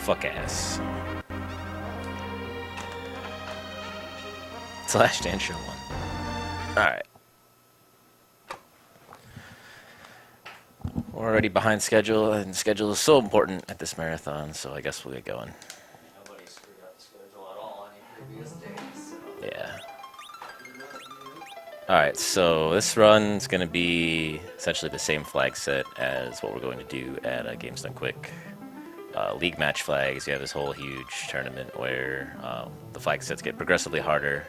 fuck ass. Slash Dan Show 1. Alright. We're already behind schedule, and schedule is so important at this marathon, so I guess we'll get going. Nobody screwed up the schedule at all any previous days. So. Yeah. Alright, so this run is going to be essentially the same flag set as what we're going to do at Games Done Quick. League match flags, you have this whole huge tournament where the flag sets get progressively harder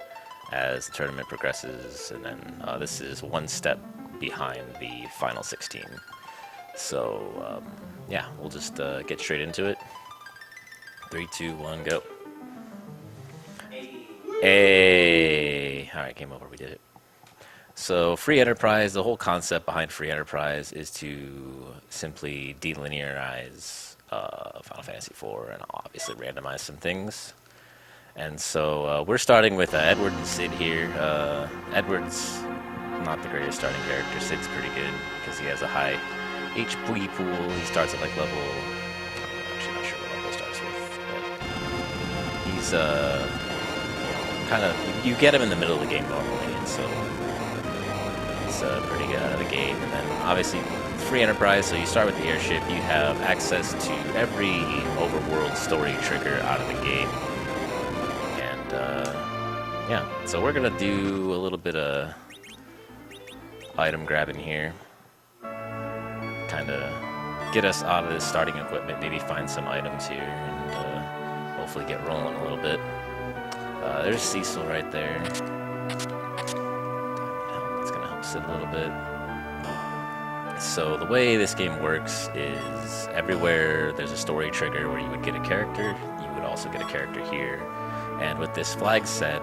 as the tournament progresses, and then this is one step behind the final 16. So, yeah, we'll just get straight into it. 3, 2, 1, go. Hey! Alright, game over, we did it. So, free enterprise, the whole concept behind free enterprise is to simply delinearize Final Fantasy IV and obviously randomize some things. And so, we're starting with Edward and Sid here. Edward's not the greatest starting character. Sid's pretty good because he has a high HP pool. He starts at like level... I'm actually not sure what level he starts with, but he's kind of... You get him in the middle of the game normally, and so he's pretty good out of the gate. And then obviously free enterprise, so you start with the airship. You have access to every overworld story trigger out of the gate. And yeah, so we're gonna do a little bit of item grabbing here. Kind of get us out of this starting equipment, maybe find some items here, and hopefully get rolling a little bit. There's Cecil right there. It's going to help Sid a little bit. So the way this game works is everywhere there's a story trigger where you would get a character, you would also get a character here. And with this flag set,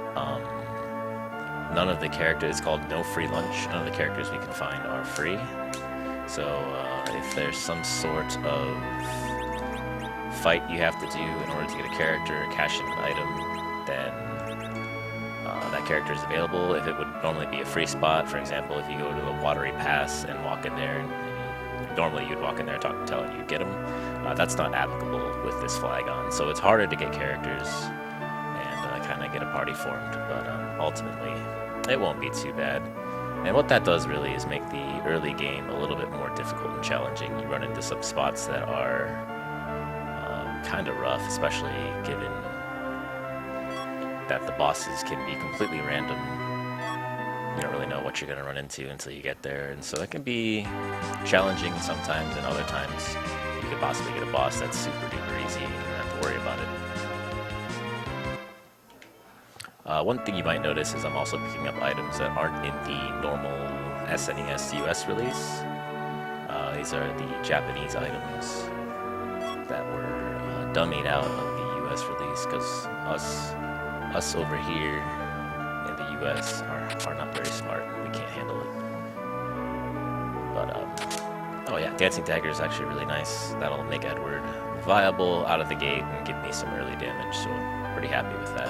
none of the characters, it's called no free lunch, none of the characters we can find are free. So if there's some sort of fight you have to do in order to get a character or cash in an item, then that character is available. If it would normally be a free spot, for example, if you go to a watery pass and walk in there, and normally you'd walk in there telling you get them, that's not applicable with this flag on. So it's harder to get characters and kind of get a party formed, but ultimately it won't be too bad. And what that does really is make the early game a little bit more difficult and challenging. You run into some spots that are kind of rough, especially given that the bosses can be completely random. You don't really know what you're going to run into until you get there, and so it can be challenging sometimes, and other times you could possibly get a boss that's super duper easy and you don't have to worry about it. One thing you might notice is I'm also picking up items that aren't in the normal SNES US release. These are the Japanese items that were dummied out of the US release because us over here in the US are not very smart. We can't handle it. But, oh yeah, Dancing Dagger is actually really nice. That'll make Edward viable out of the gate and give me some early damage, so I'm pretty happy with that.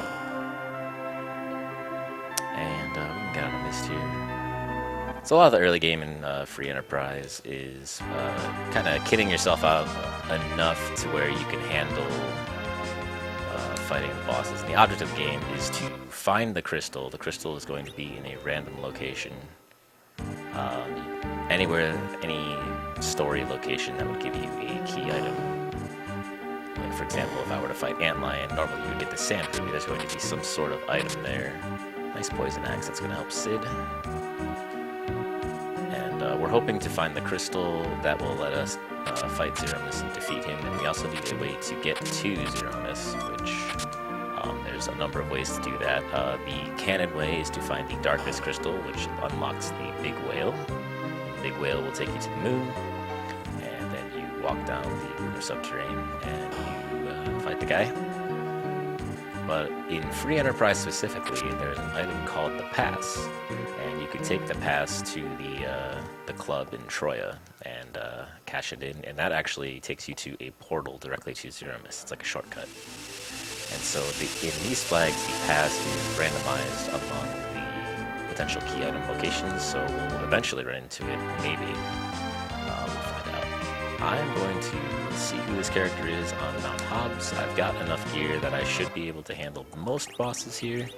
And we can get out of mist here. So a lot of the early game in Free Enterprise is kind of kidding yourself out enough to where you can handle fighting the bosses. And the object of the game is to find the crystal. The crystal is going to be in a random location. Anywhere, any story location that would give you a key item. Like for example, if I were to fight Antlion, normally you would get the sand ruby. There's going to be some sort of item there. Nice poison axe, that's going to help Sid. And we're hoping to find the crystal that will let us fight Zeromus and defeat him. And we also need a way to get to Zeromus, which there's a number of ways to do that. The canon way is to find the darkness crystal, which unlocks the big whale. The big whale will take you to the moon, and then you walk down the lunar subterranean and you fight the guy. But in Free Enterprise specifically, there's an item called the Pass, and you can take the pass to the club in Troya and cash it in, and that actually takes you to a portal directly to Zeromus. It's like a shortcut. And so in these flags, the pass is randomized among the potential key item locations, so we'll eventually run into it, maybe. We'll find out. I'm going to see who this character is on Mount Hobbs. I've got enough gear that I should be able to handle most bosses here.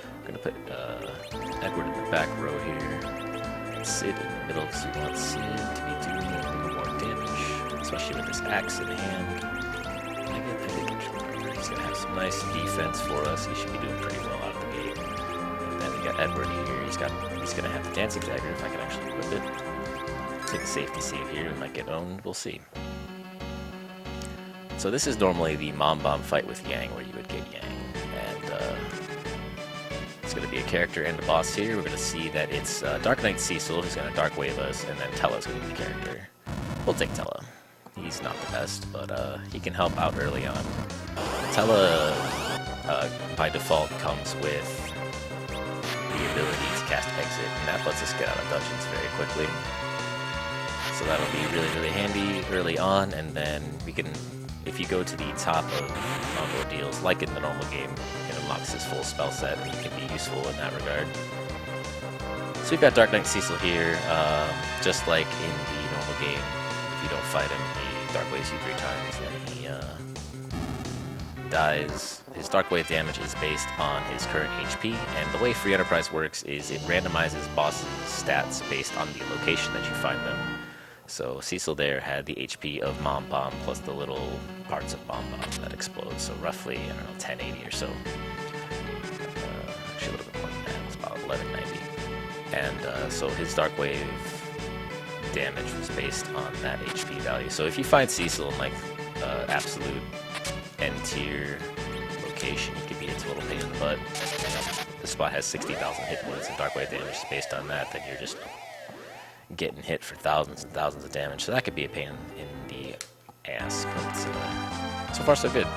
I'm going to put Edward in the back row here, and Sid in the middle, because we want Sid to be doing a little more damage, especially with this axe in hand. I think he's going to have some nice defense for us. He should be doing pretty well out of the gate. And then we got Edward here. He's going to have the dancing dagger if I can actually equip it. Take a safety save here. We might get owned. We'll see. So this is normally the Mom Bomb fight with Yang, where you would get Yang. And it's going to be a character and a boss here. We're going to see that it's Dark Knight Cecil who's going to Dark Wave us, and then Tella's going to be the character. We'll take Tella. He's not the best, but he can help out early on. Tella, by default, comes with the ability to cast Exit, and that lets us get out of dungeons very quickly. So that'll be really, really handy early on, and then we can, if you go to the top of ordeals, like in the normal game, it unlocks his full spell set, and he can be useful in that regard. So we've got Dark Knight Cecil here, just like in the normal game. If you don't fight him, he Dark Waves you 3 times, then he dies. His Dark Wave damage is based on his current HP, and the way Free Enterprise works is it randomizes bosses' stats based on the location that you find them. So Cecil there had the HP of Mom Bomb plus the little parts of Mom Bomb that explode. So roughly, I don't know, 1080 or so. Actually a little bit more than that. It was about 1190. And so his Dark Wave damage was based on that HP value. So if you find Cecil in like absolute N tier location, he could be a total pain in the butt. And the spot has 60,000 hit points and Dark Wave damage is based on that, then you're just getting hit for thousands and thousands of damage, so that could be a pain in the ass, but so far so good.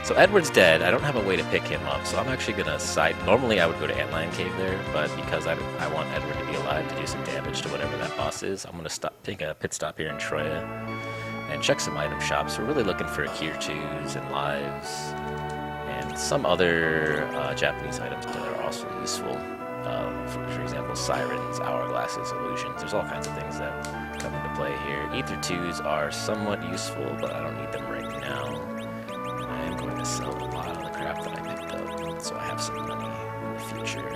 So Edward's dead. I don't have a way to pick him up, so I'm actually going to side... Normally I would go to Antlion Cave there, but because I want Edward to be alive to do some damage to whatever that boss is, I'm going to take a pit stop here in Troya and check some item shops. We're really looking for Gear 2s and lives and some other Japanese items that are also useful. For example, sirens, hourglasses, illusions. There's all kinds of things that come into play here. Ether 2s are somewhat useful, but I don't need them right now. I am going to sell a lot of the crap that I picked up, so I have some money in the future.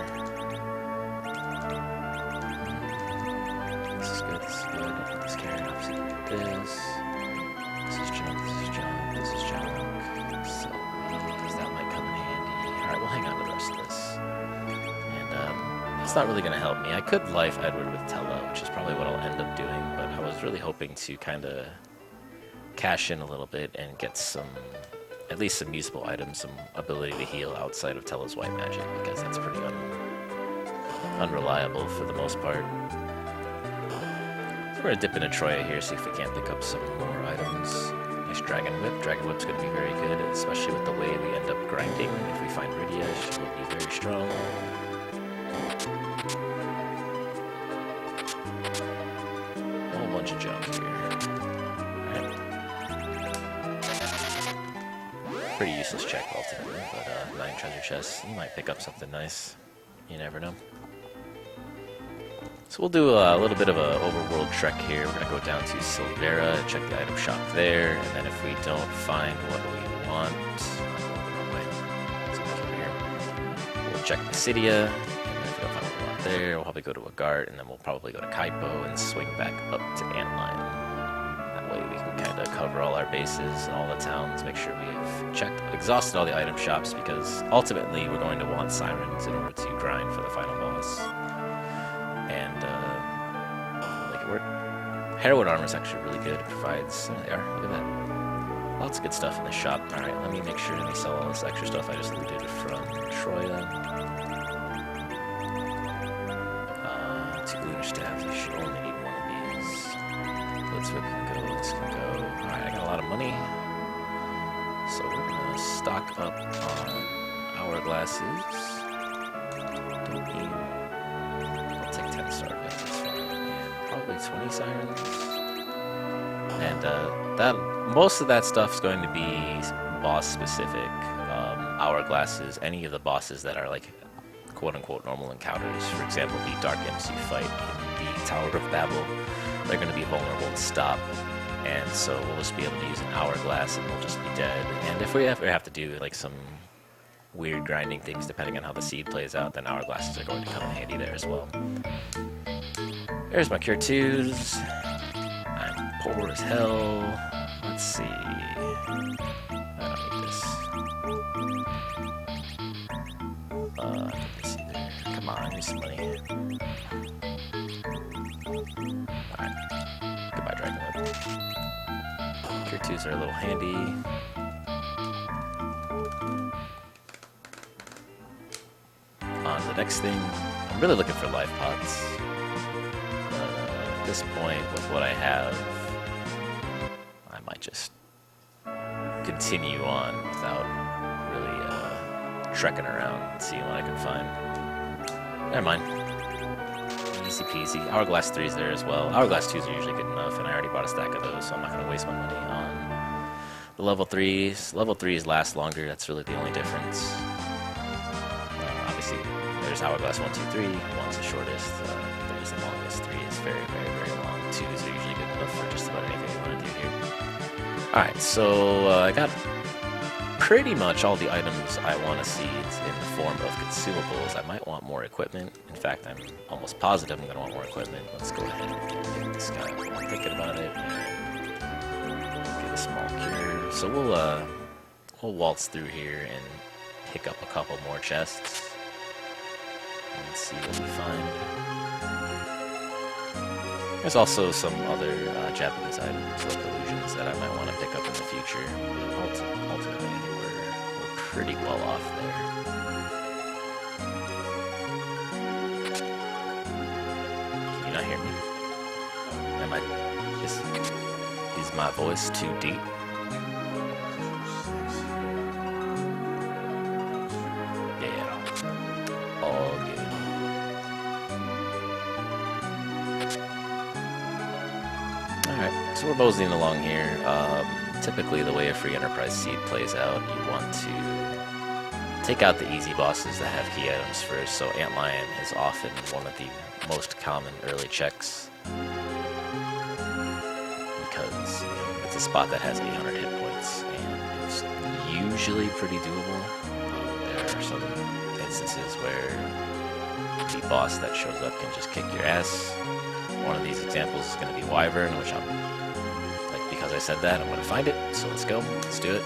This is good, this is good. I'll put this carrot opposite this. This is junk, this is junk, this is junk. So these, that might come in handy. Alright, we'll hang on to the rest of this. It's not really going to help me. I could life Edward with Tella, which is probably what I'll end up doing, but I was really hoping to kind of cash in a little bit and get some, at least some useful items, some ability to heal outside of Tella's white magic, because that's pretty unreliable for the most part. So we're going to dip into Troya here, see if we can't pick up some more items. Nice Dragon Whip. Dragon Whip's going to be very good, especially with the way we end up grinding. If we find Rydia, she will be very strong. Bunch of junk here. Alright. Pretty useless check ultimately, but 9 treasure chests. You might pick up something nice. You never know. So we'll do a little bit of a overworld trek here. We're gonna go down to Silvera, check the item shop there, and then if we don't find what we want, we'll check Pisidia. There, we'll probably go to Agart, and then we'll probably go to Kaipo and swing back up to Antlion. That way we can kind of cover all our bases and all the towns, make sure we've exhausted all the item shops, because ultimately we're going to want sirens in order to grind for the final boss. And make it work. Heroin armor is actually really good. It provides... There they are. Look at that. Lots of good stuff in the shop. Alright, let me make sure we sell all this extra stuff I just looted from Troya. 2 lunar stabs, you should only need 1 of these. Let's whip can go, this can go. Alright, I got a lot of money. So we're gonna stock up on hourglasses. Don't need... I'll take 10 star events, that's fine. And probably 20 sirens. And most of that stuff is going to be boss specific. Hourglasses, any of the bosses that are like quote-unquote normal encounters. For example, the Dark Imps you fight in the Tower of Babel, they're going to be vulnerable to stop. and so we'll just be able to use an hourglass and we'll just be dead. And if we ever have to do like some weird grinding things depending on how the seed plays out, then hourglasses are going to come in handy there as well. There's my cure 2s. I'm poor as hell. Let's see. I don't need this. I don't need this either. Come on, give me some money. Alright. Goodbye, Dragon Whip. Cure 2s are a little handy. On to the next thing. I'm really looking for life pots. At this point, with what I have, I might just continue on without really trekking around and seeing what I can find. Never mind. Easy peasy. Hourglass 3's there as well. Hourglass 2's are usually good enough, and I already bought a stack of those, so I'm not going to waste my money on the level 3's. Level 3's last longer, that's really the only difference. Obviously, there's Hourglass 1, 2, 3. 1's the shortest, 3's the longest, 3 is very, very, very long. 2's are usually good enough for just about anything you want to do here. Alright, so I got pretty much all the items I want to see in the form of consumables. I might want more equipment. In fact, I'm almost positive I'm going to want more equipment. Let's go ahead and pick this guy up while I'm thinking about it. Get a small cure. So we'll waltz through here and pick up a couple more chests and see what we find. There's also some other Japanese items like illusions that I might want to pick up in the future. Ultimately, I think we're pretty well off there. Can you not hear me? Is my voice too deep? Yeah. All good. Alright, so we're moseying along here. Typically, the way a free enterprise seed plays out, you want to take out the easy bosses that have key items first. So Antlion is often one of the most common early checks because it's a spot that has 800 hit points and it's usually pretty doable. There are some instances where the boss that shows up can just kick your ass. One of these examples is going to be Wyvern, which because I said that, I'm going to find it. So let's go. Let's do it.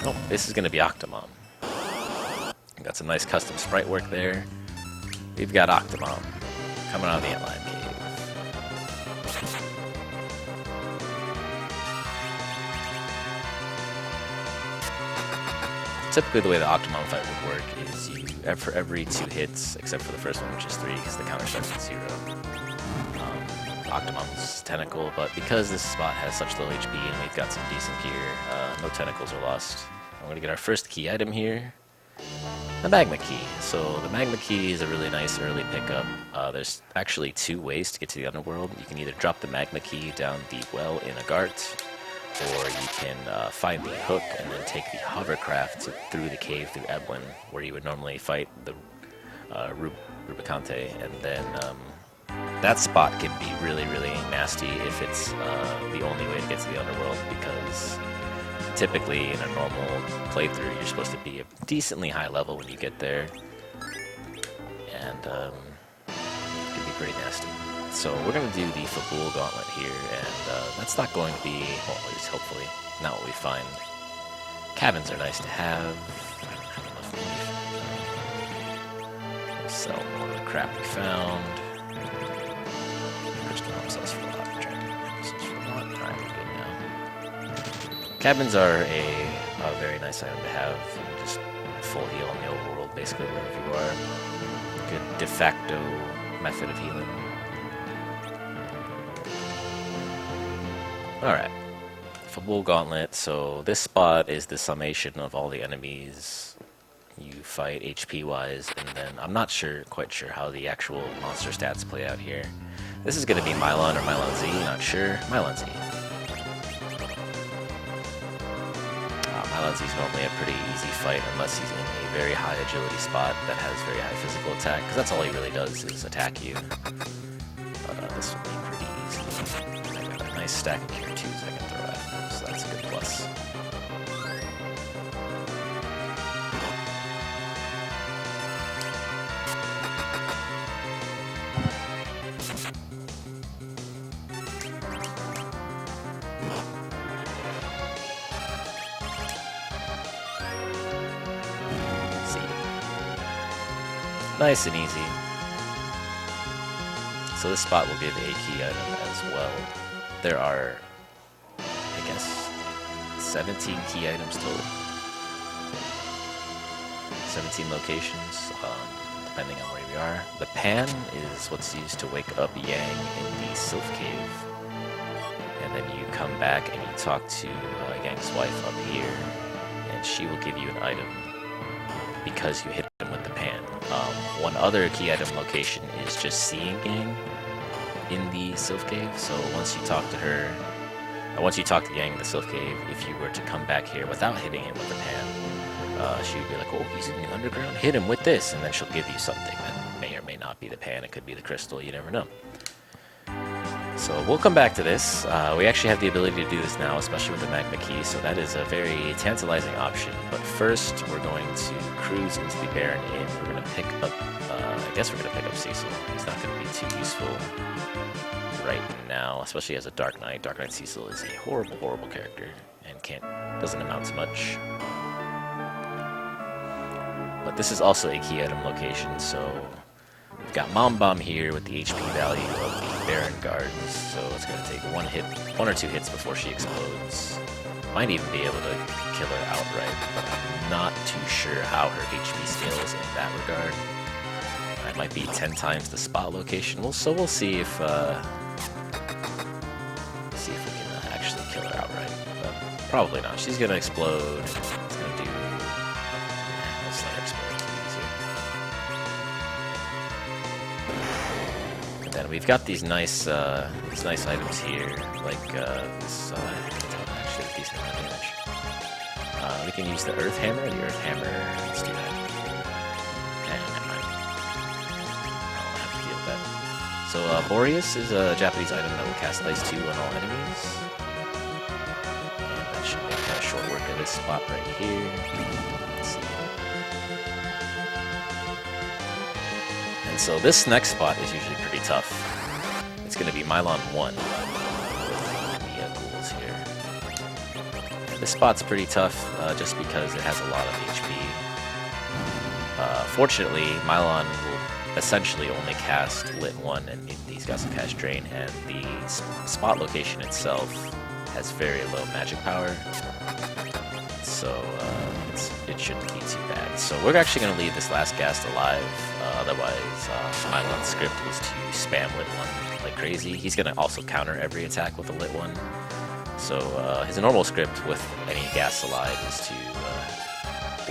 Oh, this is going to be Octomom. Got some nice custom sprite work there. We've got Octomom coming out of the Antlion Cave. Typically, the way the Octomom fight would work is for every 2 hits, except for the first one, which is 3, because the counter starts at 0. Octomom's tentacle, but because this spot has such low HP and we've got some decent gear, no tentacles are lost. I'm going to get our first key item here, the Magma Key. So the Magma Key is a really nice early pickup. There's actually 2 ways to get to the underworld. You can either drop the Magma Key down the well in Agart, or you can find the hook and then take the hovercraft through the cave through Eblin, where you would normally fight the Rubicante, and then that spot can be really, really nasty if it's the only way to get to the underworld, because typically in a normal playthrough you're supposed to be a decently high level when you get there, and it can be pretty nasty. So we're going to do the Fabul Gauntlet here, and that's not going to be, well, at least hopefully, not what we find. Cabins are nice to have. We'll sell more of the crap we found. Cabins are a very nice item to have. Just full heal in the overworld, basically, wherever you are. Good de facto method of healing. Alright. Fabul Gauntlet. So this spot is the summation of all the enemies you fight HP-wise, and then I'm not quite sure how the actual monster stats play out here. This is going to be Mylon or Mylon Z, not sure. Mylon Z. Mylon Z is normally a pretty easy fight unless he's in a very high agility spot that has very high physical attack, because that's all he really does is attack you. But this will be pretty easy. nice stack of Cure 2s I can throw at him, so that's a good plus. Nice and easy. So this spot will give a key item as well. There are, I guess, 17 key items total. 17 locations, depending on where we are. The pan is what's used to wake up Yang in the Sylph Cave. And then you come back and you talk to Yang's wife up here, and she will give you an item because you hit him with the pan. One other key item location is just seeing Yang in the Sylph Cave. So once you talk to her, once you talk to Yang in the Sylph Cave, if you were to come back here without hitting him with the pan, she would be like, oh, he's in the underground, hit him with this, and then she'll give you something that may or may not be the pan. It could be the crystal, you never know. So we'll come back to this. We actually have the ability to do this now, especially with the Magma Key, so that is a very tantalizing option. But first, we're going to cruise into the Baron Inn. We're going to pick up, I guess we're going to pick up Cecil. He's not going to be too useful right now, especially as a Dark Knight. Dark Knight Cecil is a horrible, horrible character and doesn't amount to much. But this is also a key item location, so we've got Mom Bomb here with the HP value of the Baron Guards, so it's going to take one or two hits before she explodes. Might even be able to kill her outright, but I'm not too sure how her HP scales in that regard. It might be 10 times the spot location. So we'll see if we can actually kill her outright. But probably not. She's going to explode. It's going to do. Let's let her explode. And then we've got these nice items here, like this. Actually, a decent amount of damage. We can use the Earth Hammer. The Earth Hammer. Let's do that. Never mind. I don't have to deal with that. So Boreas is a Japanese item that will cast Ice 2 on all enemies. And that should make short work of this spot right here. Let's see. And so this next spot is usually pretty tough. It's going to be Mylon 1 with the ghouls here. And this spot's pretty tough just because it has a lot of HP. Fortunately, Mylon will essentially only cast Lit 1 and he's got some cast Drain, and the spot location itself has very low magic power. So it shouldn't be too bad. So we're actually going to leave this last ghast alive. Otherwise, Mylon's script is to spam Lit 1 like crazy. He's going to also counter every attack with a Lit 1. So his normal script with any ghast alive is to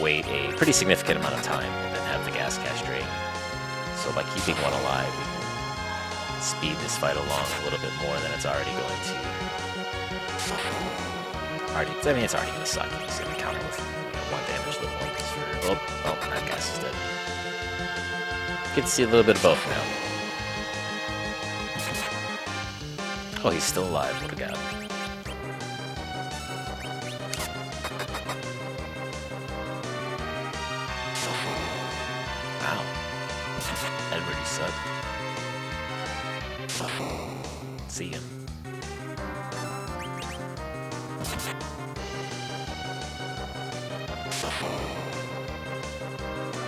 wait a pretty significant amount of time and then have the ghast cast Drain. So by keeping one alive, we can speed this fight along a little bit more than it's already going to. I mean, it's already going to suck. He's going to counter with 1 damage Lit 1 for... Oh, that ghast is dead. Get to see a little bit of both now. Oh, he's still alive. What a god. Wow. Edward, you suck. See him.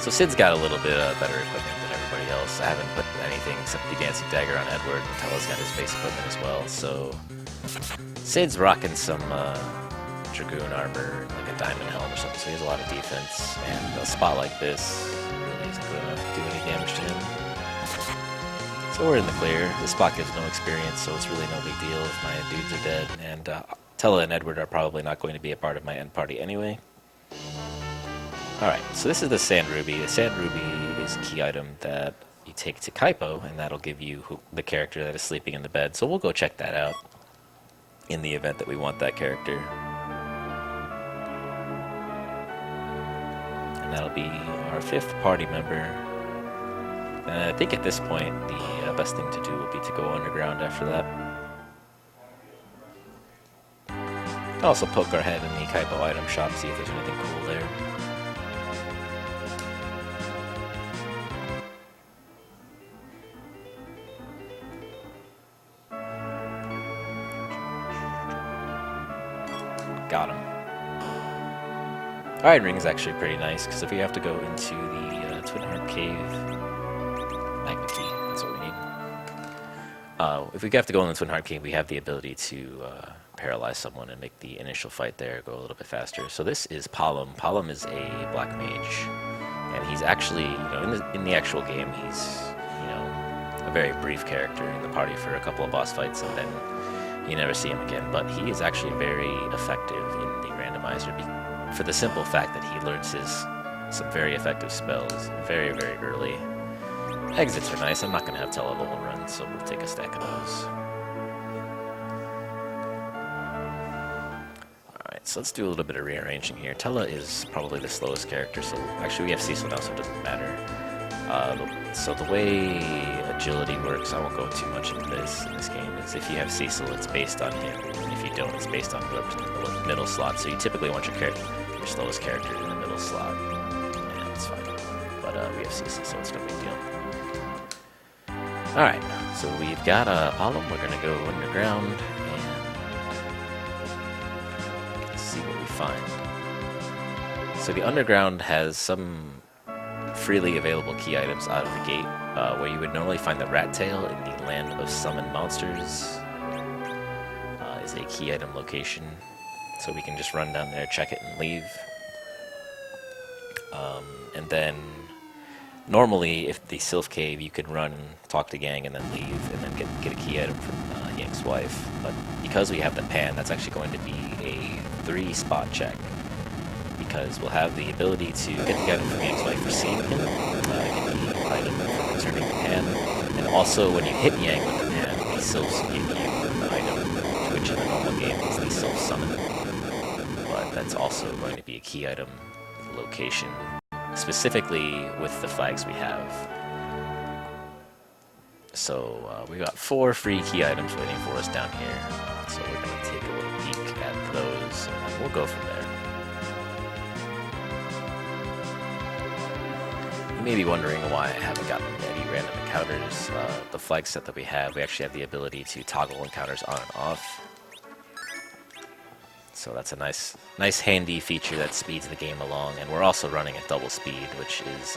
So Sid's got a little bit better equipment than everybody else. I haven't put anything except the Dancing Dagger on Edward, and Tella's got his base equipment as well. So Sid's rocking some Dragoon armor, like a Diamond Helm or something, so he has a lot of defense. And a spot like this really isn't going to do any damage to him. So we're in the clear. This spot gives no experience, so it's really no big deal if my dudes are dead. And Tella and Edward are probably not going to be a part of my end party anyway. Alright, so this is the Sand Ruby. The Sand Ruby is a key item that you take to Kaipo, and that'll give you the character that is sleeping in the bed. So we'll go check that out in the event that we want that character. And that'll be our 5th party member. And I think at this point, the best thing to do will be to go underground after that. Also poke our head in the Kaipo item shop, see if there's anything cool there. Got him. Iron Ring is actually pretty nice, because if we have to go into the Twin Heart Cave... Magma Key, that's what we need. If we have to go in the Twin Heart Cave, we have the ability to paralyze someone and make the initial fight there go a little bit faster. So this is Palom. Palom is a black mage, and he's actually, in the actual game, he's, a very brief character in the party for a couple of boss fights, and then you never see him again. But he is actually very effective in the randomizer for the simple fact that he learns some very effective spells very, very early. Exits are nice. I'm not going to have telelevel runs, so we'll take a stack of those. Alright, so let's do a little bit of rearranging here. Tella is probably the slowest character, so actually we have Cecil now, so it doesn't matter. So the way agility works, I won't go too much into this in this game, is if you have Cecil, it's based on him, and if you don't, it's based on the middle slot. So you typically want your slowest character in the middle slot, and it's fine. But we have Cecil, so it's no big deal. Alright, so we've got Palom. We're going to go underground and see what we find. So the underground has some freely available key items out of the gate, where you would normally find the rat tail in the Land of Summoned Monsters. Is a key item location, so we can just run down there, check it, and leave. And then normally, if the Sylph Cave, you could run, talk to Yang, and then leave, and then get a key item from Yang's wife. But because we have the pan, that's actually going to be a 3-spot check, because we'll have the ability to get the item from Yang's wife for seeing him, get the item from returning the pan, and also when you hit Yang with the pan, the Sylphs give you the item, which in the normal game is the Sylph Summon. But that's also going to be a key item location, specifically with the flags we have. So we got 4 free key items waiting for us down here. So we're going to take a little peek at those, and we'll go from there. You may be wondering why I haven't gotten any random encounters. The flag set that we actually have the ability to toggle encounters on and off. So that's a nice handy feature that speeds the game along, and we're also running at double speed, which is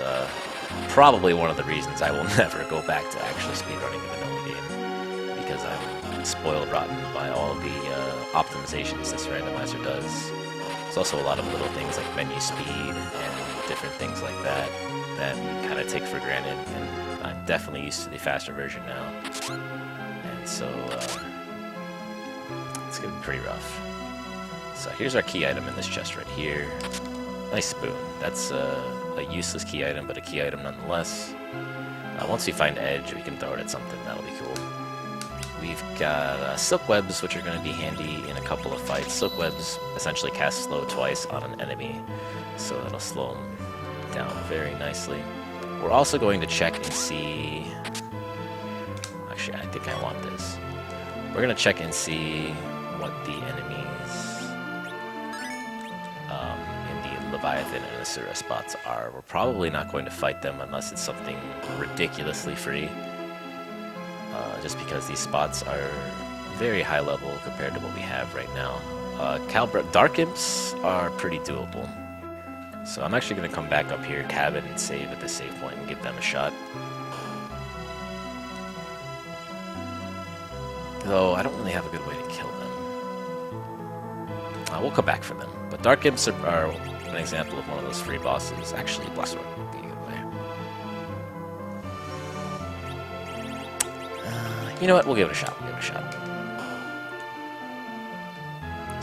probably one of the reasons I will never go back to actually speedrunning the vanilla game, because I'm spoiled rotten by all the optimizations this randomizer does. There's also a lot of little things like menu speed and different things like that that you kind of take for granted, and I'm definitely used to the faster version now, and so it's going to be pretty rough. So here's our key item in this chest right here. Nice spoon. That's a useless key item, but a key item nonetheless. Once we find Edge, we can throw it at something. That'll be cool. We've got Silk Webs, which are going to be handy in a couple of fights. Silk Webs essentially cast slow twice on an enemy, so that'll slow them down very nicely. We're also going to check and see... Actually, I think I want this. We're going to check and see what the enemies in the Leviathan and Asura spots are. We're probably not going to fight them unless it's something ridiculously free, just because these spots are very high level compared to what we have right now. Dark Imps are pretty doable. So I'm actually going to come back up here, cabin, and save at this save point and give them a shot. Though I don't really have a good way to kill them. We'll come back for them. But Dark Imps are an example of one of those free bosses. Actually, Black Sword would be a good way. You know what? We'll give it a shot.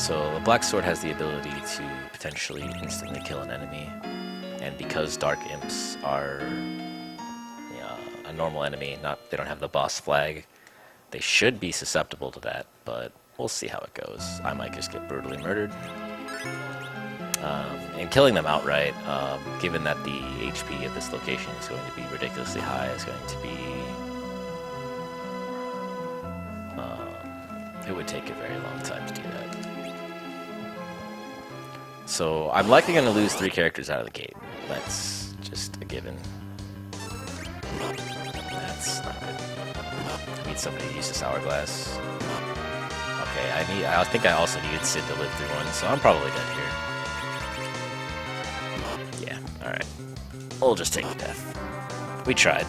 So the Black Sword has the ability to potentially instantly kill an enemy. And because Dark Imps are a normal enemy, they don't have the boss flag, they should be susceptible to that, but we'll see how it goes. I might just get brutally murdered. And killing them outright, given that the HP of this location is going to be ridiculously high, is going to be... it would take a very long time to do that. So I'm likely going to lose 3 characters out of the gate. That's just a given. That's not good. I need somebody to use this hourglass. Okay, I think I also needed Sid to live through one, so I'm probably dead here. Yeah, alright. We'll just take the death. We tried.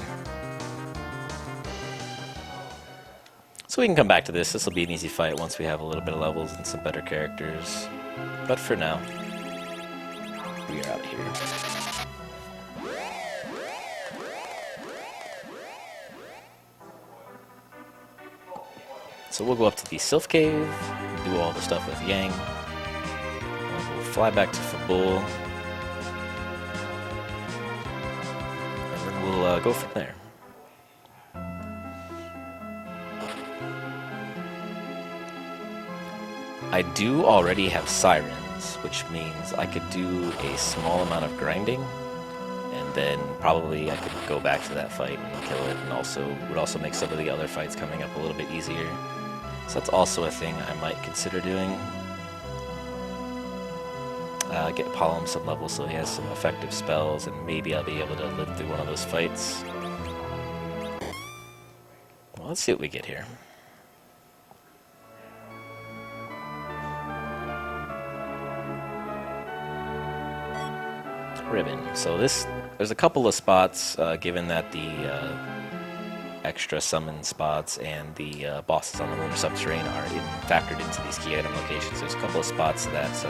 So we can come back to this. This will be an easy fight once we have a little bit of levels and some better characters. But for now, we are out here. So we'll go up to the Sylph Cave, do all the stuff with Yang. We'll fly back to Fabul. And then we'll go from there. I do already have Sirens, which means I could do a small amount of grinding, and then probably I could go back to that fight and kill it, and would also make some of the other fights coming up a little bit easier. So that's also a thing I might consider doing. Get Palom some levels so he has some effective spells, and maybe I'll be able to live through one of those fights. Well, let's see what we get here. Ribbon. So there's a couple of spots, given that the extra summon spots and the bosses on the lunar subterranean are factored into these key item locations. There's a couple of spots that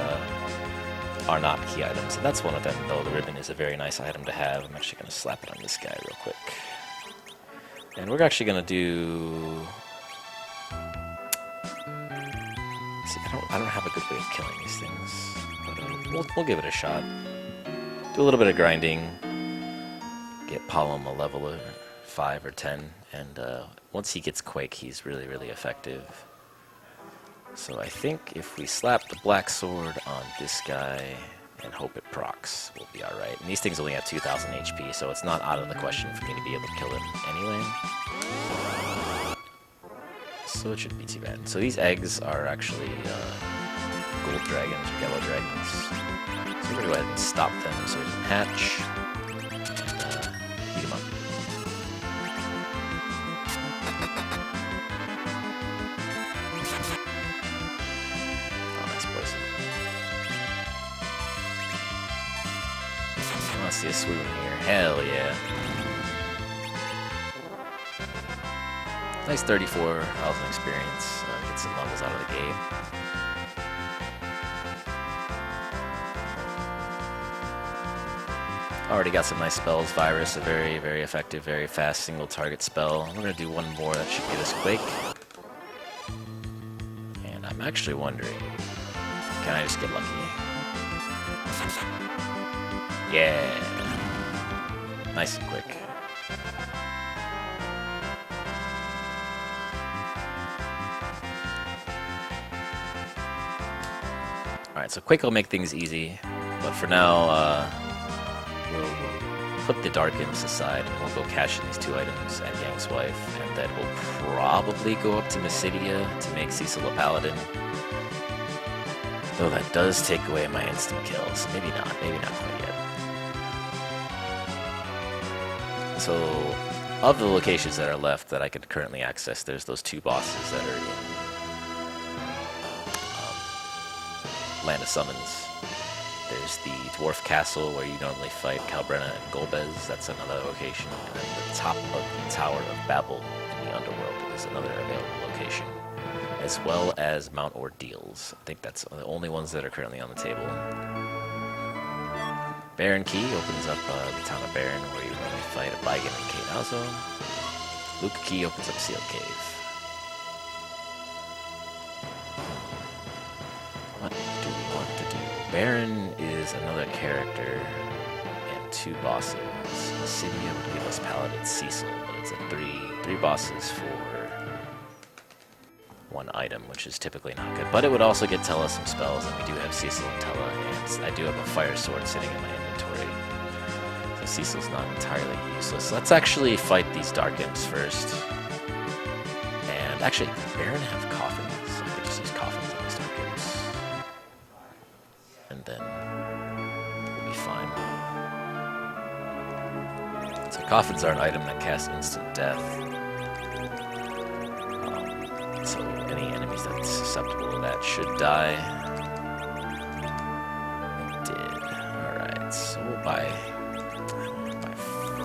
are not key items, and that's one of them, though. The ribbon is a very nice item to have. I'm actually going to slap it on this guy real quick. And we're actually going to do... See, I don't have a good way of killing these things, but we'll give it a shot. Do a little bit of grinding, get Palom a level of 5 or 10, and once he gets Quake, he's really, really effective. So I think if we slap the Black Sword on this guy and hope it procs, we'll be alright. And these things only have 2,000 HP, so it's not out of the question for me to be able to kill him anyway. So it shouldn't be too bad. So these eggs are actually gold dragons or yellow dragons. So we're going to go ahead and stop them so we can hatch and beat them up. Oh, nice poison. I want to see a swoon here. Hell yeah. Nice 34,000 experience. Get some levels out of the gate. Already got some nice spells. Virus, a very, very effective, very fast single target spell. We're going to do one more that should get us Quake. And I'm actually wondering, can I just get lucky? Yeah. Nice and quick. Alright, so Quake will make things easy, but for now, we'll put the Dark Imps aside and we'll go cash in these 2 items at Yang's wife, and then we'll probably go up to Mysidia to make Cecil a paladin. Though that does take away my instant kills. Maybe not quite yet. So, of the locations that are left that I could currently access, there's those 2 bosses that are in Land of Summons. There's the Dwarf Castle where you normally fight Calbrenna and Golbez. That's another location. And then the top of the Tower of Babel in the Underworld is another available location. As well as Mount Ordeals. I think that's the only ones that are currently on the table. Baron Key opens up the town of Baron where you normally fight Abigan and Kate Azo. Luca Key opens up Seal Cave. What do we want to do? Baron is another character and 2 bosses. Mysidia would give us Paladin Cecil, but it's a 3 bosses for 1 item, which is typically not good. But it would also get Tella some spells, and we do have Cecil and Tella, and I do have a Fire Sword sitting in my inventory. So Cecil's not entirely useless. Let's actually fight these Dark Imps first. And actually, does Baron have coffins? I could just use coffins on these Dark Imps. and then we'll be fine. So coffins are an item that casts instant death. So any enemies that's susceptible to that should die. They did. Alright, so we'll buy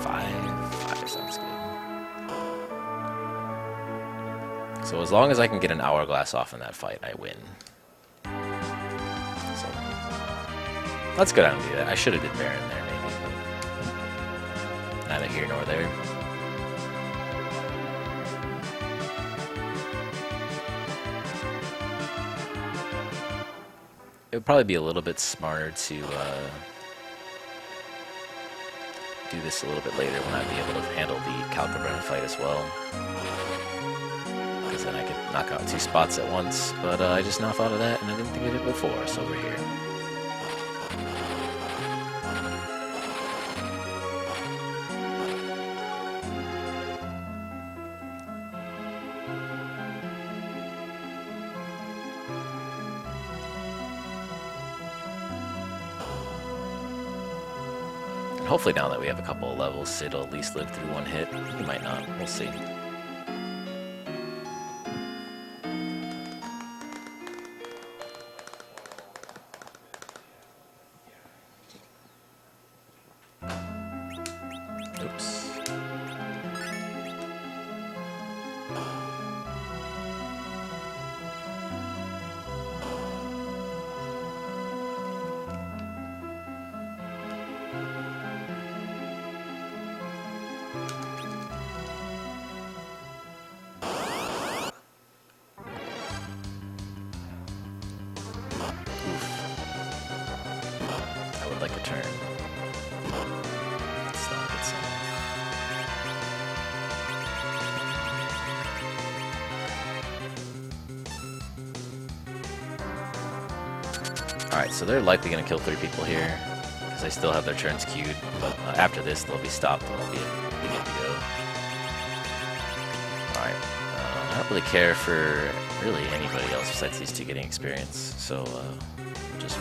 5. 5 sounds good. So as long as I can get an hourglass off in that fight, I win. So let's go down and do that. I should have did Baron there, maybe, but neither here nor there. It would probably be a little bit smarter to do this a little bit later when I'd be able to handle the Calcabren fight as well. Because then I could knock out 2 spots at once, but I just now thought of that and I didn't think of it before, so we're here. And hopefully now that we have a couple of levels, Sid will at least live through one hit. He might not, we'll see. Oops. I would like a turn. That's not a good sign. Alright, so they're likely going to kill 3 people here, because they still have their turns queued, but after this they'll be stopped and we'll be good to go. Alright, I don't really care for really anybody else besides these 2 getting experience, so we'll just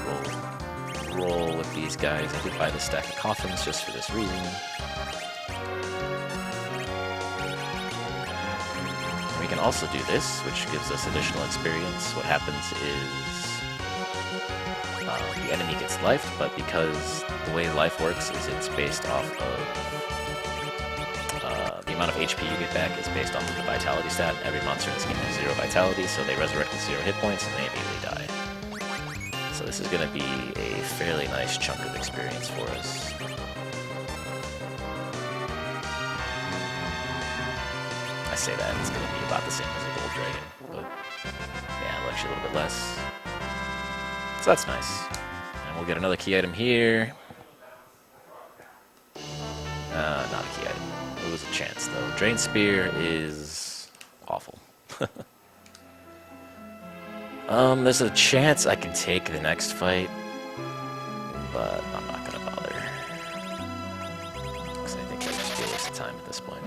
roll with these guys. I did buy the stack of coffins just for this reason. We can also do this, which gives us additional experience. What happens is the enemy gets life, but because the way life works is it's based off of the amount of HP you get back is based off of the vitality stat. Every monster in this game has 0 vitality, so they resurrect with 0 hit points and they immediately die. So this is going to be a fairly nice chunk of experience for us. I say that, it's going to be about the same as a gold dragon, but yeah, actually a little bit less. So that's nice. And we'll get another key item here. Not a key item. It was a chance, though. Drain Spear is awful. There's a chance I can take the next fight, but I'm not gonna bother. Because I think that's just a waste of time at this point.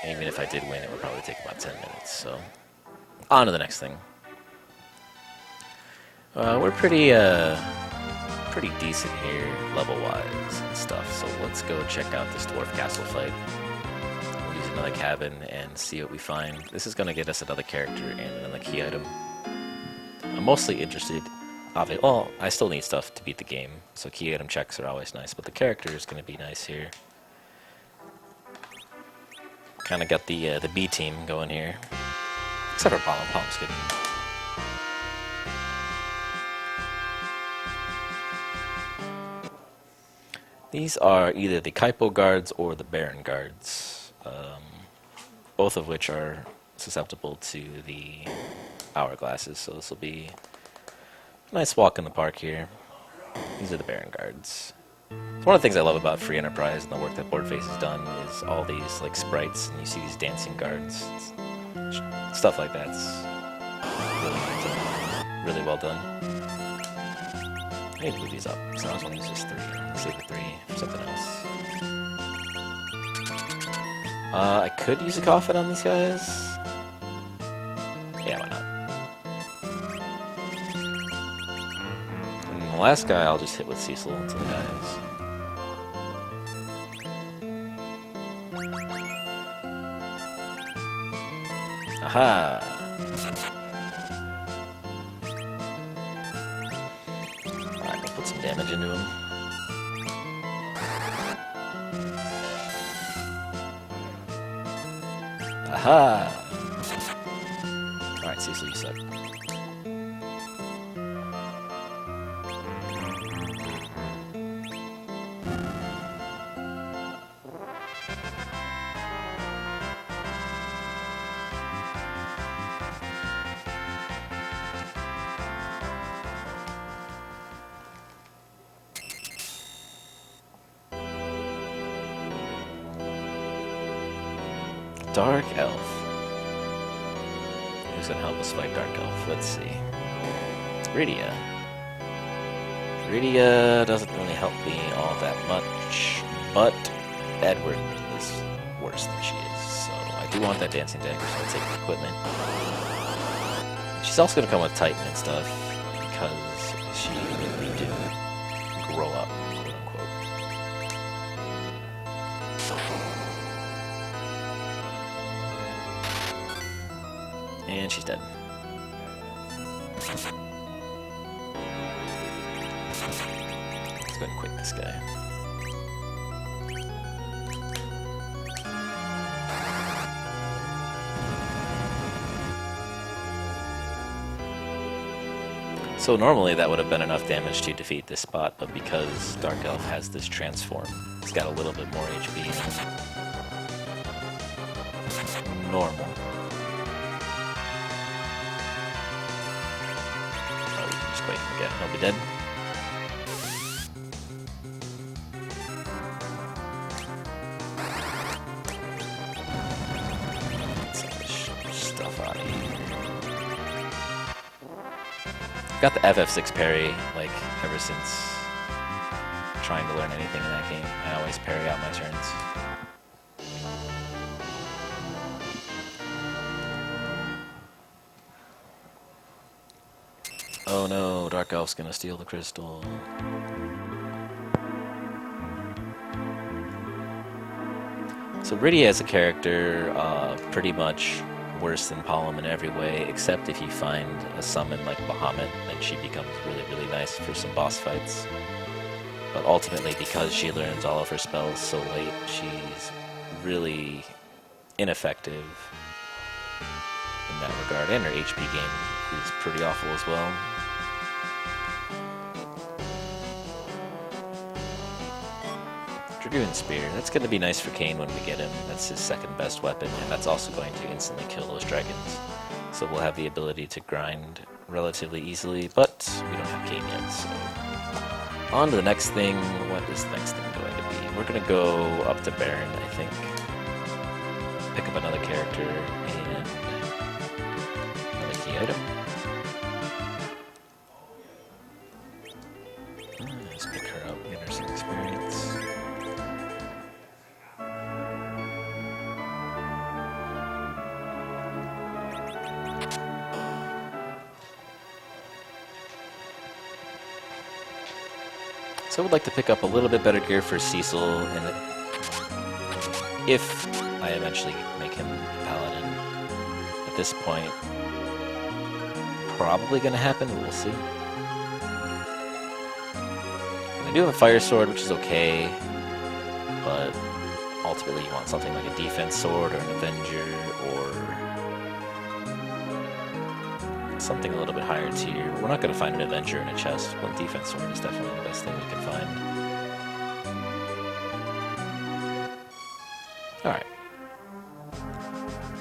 And even if I did win, it would probably take about 10 minutes, so... On to the next thing. We're pretty decent here, level-wise and stuff, so let's go check out this Dwarf Castle fight. We'll use another cabin and see what we find. This is gonna get us another character and another key item. I'm mostly interested, well, I still need stuff to beat the game, so key item checks are always nice, but the character is going to be nice here. Kind of got the B team going here, except for Palm's good. These are either the Kaipo guards or the Baron guards, both of which are susceptible to the hourglasses, so this will be a nice walk in the park here. These are the Baron guards. So one of the things I love about Free Enterprise and the work that Boardface has done is all these like sprites, and you see these dancing guards. Stuff like that's really well done. I need to move these up, so I was going to use just 3. Save the 3 for something else. I could use a coffin on these guys. Yeah, why not? The last guy I'll just hit with Cecil until he dies. Aha! Alright, we'll put some damage into him. Aha! Alright, Cecil, you suck. Dark Elf. Who's gonna help us fight Dark Elf? Let's see. Rydia. Rydia doesn't really help me all that much, but Edward is worse than she is, so I do want that dancing dagger, so I'll take the equipment. She's also gonna come with Titan and stuff, because she really did grow up, quote unquote. And she's dead. Let's go ahead and quit this guy. So normally that would have been enough damage to defeat this spot, but because Dark Elf has this transform, it's got a little bit more HP than normal. Wait, again, he'll be dead. Get some of this stuff out of here. Got the FF6 parry, like, ever since trying to learn anything in that game. I always parry out my turns. Oh no, Dark Elf's gonna steal the crystal. So Rydia as a character, pretty much worse than Palom in every way, except if you find a summon like Bahamut, then she becomes really, really nice for some boss fights. But ultimately, because she learns all of her spells so late, she's really ineffective in that regard, and her HP gain is pretty awful as well. Dragoon Spear, that's going to be nice for Kain when we get him. That's his second best weapon, and that's also going to instantly kill those dragons. So we'll have the ability to grind relatively easily, but we don't have Kain yet, so... On to the next thing. What is the next thing going to be? We're going to go up to Baron, I think. Pick up another character, and... another key item. Let's pick her up, get her some experience. So I would like to pick up a little bit better gear for Cecil, and if I eventually make him Paladin. At this point, probably going to happen, we'll see. I do have a Fire Sword, which is okay, but ultimately you want something like a Defense Sword or an Avenger or something a little bit higher tier. We're not going to find an Avenger in a chest, but Defense Sword is definitely the best thing we can find. Alright.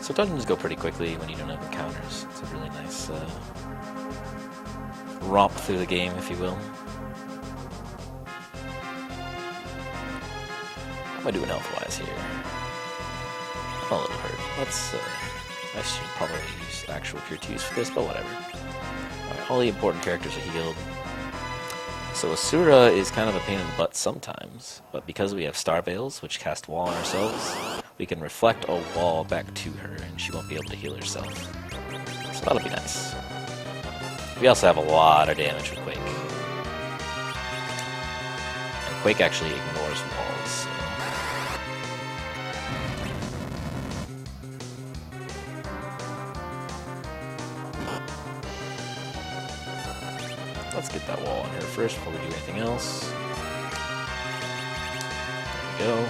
So dungeons go pretty quickly when you don't have encounters. It's a really nice romp through the game, if you will. How am I doing health-wise here? I'm a little hurt. Let's... I should probably use actual Cure 2s for this, but whatever. Alright, all the important characters are healed. So Asura is kind of a pain in the butt sometimes, but because we have Star Veils, which cast Wall on ourselves, we can reflect a wall back to her, and she won't be able to heal herself. So that'll be nice. We also have a lot of damage with Quake. Quake actually ignores walls. So. Let's get that wall on here first before we do anything else. There we go.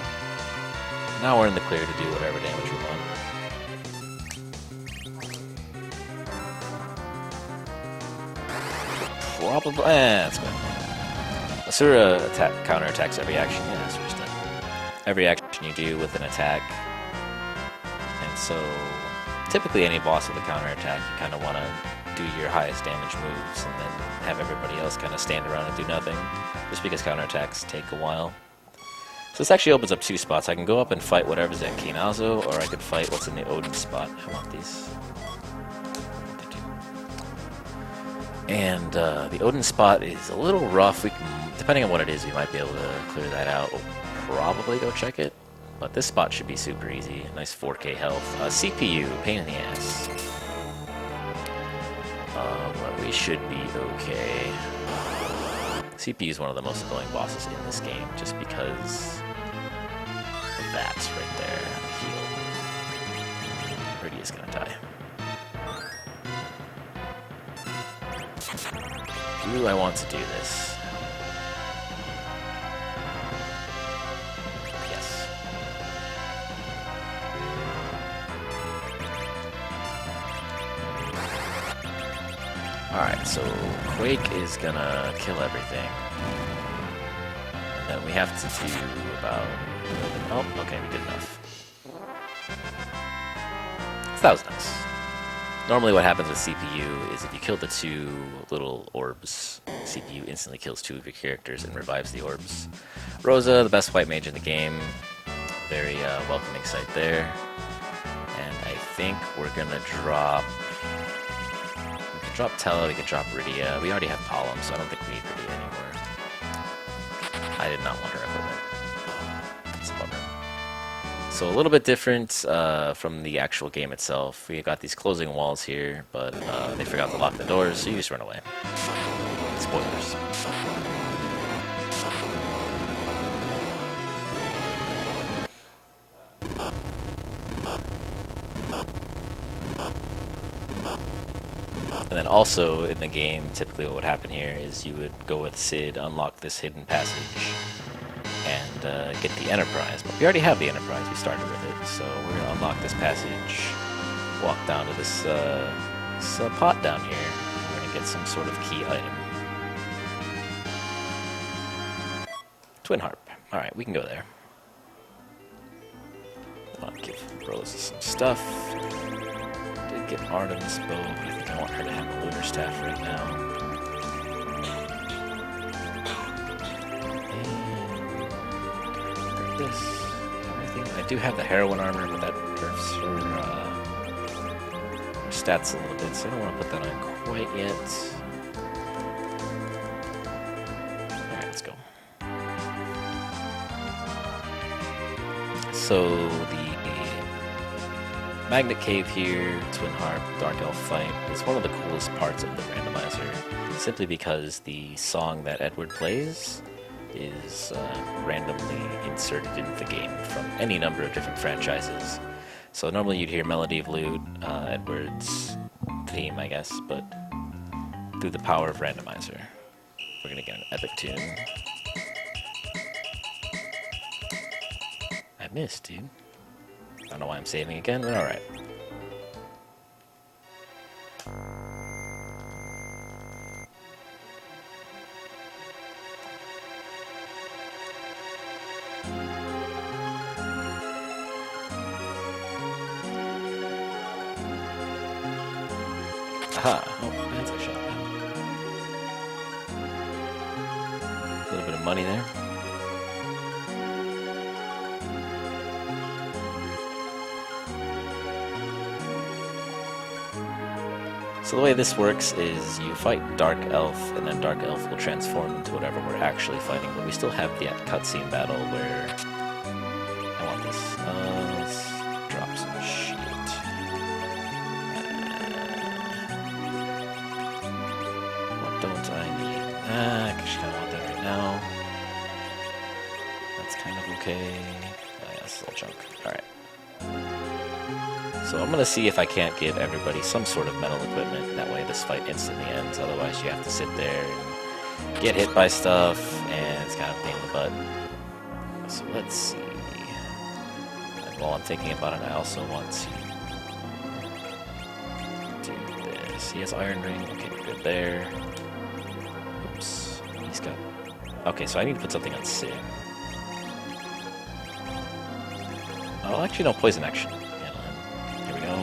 Now we're in the clear to do whatever damage we want. Probably. That's good. Asura counterattacks every action. Yeah, Asura's dead. Every action you do with an attack. And so, typically any boss with a counterattack, you kind of want to do your highest damage moves and then have everybody else kind of stand around and do nothing. Just because counterattacks take a while. So this actually opens up two spots. I can go up and fight whatever's at Kinazo, or I could fight what's in the Odin spot. I want these. And the Odin spot is a little rough. We can, depending on what it is, we might be able to clear that out. We'll probably go check it. But this spot should be super easy. Nice 4K health. CPU, pain in the ass. But we should be okay. CPU is one of the most annoying bosses in this game, just because of that right there. Heal. Rudy is gonna die. Do I want to do this? Yes. Alright, so Quake is gonna kill everything. And then we have to do about... Oh, okay, we did enough. So that was nice. Normally what happens with CPU is if you kill the two little orbs, CPU instantly kills two of your characters and revives the orbs. Rosa, the best white mage in the game. Very welcoming sight there. And I think we're gonna drop... We can drop Tella, we can drop Rydia. We already have Palom, so I don't think we need Rydia anymore. I did not want her equipment. It's a bummer. So a little bit different from the actual game itself. We got these closing walls here, but they forgot to lock the doors, so you just run away. Spoilers. And then also in the game, typically what would happen here is you would go with Sid, unlock this hidden passage, and get the Enterprise. But we already have the Enterprise, we started with it, so we're going to unlock this passage, walk down to this, pot down here, and we're going to get some sort of key item. Twin Harp. Alright, we can go there. I'll give Rosa some stuff. Did get Artemis bow, but I think I want her to have a lunar staff right now. This, everything. I do have the heroin armor, but that nerfs her stats a little bit, so I don't want to put that on quite yet. Alright, let's go. So the Magnet Cave here, Twin Harp, Dark Elf fight is one of the coolest parts of the randomizer, simply because the song that Edward plays is randomly inserted into the game from any number of different franchises. So normally you'd hear Melody of Lute, Edward's theme, I guess, but through the power of randomizer, we're gonna get an epic tune. I missed, dude. I don't know why I'm saving again, but alright. Aha! Oh, that's a shot. A little bit of money there. So the way this works is you fight Dark Elf, and then Dark Elf will transform into whatever we're actually fighting, but we still have the cutscene battle where... I want this. Let's drop some shit. What don't I need? I just kind of want that right now. That's kind of okay. Oh yeah, this is all junk. Alright. So I'm gonna see if I can't give everybody some sort of metal equipment. That way this fight instantly ends. Otherwise you have to sit there and get hit by stuff, and it's kind of a pain in the butt. So let's see. And while I'm thinking about it, I also want to do this. He has Iron Ring. Okay, we're good there. Oops. He's got... Okay, so I need to put something on Sid. Oh, actually, no, Poison Action. Here we go.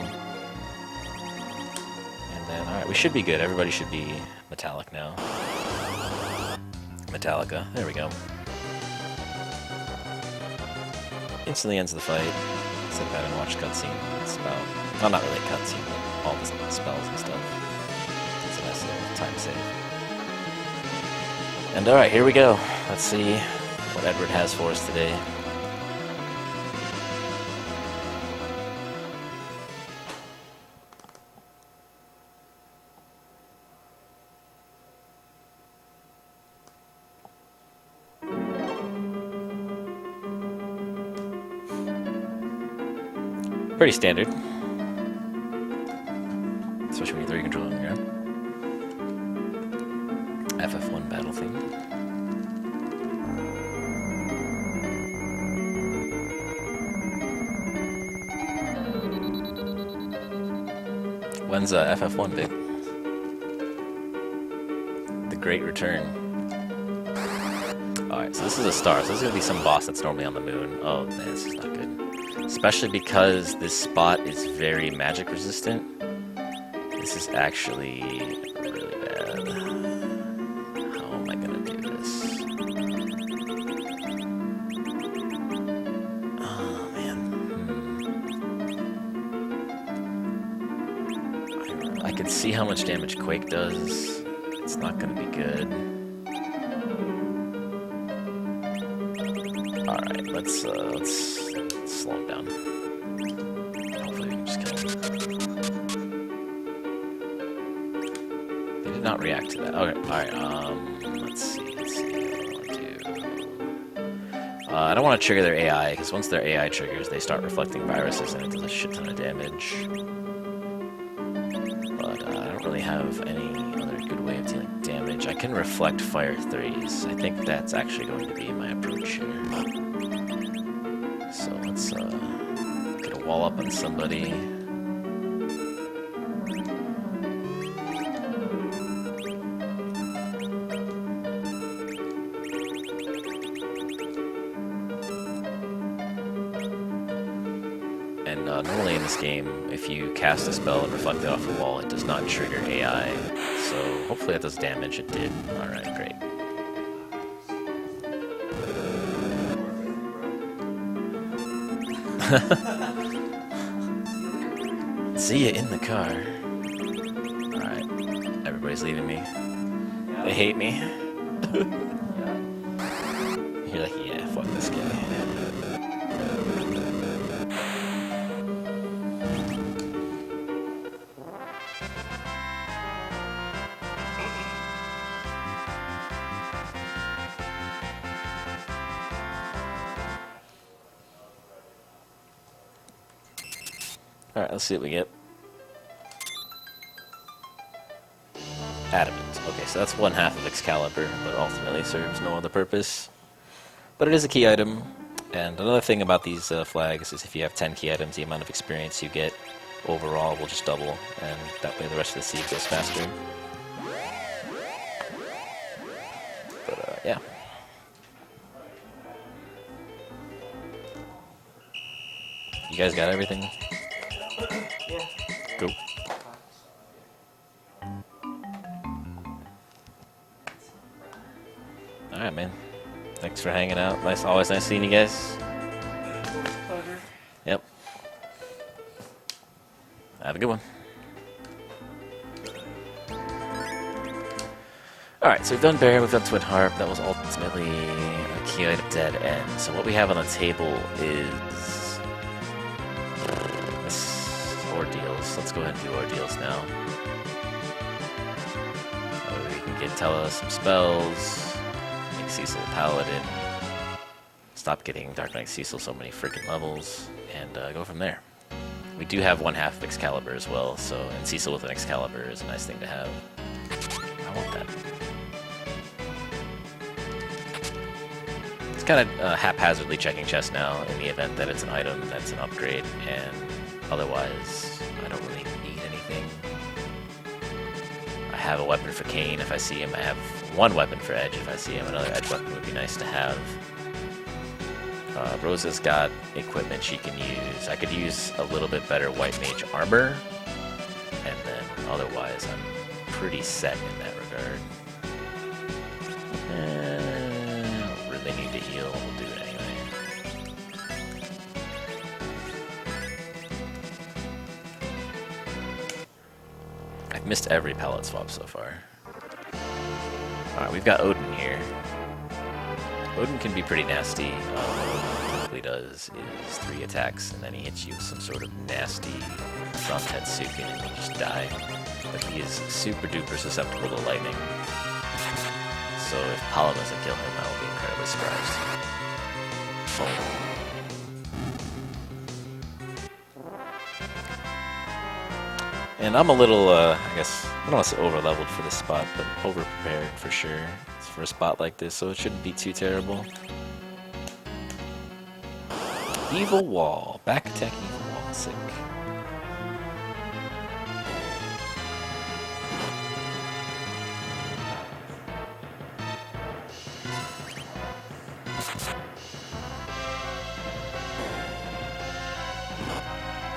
And then, alright, we should be good. Everybody should be metallic now. Metallica. There we go. Instantly ends the fight. Sit back and watch cutscene. It's about... Well, not really a cutscene, but all the spells and stuff. It's a nice little time save. And alright, here we go. Let's see what Edward has for us today. Pretty standard. Especially when you throw your controller on the ground. FF1 battle theme. When's FF1 big? The Great Return. Alright, so this is a star. So this is going to be some boss that's normally on the moon. Oh man, this is not good. Especially because this spot is very magic resistant. This is actually really bad. How am I gonna do this? Oh man. I can see how much damage Quake does. It's not gonna be good. Alright, let's slow him down. Hopefully we can just kill him. They did not react to that. Okay, alright, let's see what I do. I don't want to trigger their AI, because once their AI triggers, they start reflecting viruses and it does a shit ton of damage. But I don't really have any other good way of dealing damage. I can reflect fire 3s. I think that's actually going to be my approach here. So let's get a wall up on somebody. And normally in this game, if you cast a spell and reflect it off a wall, it does not trigger AI. So hopefully that does damage. It did. Alright, great. See ya in the car. Alright. Everybody's leaving me. They hate me. You're like, yeah, fuck this guy. Alright, let's see what we get. Adamant. Okay, so that's one half of Excalibur, but ultimately serves no other purpose. But it is a key item. And another thing about these flags is if you have 10 key items, the amount of experience you get overall will just double, and that way the rest of the siege goes faster. But, yeah. You guys got everything? Yeah. Go. Alright, man. Thanks for hanging out. Nice, always nice seeing you guys. Pleasure. Yep. Have a good one. Alright, so we've done Bear, we've done Twin Harp. That was ultimately a key item dead end. So what we have on the table is ordeals. Let's go ahead and do ordeals now. We can get Tella some spells. Make Cecil Paladin. stop getting Dark Knight Cecil so many freaking levels, and go from there. We do have one half of Excalibur as well, so and Cecil with an Excalibur is a nice thing to have. I want that. It's kind of haphazardly checking chests now in the event that it's an item that's an upgrade, and otherwise I don't really need anything. I have a weapon for Kane if I see him. I have one weapon for Edge if I see him. Another Edge weapon would be nice to have. Rosa's got equipment she can use. I could use a little bit better White Mage armor, and then otherwise I'm pretty set in that regard. I don't really need to heal. We'll do it anyway. I've missed every palette swap so far. Alright, we've got Odin here. Odin can be pretty nasty. What he typically does is 3 attacks, and then he hits you with some sort of nasty front head Sukin, and you just die. But he is super duper susceptible to lightning. So if Paula doesn't kill him, I will be incredibly surprised. And I'm a little, I guess, I don't want to say over-leveled for this spot, but over-prepared for sure. It's for a spot like this, so it shouldn't be too terrible. Evil Wall. Back attack Evil Wall. Sick.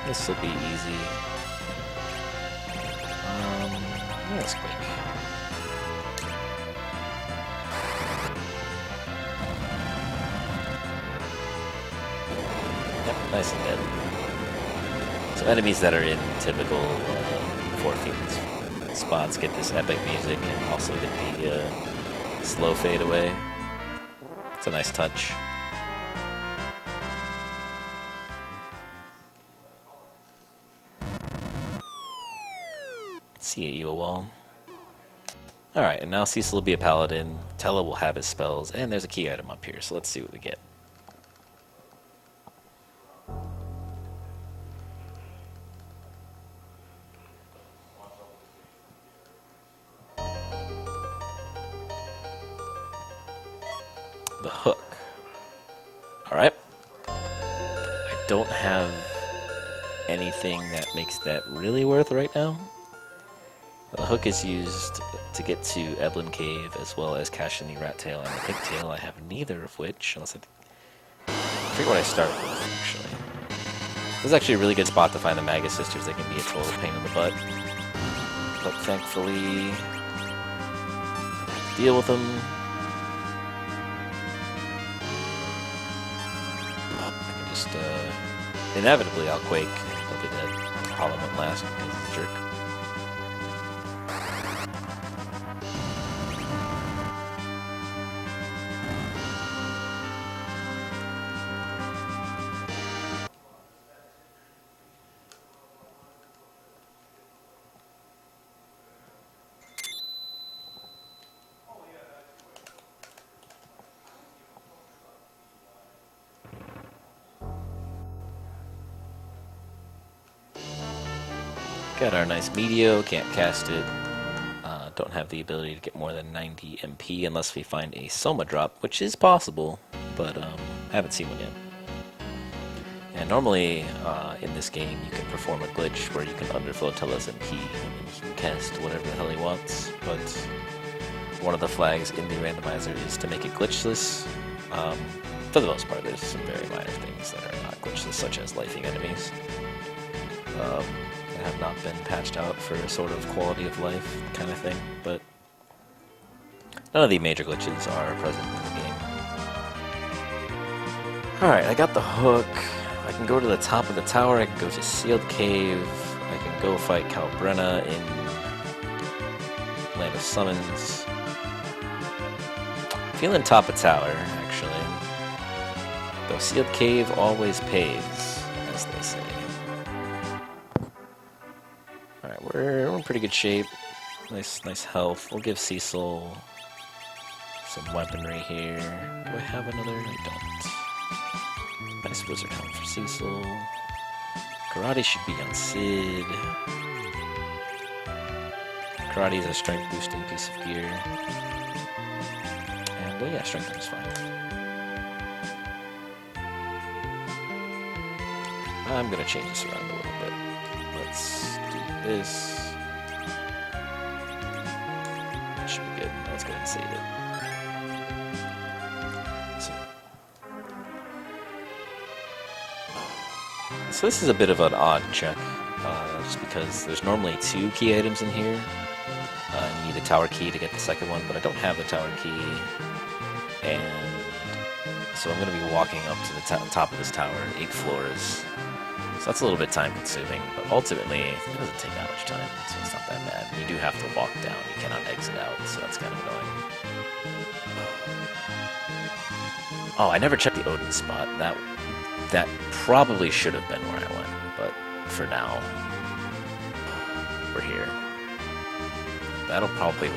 This will be easy. That's quick. Yep, nice and dead. So enemies that are in typical 14th spots get this epic music and also get the slow fade away. It's a nice touch. See you, Evil Wall. Alright, and now Cecil will be a paladin, Tella will have his spells, and there's a key item up here, so let's see what we get. The hook. Alright. I don't have anything that makes that really worth right now. The hook is used to get to Eblin Cave, as well as cashing the Rat Tail and the Pigtail. I have neither of which, unless I forget what I start with, actually. This is actually a really good spot to find the Magus Sisters. They can be a total pain in the butt. But thankfully, deal with them. I can just, inevitably, I'll quake. I'll be dead. Hollow went last because he's a jerk. Got our nice Meteor, can't cast it. Don't have the ability to get more than 90 MP unless we find a Soma drop, which is possible, but haven't seen one yet. And normally in this game you can perform a glitch where you can underflow Tella's MP and he can cast whatever the hell he wants, but one of the flags in the randomizer is to make it glitchless. For the most part, there's some very minor things that are not glitchless, such as lifing enemies. That have not been patched out for a sort of quality of life kind of thing, but none of the major glitches are present in the game. Alright, I got the hook. I can go to the top of the tower, I can go to Sealed Cave, I can go fight Calbrenna in Land of Summons. Feeling top of tower, actually. Though Sealed Cave always pays, as they say. Alright, we're in pretty good shape. Nice health. We'll give Cecil some weaponry here. Do I have another? I don't. Nice Wizard Helm for Cecil. Karate should be on Sid. Karate is a strength boosting piece of gear. And yeah, strength is fine. I'm gonna change this around a little bit. Let's do this. That should be good. Let's go ahead and save it. So this is a bit of an odd check, just because there's normally 2 key items in here. You need a tower key to get the second one, but I don't have the tower key, and so I'm going to be walking up to the top of this tower, 8 floors. So that's a little bit time consuming, but ultimately it doesn't take that much time, so it's not that bad. You do have to walk down, you cannot exit out, so that's kind of annoying. Oh, I never checked the Odin spot. That probably should have been where I went, but for now, we're here. That'll probably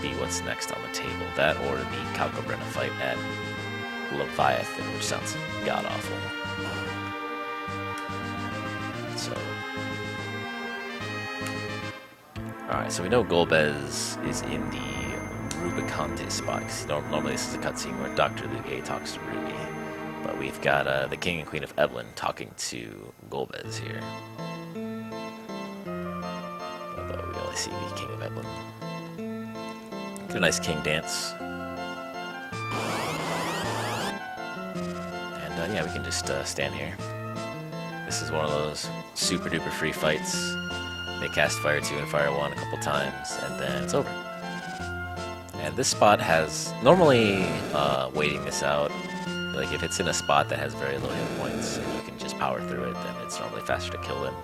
be what's next on the table. That or the Kalkobrenna fight at Leviathan, which sounds god-awful. So, alright, so we know Golbez is in the Rubicante spot, because normally this is a cutscene where Dr. Luge talks to Ruby. But we've got the King and Queen of Evelyn talking to Golbez here. Although we only see the King of Evelyn. Get a nice king dance. And yeah, we can just stand here. This is one of those super duper free fights. They cast Fire 2 and Fire 1 a couple times, and then it's over. And this spot has, normally waiting this out, like if it's in a spot that has very low hit points and you can just power through it, then it's normally faster to kill them.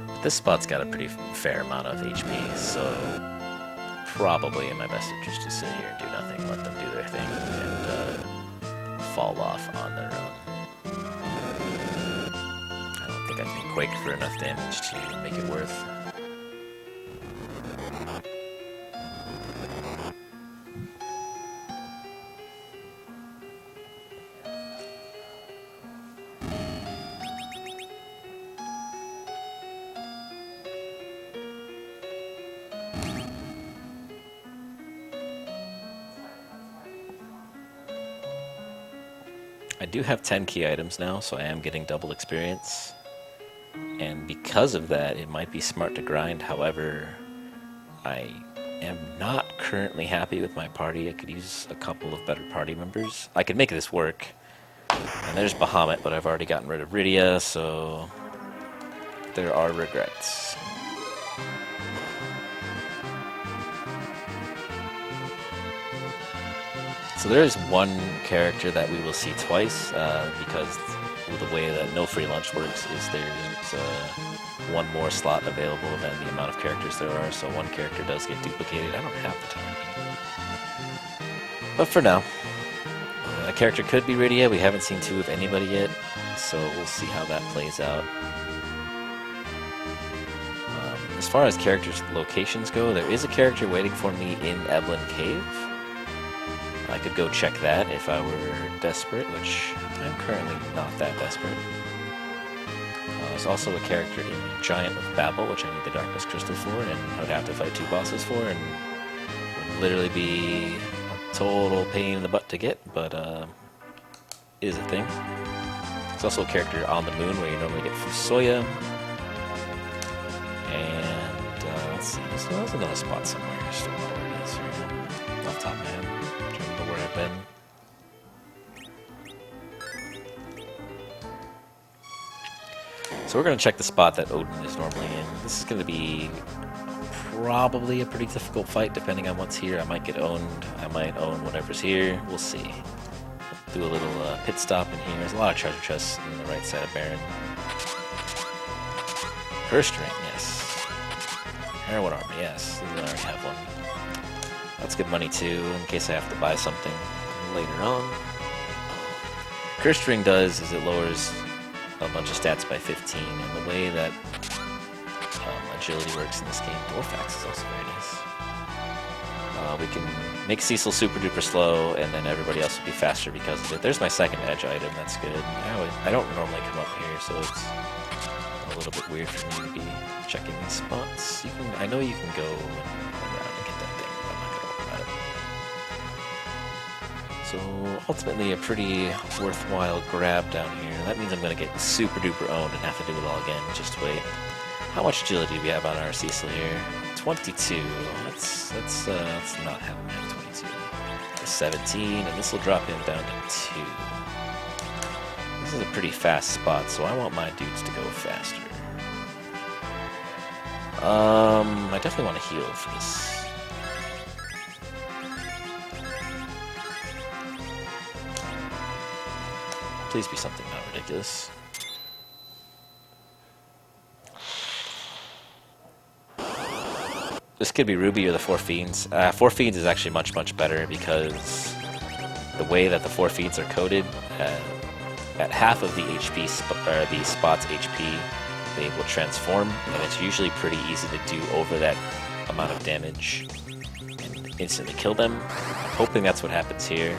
But this spot's got a pretty fair amount of HP, so probably in my best interest to sit here and do nothing, let them do their thing, and fall off on their own. I don't think I can quake for enough damage to make it worth. I do have 10 key items now, so I am getting double experience. And because of that, it might be smart to grind. However, I am not currently happy with my party. I could use a couple of better party members. I could make this work. And there's Bahamut, but I've already gotten rid of Rydia, so there are regrets. So there is one character that we will see twice, because the way that No Free Lunch works is there's one more slot available than the amount of characters there are, so one character does get duplicated. I don't have the time. But for now, a character could be Rydia. We haven't seen 2 of anybody yet, so we'll see how that plays out. As far as characters' locations go, there is a character waiting for me in Evelyn Cave. I could go check that if I were desperate, which I'm currently not that desperate. There's also a character in Giant of Babel, which I need the Darkness Crystal for, and I would have to fight 2 bosses for, and would literally be a total pain in the butt to get, but is a thing. There's also a character on the moon where you normally get Fusoya. And let's see, there's another spot somewhere. I just don't know where it is here. Off the top of my head. Where I've been. So we're going to check the spot that Odin is normally in. This is going to be probably a pretty difficult fight depending on what's here. I might get owned. I might own whatever's here. We'll see. Do a little pit stop in here. There's a lot of treasure chests on the right side of Baron. Curse Ring, yes. Heroin Armor, yes. I already have one. That's good money too, in case I have to buy something later on. Cursed Ring does is it lowers a bunch of stats by 15, and the way that agility works in this game, Dwarfax is also very nice. We can make Cecil super duper slow, and then everybody else will be faster because of it. There's my second edge item. That's good. I don't normally come up here, so it's a little bit weird for me to be checking these spots. I know you can go around and get that thing, but I'm not gonna worry about it. So ultimately, a pretty worthwhile grab down here. That means I'm gonna get super duper owned and have to do it all again. Just wait. How much agility do we have on our Cecil here? 22. Let's not have him have 22. 17, and this will drop him down to 2. This is a pretty fast spot, so I want my dudes to go faster. I definitely want to heal for this. Please be something not ridiculous. This could be Ruby or the Four Fiends. Four Fiends is actually much, much better because the way that the Four Fiends are coded, at half of the HP, or the spot's HP, they will transform, and it's usually pretty easy to do over that amount of damage and instantly kill them. I'm hoping that's what happens here.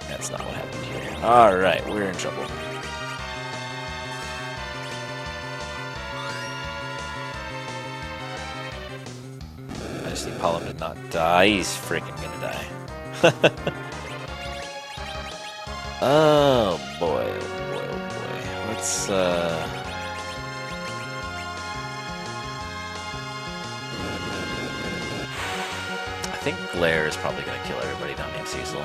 That's not what happened here. Alright, we're in trouble. I just need Palom to not die. He's freaking gonna die. Oh boy, oh boy, oh boy. Let's I think Glare is probably gonna kill everybody down named Cecil.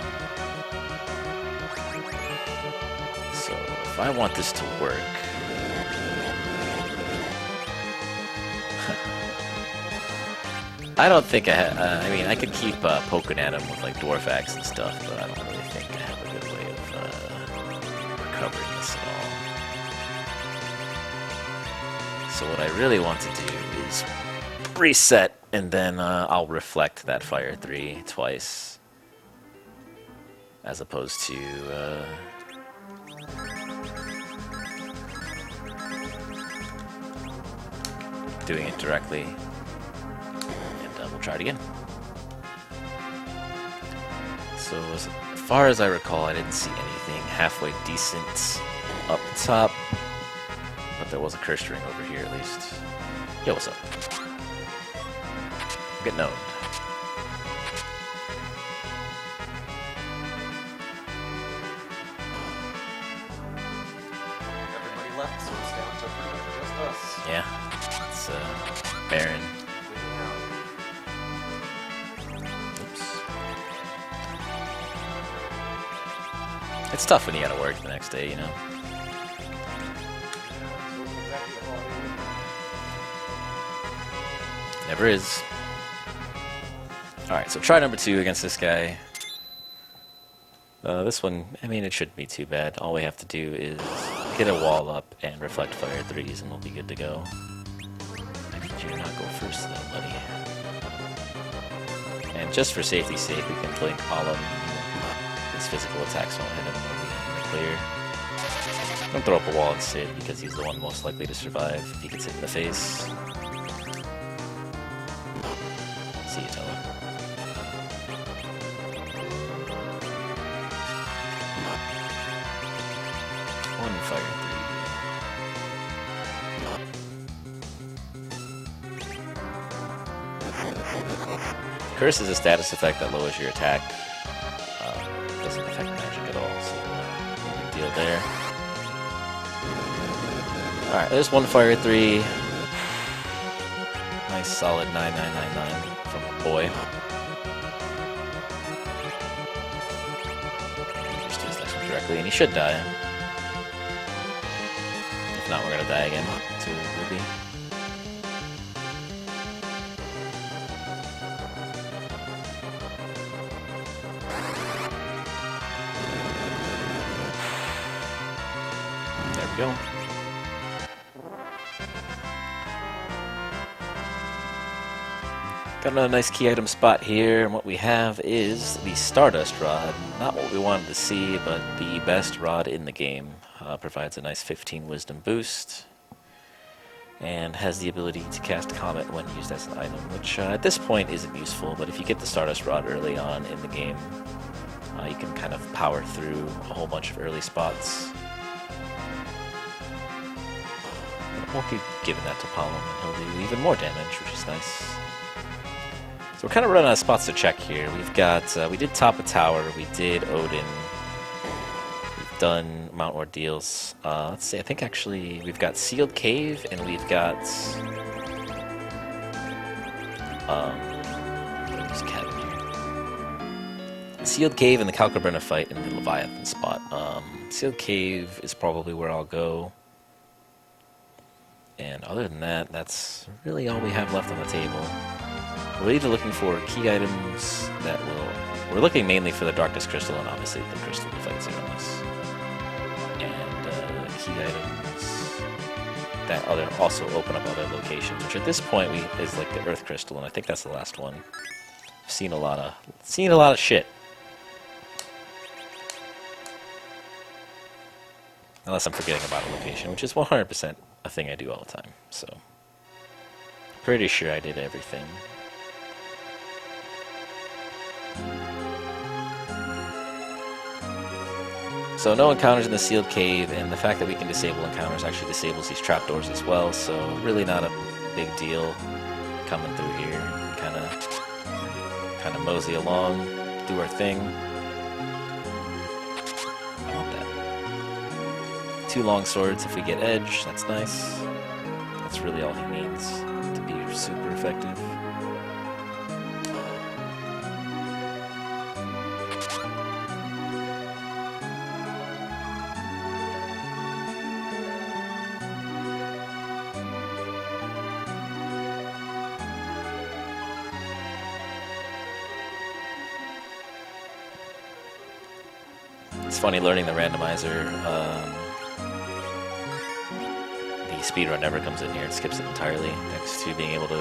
So if I want this to work, I don't think I mean, I could keep poking at him with like Dwarf Axe and stuff, but I don't really think I have a good way of recovering this at all. So what I really want to do is reset, and then I'll reflect that Fire 3 twice, as opposed to doing it directly. We'll try it again. So as far as I recall, I didn't see anything halfway decent up top, but there was a curse ring over here at least. Yo, what's up? I'm getting owned. Everybody left, so it's down to pretty much just us. Yeah, it's Baron. It's tough when you gotta work the next day, you know? Never is. Alright, so try number 2 against this guy. This one, I mean, it shouldn't be too bad. All we have to do is get a wall up and reflect Fire 3s and we'll be good to go. I need you to not go first though, buddy. And just for safety's sake, we can blink Palom. His physical attacks won't hit him when we in the clear. I'm gonna throw up a wall and Sid because he's the one most likely to survive if he gets hit in the face. See you, Tella. One Fire 3. Curse is a status effect that lowers your attack. Doesn't affect magic at all, so no big deal there. Alright, there's one Fire 3. Nice solid 9999 from a boy. Just do this next one directly, and he should die. If not, we're gonna die again to Ruby. There we go. Got another nice key item spot here, and what we have is the Stardust Rod. Not what we wanted to see, but the best rod in the game. Provides a nice 15 wisdom boost. and has the ability to cast Comet when used as an item, which at this point isn't useful, but if you get the Stardust Rod early on in the game, you can kind of power through a whole bunch of early spots. We'll keep giving that to Palom, and he'll do even more damage, which is nice. So we're kind of running out of spots to check here. We've got, we did top a tower, we did Odin, we've done Mount Ordeals. Let's see, I think actually we've got Sealed Cave, and we've got, where's Kevin here? Sealed Cave and the Calcabrina fight in the Leviathan spot. Sealed Cave is probably where I'll go. And other than that, that's really all we have left on the table. We're either looking for key items that will... We're looking mainly for the Darkness Crystal, and obviously the Crystal to fight Zeromus. And key items that also open up other locations, which at this point is like the Earth Crystal, and I think that's the last one. I've seen a lot of shit. Unless I'm forgetting about a location, which is 100% a thing I do all the time, so... Pretty sure I did everything. So no encounters in the Sealed Cave, and the fact that we can disable encounters actually disables these trapdoors as well, so really not a big deal coming through here. Kind of mosey along, do our thing. I want that. 2 long swords if we get edge, that's nice. That's really all he needs to be super effective. It's funny learning the randomizer. The speedrun never comes in here; it skips it entirely, thanks to being able to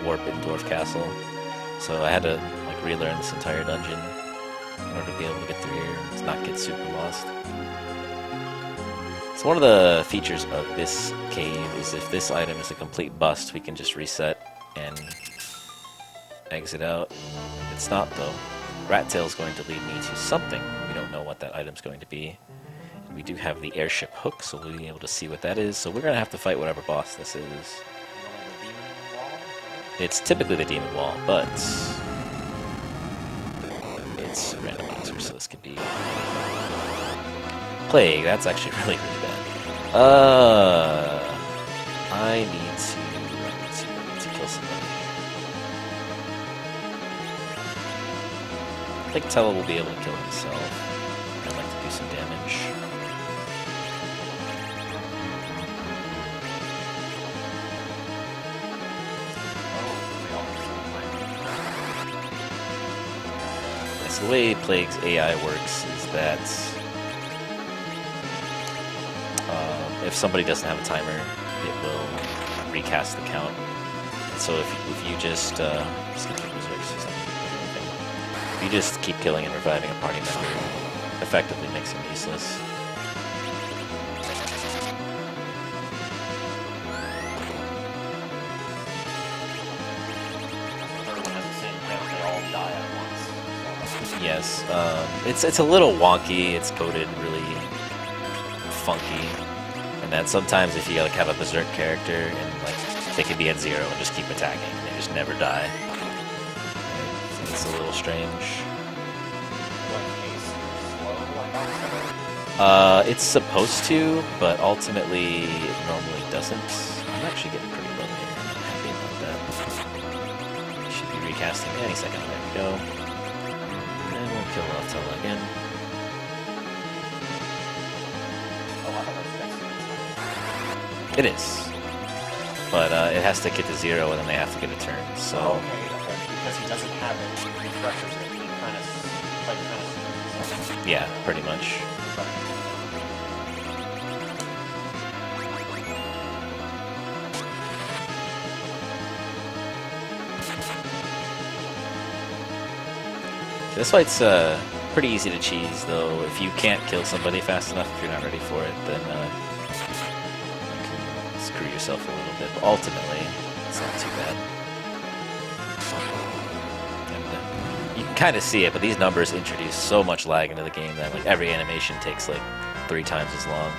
warp in Dwarf Castle. So I had to like relearn this entire dungeon in order to be able to get through here and not get super lost. So one of the features of this cave is if this item is a complete bust, we can just reset and exit out. It's not though. Rattail's going to lead me to something. We don't know what that item's going to be. And we do have the airship hook, so we'll be able to see what that is. So we're going to have to fight whatever boss this is. It's typically the demon wall, but it's randomizer, so this could be plague. That's actually really bad. I need to kill somebody. I think Tella will be able to kill himself. I'd like to do some damage. So the way Plague's AI works is that if somebody doesn't have a timer, it will recast the count. So if you just if you just keep killing and reviving a party member, effectively makes him useless. Yes, it's a little wonky. It's coded really funky, and that sometimes if you like have a berserk character and like they can be at 0 and just keep attacking, they just never die. It's a little strange. It's supposed to, but ultimately it normally doesn't. I'm actually getting pretty low here. I'm happy about that. Should be recasting any second. There we go. And we'll kill Tella again. It is. But it has to get to 0 and then they have to get a turn, so... Oh, okay. Because he doesn't have it, he refreshes it. He kind of yeah, pretty much. This fight's pretty easy to cheese, though. If you can't kill somebody fast enough, if you're not ready for it, then you can screw yourself a little bit, but ultimately, it's not too bad. And, you can kind of see it, but these numbers introduce so much lag into the game that like every animation takes like 3 times as long.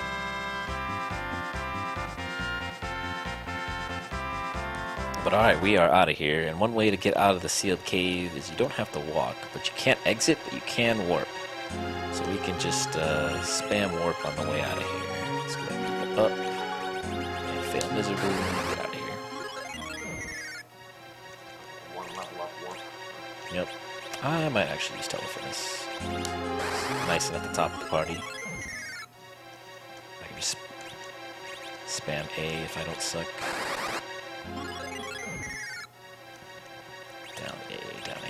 But alright, we are out of here, and one way to get out of the sealed cave is you don't have to walk, but you can't exit, but you can warp. So we can just spam warp on the way out of here. Let's go ahead and move it up. And fail miserably, get out of here. One level up warp. Yep. I might actually use Telephonus. Nice and at the top of the party. I can just spam A if I don't suck. Down A, down A.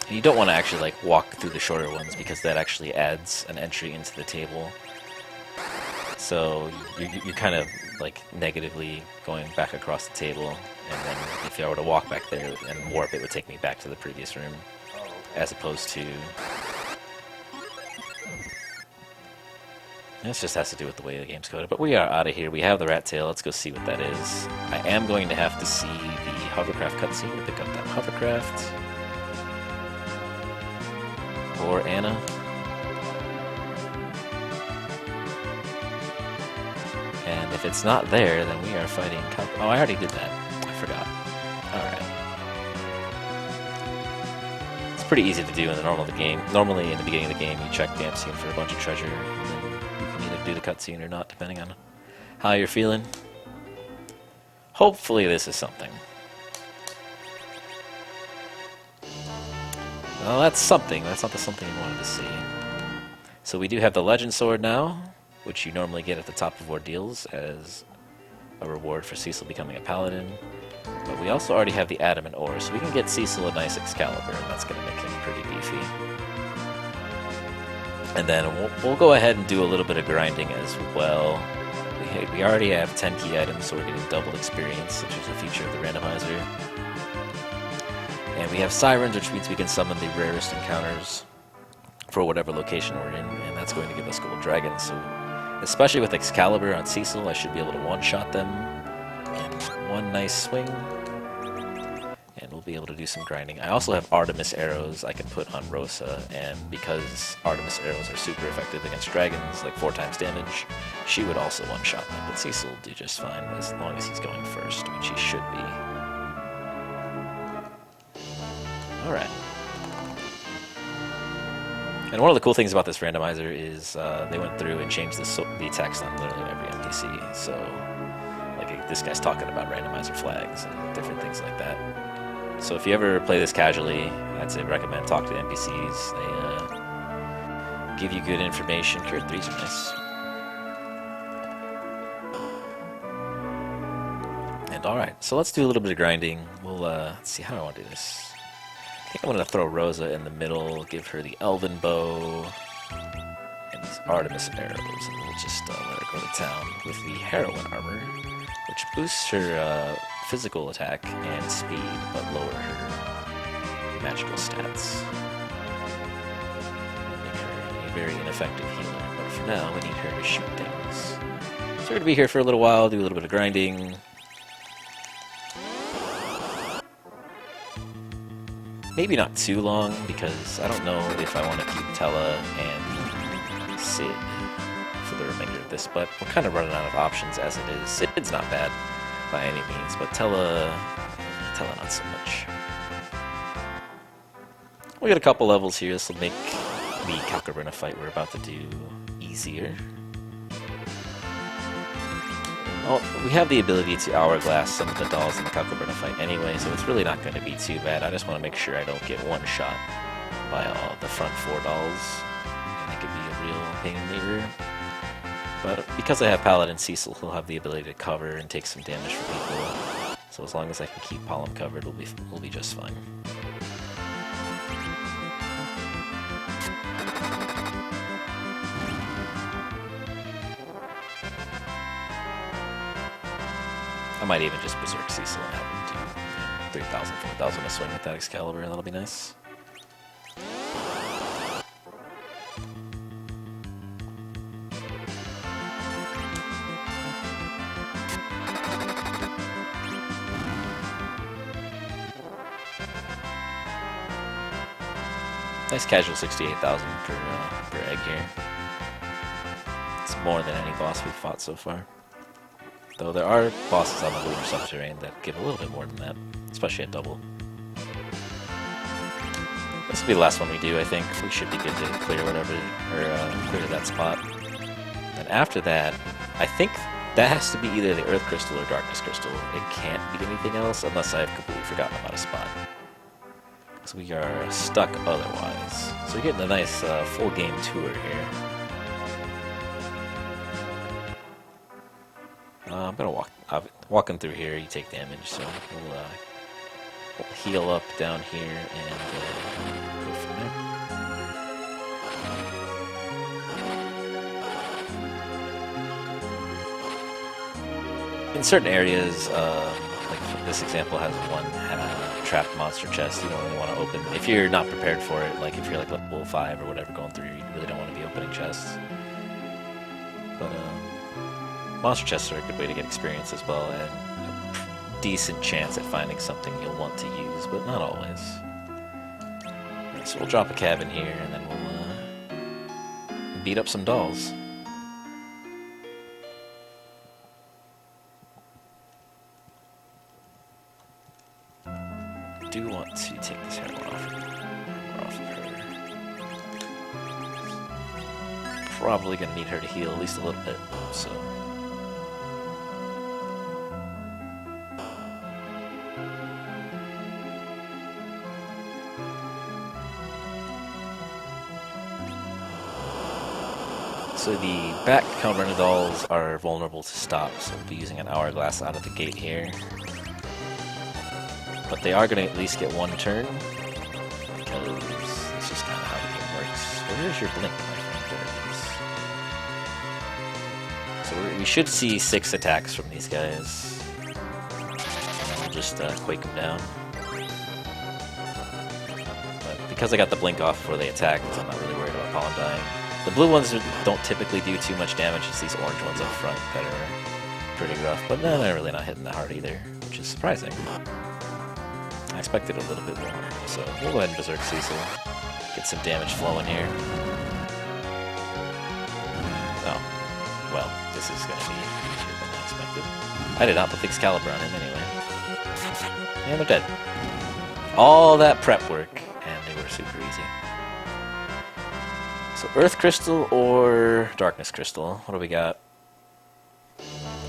And you don't want to actually like walk through the shorter ones because that actually adds an entry into the table. So you're kind of like negatively going back across the table, and then if I were to walk back there and warp, it would take me back to the previous room, Oh, okay. as opposed to... This just has to do with the way the game's coded. But we are out of here. We have the rat tail. Let's go see what that is. I am going to have to see the hovercraft cutscene to pick up that hovercraft. Or Anna. And if it's not there, then we are fighting... Oh, I already did that. I forgot. Alright. It's pretty easy to do in the normal game. Normally, in the beginning of the game, you check the scene for a bunch of treasure, and then you can either do the cutscene or not, depending on how you're feeling. Hopefully this is something. Well, that's something. That's not the something you wanted to see. So we do have the Legend Sword now, which you normally get at the top of Ordeals as a reward for Cecil becoming a paladin. But we also already have the Adamant Ore, so we can get Cecil a nice Excalibur, and that's going to make him pretty beefy. And then we'll go ahead and do a little bit of grinding as well. We already have 10 key items, so we're getting double experience, which is a feature of the randomizer. And we have Sirens, which means we can summon the rarest encounters for whatever location we're in, and that's going to give us gold dragons. So, especially with Excalibur on Cecil, I should be able to one-shot them in one nice swing, and we'll be able to do some grinding. I also have Artemis arrows I can put on Rosa, and because Artemis arrows are super effective against dragons, like 4 times damage, she would also one-shot them, but Cecil will do just fine as long as he's going first, which he should be. Alright. And one of the cool things about this randomizer is they went through and changed the text on literally every NPC. So, like, this guy's talking about randomizer flags and different things like that. So if you ever play this casually, I'd say recommend talk to the NPCs. They give you good information. Cure 3s are nice. And alright, so let's do a little bit of grinding. We'll, let's see how I want to do this. I think I'm going to throw Rosa in the middle, give her the Elven Bow, and these Artemis arrows, and we'll just let her go to town with the Heroine armor, which boosts her physical attack and speed, but lower her magical stats. Make her a very ineffective healer, but for now we need her to shoot things. So we're going to be here for a little while, do a little bit of grinding. Maybe not too long, because I don't know if I want to keep Tella and Sid for the remainder of this, but we're kind of running out of options as it is. Sid's not bad by any means, but Tella not so much. We got a couple levels here. This will make the Calcabrina fight we're about to do easier. Oh, we have the ability to hourglass some of the dolls in the Calcabrina fight anyway, so it's really not going to be too bad. I just want to make sure I don't get one shot by all the front 4 dolls, and it could be a real pain in the rear. But because I have Paladin Cecil, he'll have the ability to cover and take some damage for people. So as long as I can keep Palom covered, we'll be just fine. I might even just Berserk Cecil and have him do 3,000, 4,000 a swing with that Excalibur, and that'll be nice. Nice casual 68,000 per egg here. It's more than any boss we've fought so far. Though there are bosses on the lunar subterranean that give a little bit more than that, especially at double. This will be the last one we do, I think. We should be good to clear whatever, or clear that spot. And after that, I think that has to be either the Earth Crystal or Darkness Crystal. It can't be anything else unless I've completely forgotten about a spot. So we are stuck otherwise. So we're getting a nice full game tour here. I'm gonna walking through here. You take damage, so we'll heal up down here and go from there. In certain areas, like this example has one trapped monster chest you don't really want to open if you're not prepared for it. Like if you're like level 5 or whatever going through, you really don't want to be opening chests. But monster chests are a good way to get experience as well, and a decent chance at finding something you'll want to use, but not always. Right, so we'll drop a cabin here, and then we'll beat up some dolls. I do want to take this hair off of her. Probably going to need her to heal at least a little bit, so... So the back counter dolls are vulnerable to stop, so we'll be using an hourglass out of the gate here. But they are going to at least get one turn, because it's just kind of how the game works. Where's your blink, my friend? There it is. So we should see 6 attacks from these guys. And then we'll just quake them down. But because I got the blink off before they attacked, I'm not really worried about Pollen dying. The blue ones don't typically do too much damage. It's these orange ones up front that are pretty rough, but they're really not hitting that hard either, which is surprising. I expected a little bit more, so we'll go ahead and Berserk Cecil. Get some damage flowing here. Oh, well, this is going to be easier than I expected. I did not put the Excalibur on him anyway. And they're dead. All that prep work, and they were super easy. So Earth Crystal or Darkness Crystal? What do we got?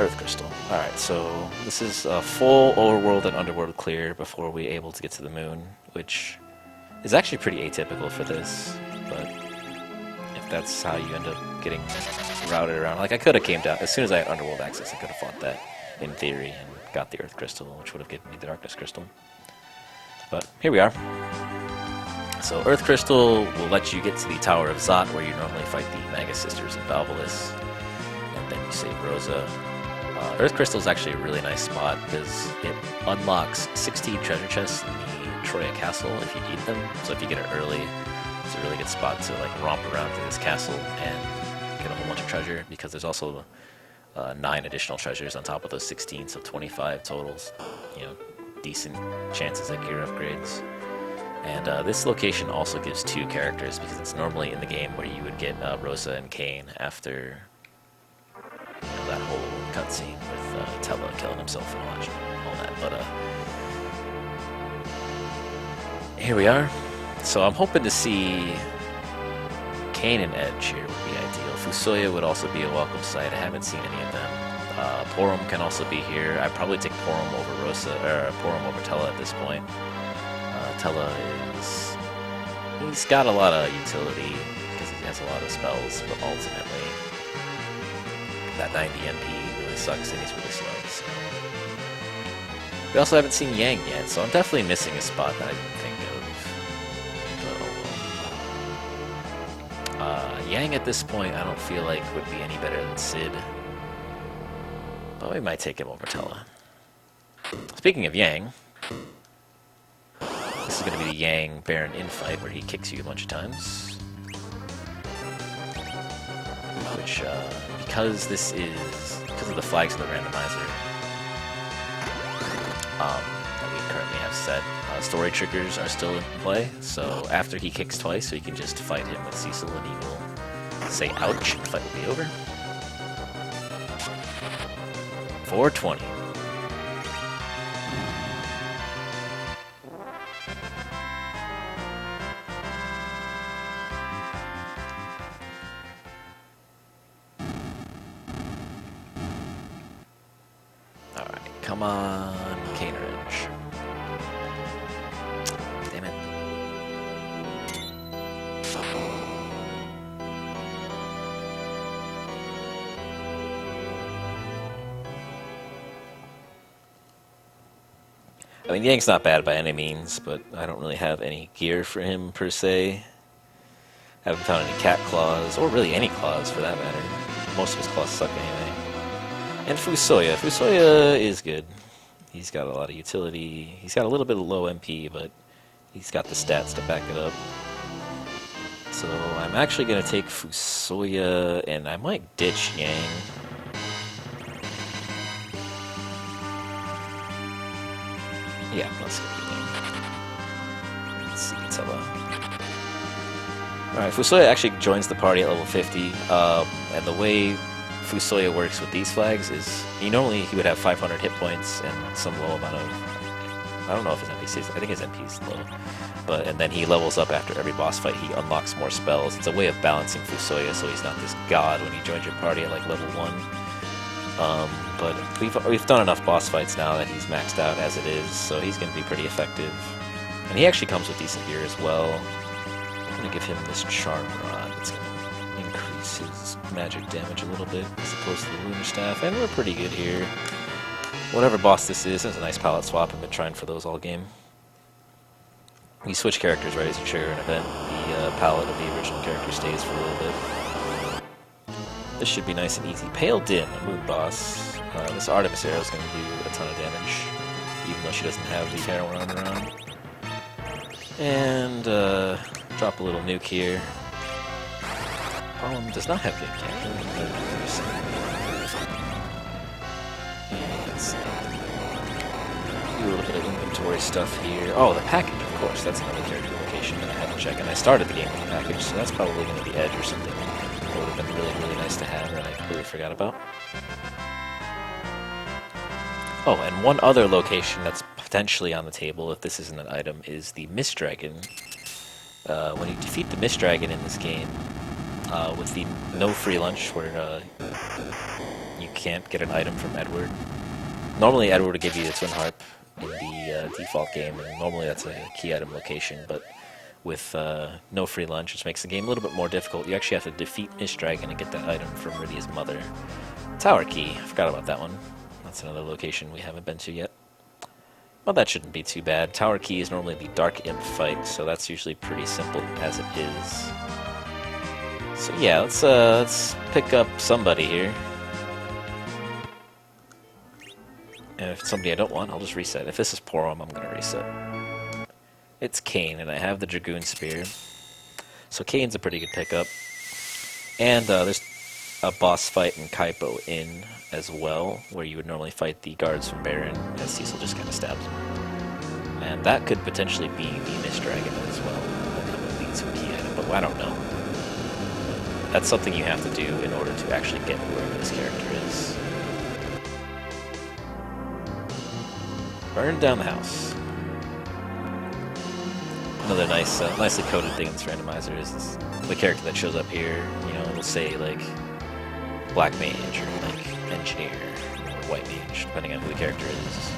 Earth Crystal. Alright, so this is a full overworld and underworld clear before we're able to get to the moon, which is actually pretty atypical for this, but if that's how you end up getting routed around. Like, I could have came down, as soon as I had underworld access, I could have fought that in theory and got the Earth Crystal, which would have given me the Darkness Crystal. But here we are. So Earth Crystal will let you get to the Tower of Zot, where you normally fight the Magus Sisters and Valvalis, and then you save Rosa. Earth Crystal is actually a really nice spot because it unlocks 16 treasure chests in the Troya Castle if you need them. So if you get it early, it's a really good spot to like romp around through this castle and get a whole bunch of treasure, because there's also 9 additional treasures on top of those 16, so 25 totals. You know, decent chances at gear upgrades. And this location also gives 2 characters, because it's normally in the game where you would get Rosa and Cain after that whole cutscene with Tella killing himself and all that. But here we are. So I'm hoping to see Cain and Edge here would be ideal. Fusoya would also be a welcome sight. I haven't seen any of them. Porum can also be here. I'd probably take Porum over Porum over Tella at this point. Tella he's got a lot of utility because he has a lot of spells, but ultimately that 90 MP really sucks and he's really slow. So. We also haven't seen Yang yet, so I'm definitely missing a spot that I didn't think of. Yang at this point I don't feel like would be any better than Sid, but we might take him over Tella. Speaking of Yang, this is going to be the Yang Baron infight where he kicks you a bunch of times. Which, because of the flags of the randomizer that we currently have set. Story triggers are still in play, so after he kicks twice, we can just fight him with Cecil and he will say ouch, and the fight will be over. 420. Alright, come on, Cane Ridge. Damn it. I mean, Yang's not bad by any means, but I don't really have any gear for him per se. Haven't found any cat claws, or really any claws for that matter. Most of his claws suck anyway. And Fusoya. Fusoya is good. He's got a lot of utility. He's got a little bit of low MP, but he's got the stats to back it up. So I'm actually going to take Fusoya, and I might ditch Yang. Yeah, let's go Yang. Let's see, Tella. Alright, Fusoya actually joins the party at level 50, and the way Fusoya works with these flags is, normally he would have 500 hit points and some low amount of, I don't know if his MP is, I think his MP is low, and then he levels up after every boss fight, he unlocks more spells. It's a way of balancing Fusoya so he's not this god when he joins your party at like level 1. But we've done enough boss fights now that he's maxed out as it is, so he's going to be pretty effective. And he actually comes with decent gear as well. I'm going to give him this Charm Rod. It's going to increase his magic damage a little bit as opposed to the Lunar Staff, and we're pretty good here. Whatever boss this is a nice palette swap. I've been trying for those all game. You switch characters right as you trigger an event. The palette of the original character stays for a little bit. This should be nice and easy. Pale Din, a moon boss. This Artemis arrow is going to do a ton of damage, even though she doesn't have the heroin armor on. And drop a little nuke here. Does not have nuke yet. Do a little bit of inventory stuff here. Oh, the package, of course. That's another character location that I had to check. And I started the game with the package, so that's probably going to be Edge or something. That would have been really, really nice to have that I completely forgot about. Oh, and one other location that's potentially on the table, if this isn't an item, is the Mist Dragon. When you defeat the Mist Dragon in this game, with the no free lunch, where you can't get an item from Edward. Normally Edward would give you the Twin Harp in the default game, and normally that's a key item location, but with no free lunch, which makes the game a little bit more difficult, you actually have to defeat Mist Dragon and get that item from Rydia's mother. Tower Key, I forgot about that one. That's another location we haven't been to yet. Well, that shouldn't be too bad. Tower Key is normally the Dark Imp fight, so that's usually pretty simple as it is. So yeah, let's pick up somebody here. And if it's somebody I don't want, I'll just reset. If this is Porom, I'm going to reset. It's Kain, and I have the Dragoon Spear. So Kain's a pretty good pickup. And there's a boss fight in Kaipo Inn as well, where you would normally fight the guards from Baron, as Cecil just kind of stabs him. And that could potentially be the Mist Dragon as well. That would lead to a key item, but I don't know. That's something you have to do in order to actually get whoever this character is. Burn down the house. Another nice, nicely coded thing in this randomizer is this, the character that shows up here. You know, it'll say like Black Mage or like Engineer or White Mage, depending on who the character is.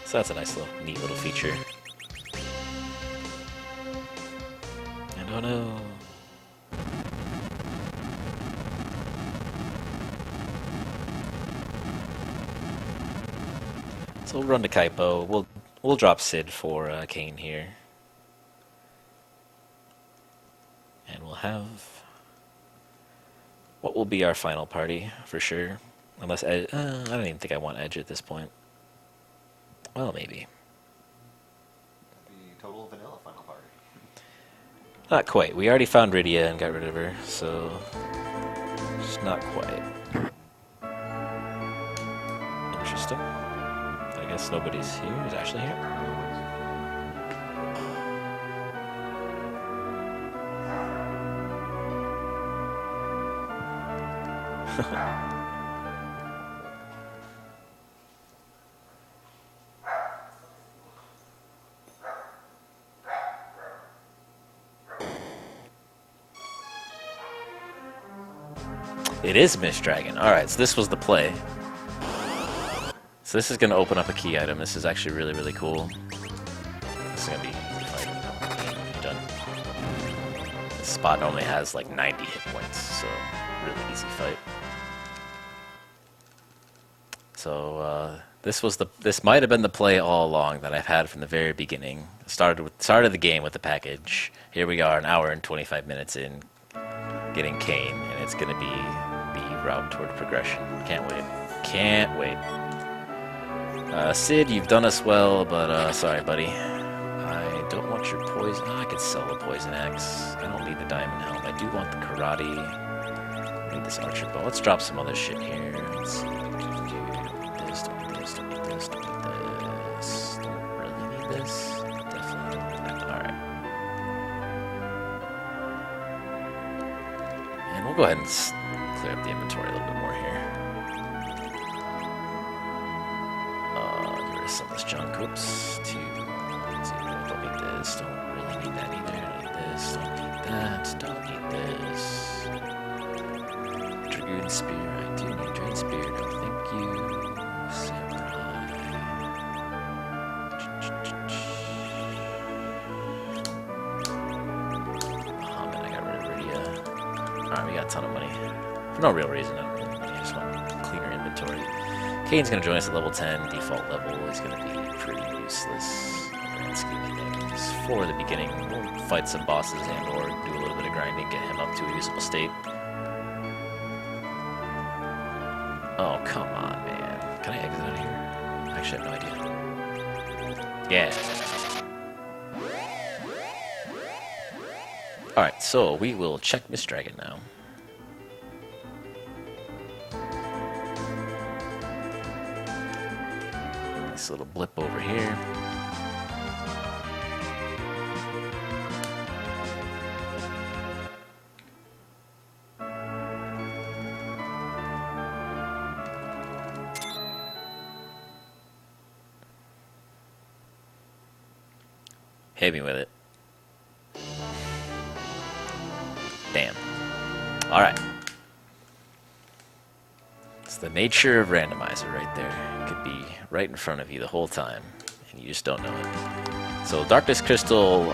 So that's a nice little, neat little feature. And oh no. So we'll run to Kaipo. We'll drop Sid for Kain here. And we'll have what will be our final party, for sure. Unless I don't even think I want Edge at this point. Well, maybe. The total vanilla final party. Not quite. We already found Rydia and got rid of her, so just not quite. Interesting. I guess nobody's here. Is Ashley here? It is Mist Dragon. Alright, so this was the play. So this is going to open up a key item. This is actually really, really cool. This is going to be like, done. This spot normally has like 90 hit points, so really easy fight. So this might have been the play all along that I've had from the very beginning. Started the game with the package. Here we are, an hour and 25 minutes in, getting Kane, and it's going to be the route toward progression. Can't wait. Can't wait. Sid, you've done us well, but sorry, buddy. I don't want your poison. Oh, I could sell the poison axe. I don't need the diamond helm. I do want the karate. I need this archer bow. Let's drop some other shit here. Let's see. Don't need this. Don't need this. Don't need this. Don't need this. Don't really need this. Definitely. All right. And we'll go ahead and clear up the inventory a little bit more here. Get rid of some of this junk. Oops. Don't need this. Don't really need that either. Don't need this. Don't need that. Don't need this. Dragoon spear. I do need drain spear. No, thank you. Samurai. Oh man, I got rid of Rydia. Alright, we got a ton of money. For no real reason. I don't really need money. I just want cleaner inventory. Kane's gonna join us at level 10, default level. He's gonna be pretty useless. For the beginning, we'll fight some bosses and or do a little bit of grinding, get him up to a usable state. Oh, come on, man. Can I exit out of here? Actually, I have no idea. Yeah. Alright, so we will check Mist Dragon now. Nice little blip over here. Hit me with it. Damn. Alright. It's the nature of Randomizer right there. It could be right in front of you the whole time, and you just don't know it. So Darkness Crystal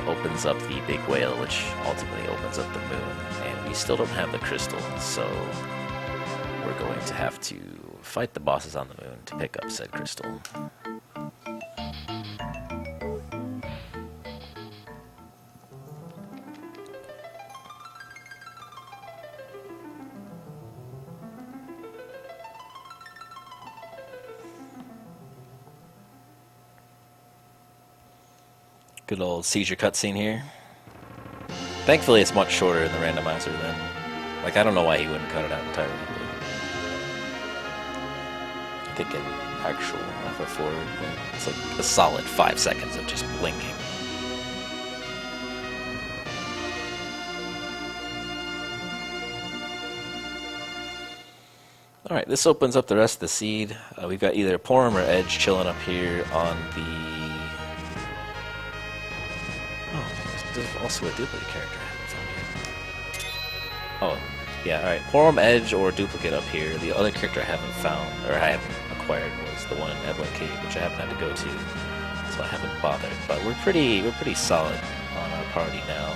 opens up the big whale, which ultimately opens up the moon, and we still don't have the crystal, so we're going to have to fight the bosses on the moon to pick up said crystal. Good old seizure cutscene here. Thankfully, it's much shorter in the randomizer than... Like, I don't know why he wouldn't cut it out entirely. But I think in actual FF4, it's like a solid 5 seconds of just blinking. Alright, this opens up the rest of the seed. We've got either Porum or Edge chilling up here on the... There's also a duplicate character I haven't found yet. Oh, yeah, alright. Porum, Edge, or duplicate up here. The other character I haven't found, or I haven't acquired, was the one in Evelyn Cave, which I haven't had to go to, so I haven't bothered. But we're pretty solid on our party now.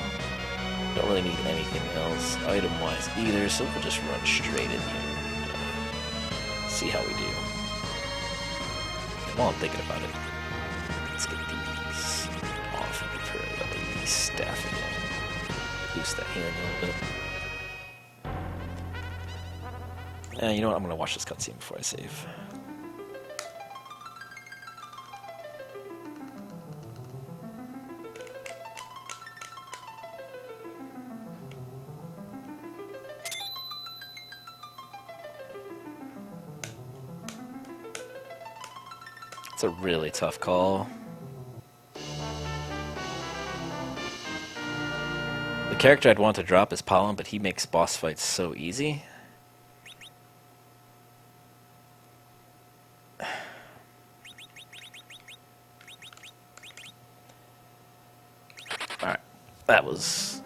Don't really need anything else item-wise either, so we'll just run straight in here and see how we do. While I'm thinking about it, let's get these off of the staff again. Boost that here a little bit. You know what? I'm going to watch this cutscene before I save. It's a really tough call. The character I'd want to drop is Pollen, but he makes boss fights so easy. That was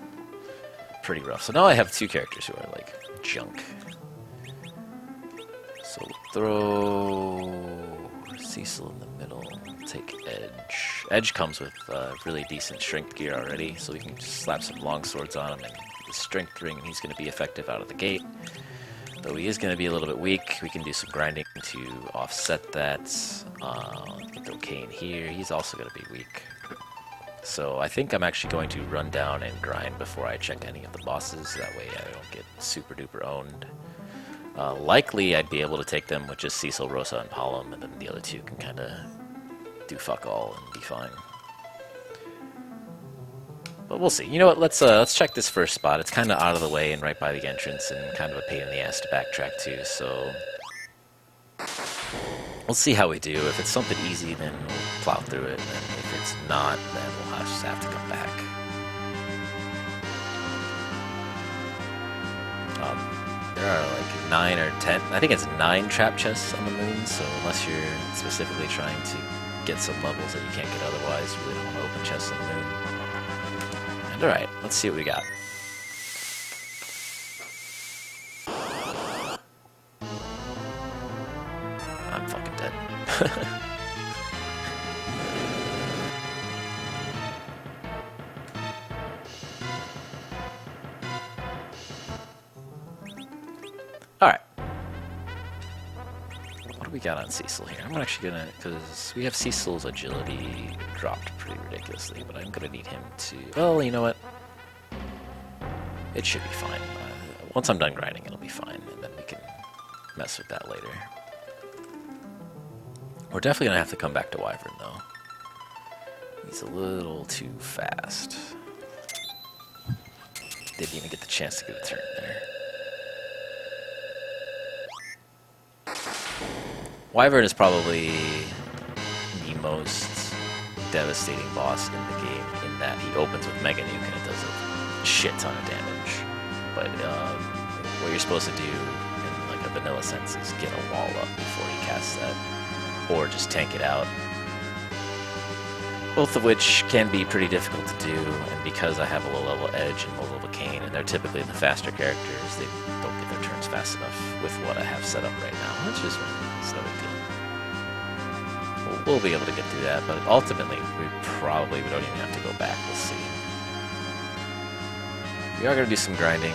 pretty rough. So now I have two characters who are like junk. So we'll throw Cecil in the middle. Take Edge. Edge comes with really decent strength gear already, so we can just slap some long swords on him and the strength ring. He's going to be effective out of the gate. Though he is going to be a little bit weak, we can do some grinding to offset that. Throw Kane here. He's also going to be weak. So I think I'm actually going to run down and grind before I check any of the bosses. That way I don't get super duper owned. Likely I'd be able to take them with just Cecil, Rosa, and Palom, and then the other two can kind of do fuck all and be fine. But we'll see. You know what? Let's check this first spot. It's kind of out of the way and right by the entrance, and kind of a pain in the ass to backtrack to. So we'll see how we do. If it's something easy, then we'll plow through it. And if it's not, then we'll just have to come back. There are like 9 or 10. I think it's 9 trap chests on the moon. So unless you're specifically trying to get some levels that you can't get otherwise, you really don't want to open chests on the moon. And alright, let's see what we got. I'm fucking dead. Alright. What do we got on Cecil here? I'm actually gonna, because we have Cecil's agility dropped pretty ridiculously, but I'm gonna need him to, well, you know what? It should be fine. Once I'm done grinding, it'll be fine, and then we can mess with that later. We're definitely gonna have to come back to Wyvern, though. He's a little too fast. Didn't even get the chance to get a turn there. Wyvern is probably the most devastating boss in the game in that he opens with Mega Nuke and it does a shit ton of damage. But what you're supposed to do in like a vanilla sense is get a wall up before you cast that, or just tank it out. Both of which can be pretty difficult to do, and because I have a low level Edge and low level Kane, and they're typically the faster characters, they don't get their turns fast enough with what I have set up right now. Which is it's no big deal. We'll be able to get through that, but ultimately we don't even have to go back. We'll see. We are going to do some grinding.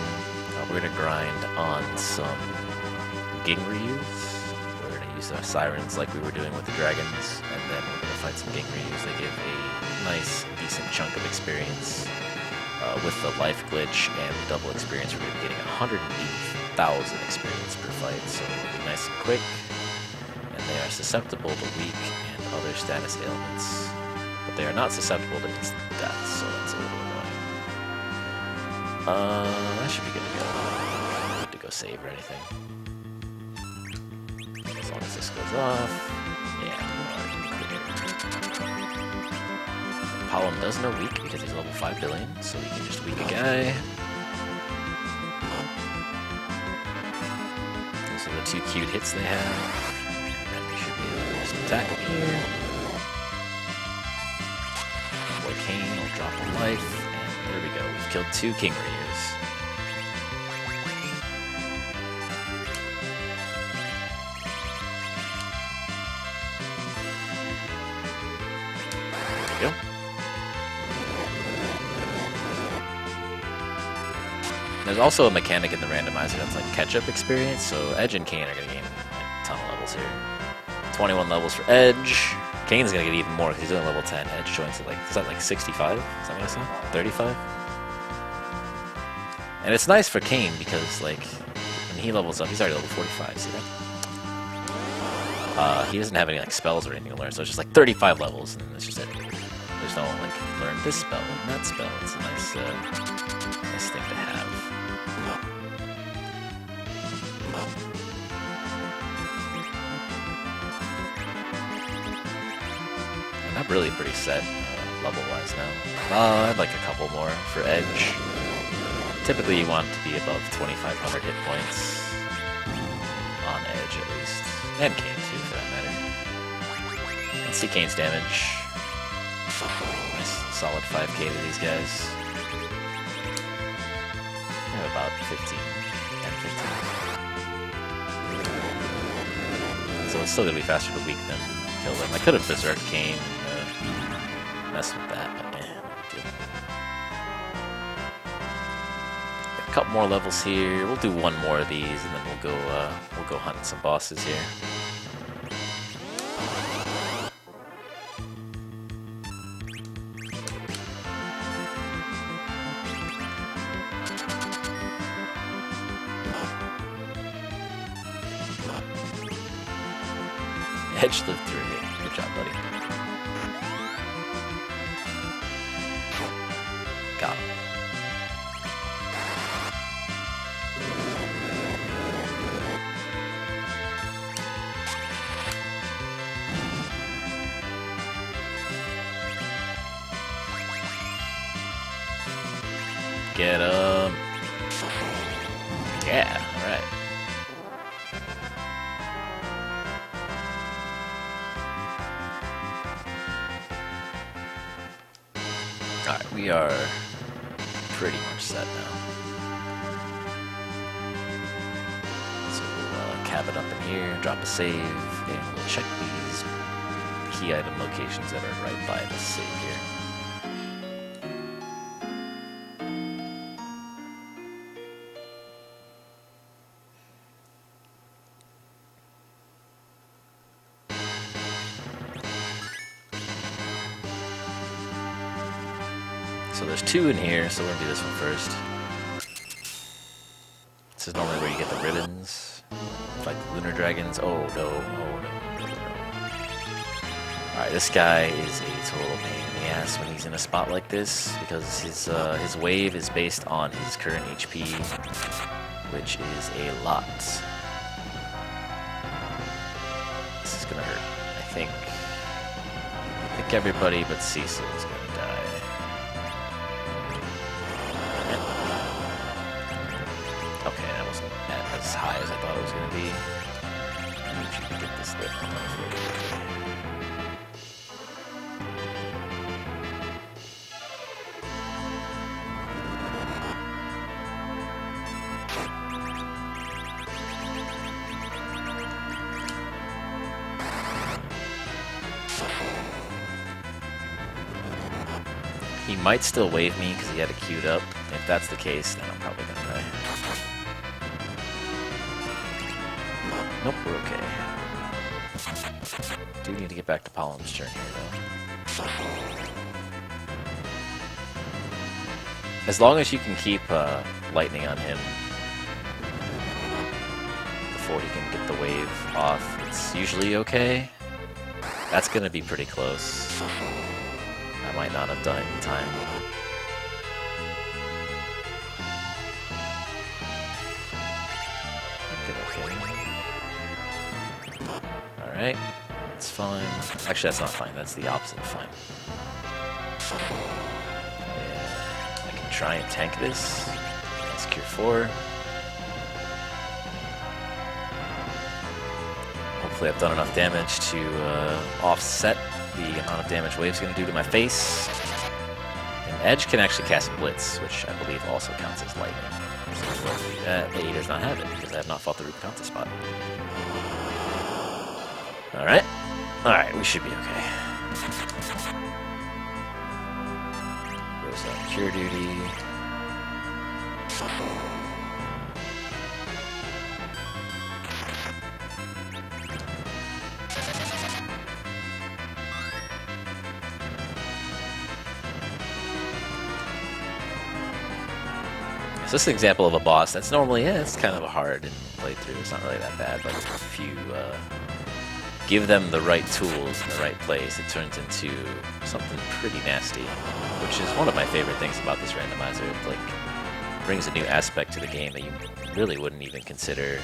We're going to grind on some Ginryus. We're going to use our sirens like we were doing with the dragons, and then we're going to fight some Ginryus. They give a nice, decent chunk of experience. With the life glitch and the double experience, we're going to be getting 180,000 experience per fight, so it'll be nice and quick. And they are susceptible to weak and other status ailments, but they are not susceptible to instant death, so that's a little annoying. That should be good to go. I don't need to go save or anything. As long as this goes off. Yeah, Palom does no weak because he's level 5 billion, so he can just weak a guy. Those are the 2 cute hits they have. And we should be able to just attack him here. Boy Kane will drop a life, and there we go. We've killed 2 Ginryus. There we go. There's also a mechanic in the randomizer that's like catch-up experience, so Edge and Kane are going to gain a ton of levels here. 21 levels for Edge. Kane's going to get even more because he's only level 10. Edge joins at like, is that like 65? Is that what I said? 35? And it's nice for Kane because like, when he levels up, he's already level 45, see that? He doesn't have any like spells or anything to learn, so it's just like 35 levels, and that's just it. There's no like, learn this spell and that spell. It's a nice, nice thing to have. And I'm really pretty set level-wise now. I'd like a couple more for Edge. Typically you want to be above 2,500 hit points on Edge at least. And Kane too, for that matter. Let's see Kane's damage. Nice solid 5k to these guys. about 15, 10, 15. So it's still gonna be faster to weak them, kill them. I could have Berserk Cane and messed with that, but no big deal. A couple more levels here. We'll do one more of these, and then we'll go hunt some bosses here. Edge lived through it. Good job, buddy. Got him. Get him. Yeah, alright. Alright, we are pretty much set now. So we'll cap it up in here, drop a save, and we'll check these key item locations that are right by the save here. So there's two in here, so we're gonna do this one first. This is normally where you get the ribbons, like lunar dragons. Oh no, oh no. Alright, this guy is a total pain in the ass when he's in a spot like this, because his wave is based on his current HP, which is a lot. This is gonna hurt, I think. I think everybody but Cecil is gonna die. Okay, that wasn't as high as I thought it was going to be. I need you to get this lit. He might still wave me because he had it queued up. If that's the case, then I'm probably going to die. Nope, we're okay. Do need to get back to Pollen's turn here, though. As long as you can keep lightning on him before he can get the wave off, it's usually okay. That's going to be pretty close. I might not have done it in time. Alright, it's fine. Actually, that's not fine. That's the opposite of fine. Yeah, I can try and tank this. That's Cure 4. Hopefully I've done enough damage to offset the amount of damage Wave's going to do to my face. And Edge can actually cast Blitz, which I believe also counts as lightning. So he does not have it, because I have not fought the Root Counter spot. Alright. Alright, we should be okay. Goes on Cure Duty. So this is an example of a boss that's normally, it's kind of a hard playthrough. It's not really that bad, but if you give them the right tools in the right place, it turns into something pretty nasty, which is one of my favorite things about this randomizer. It like brings a new aspect to the game that you really wouldn't even consider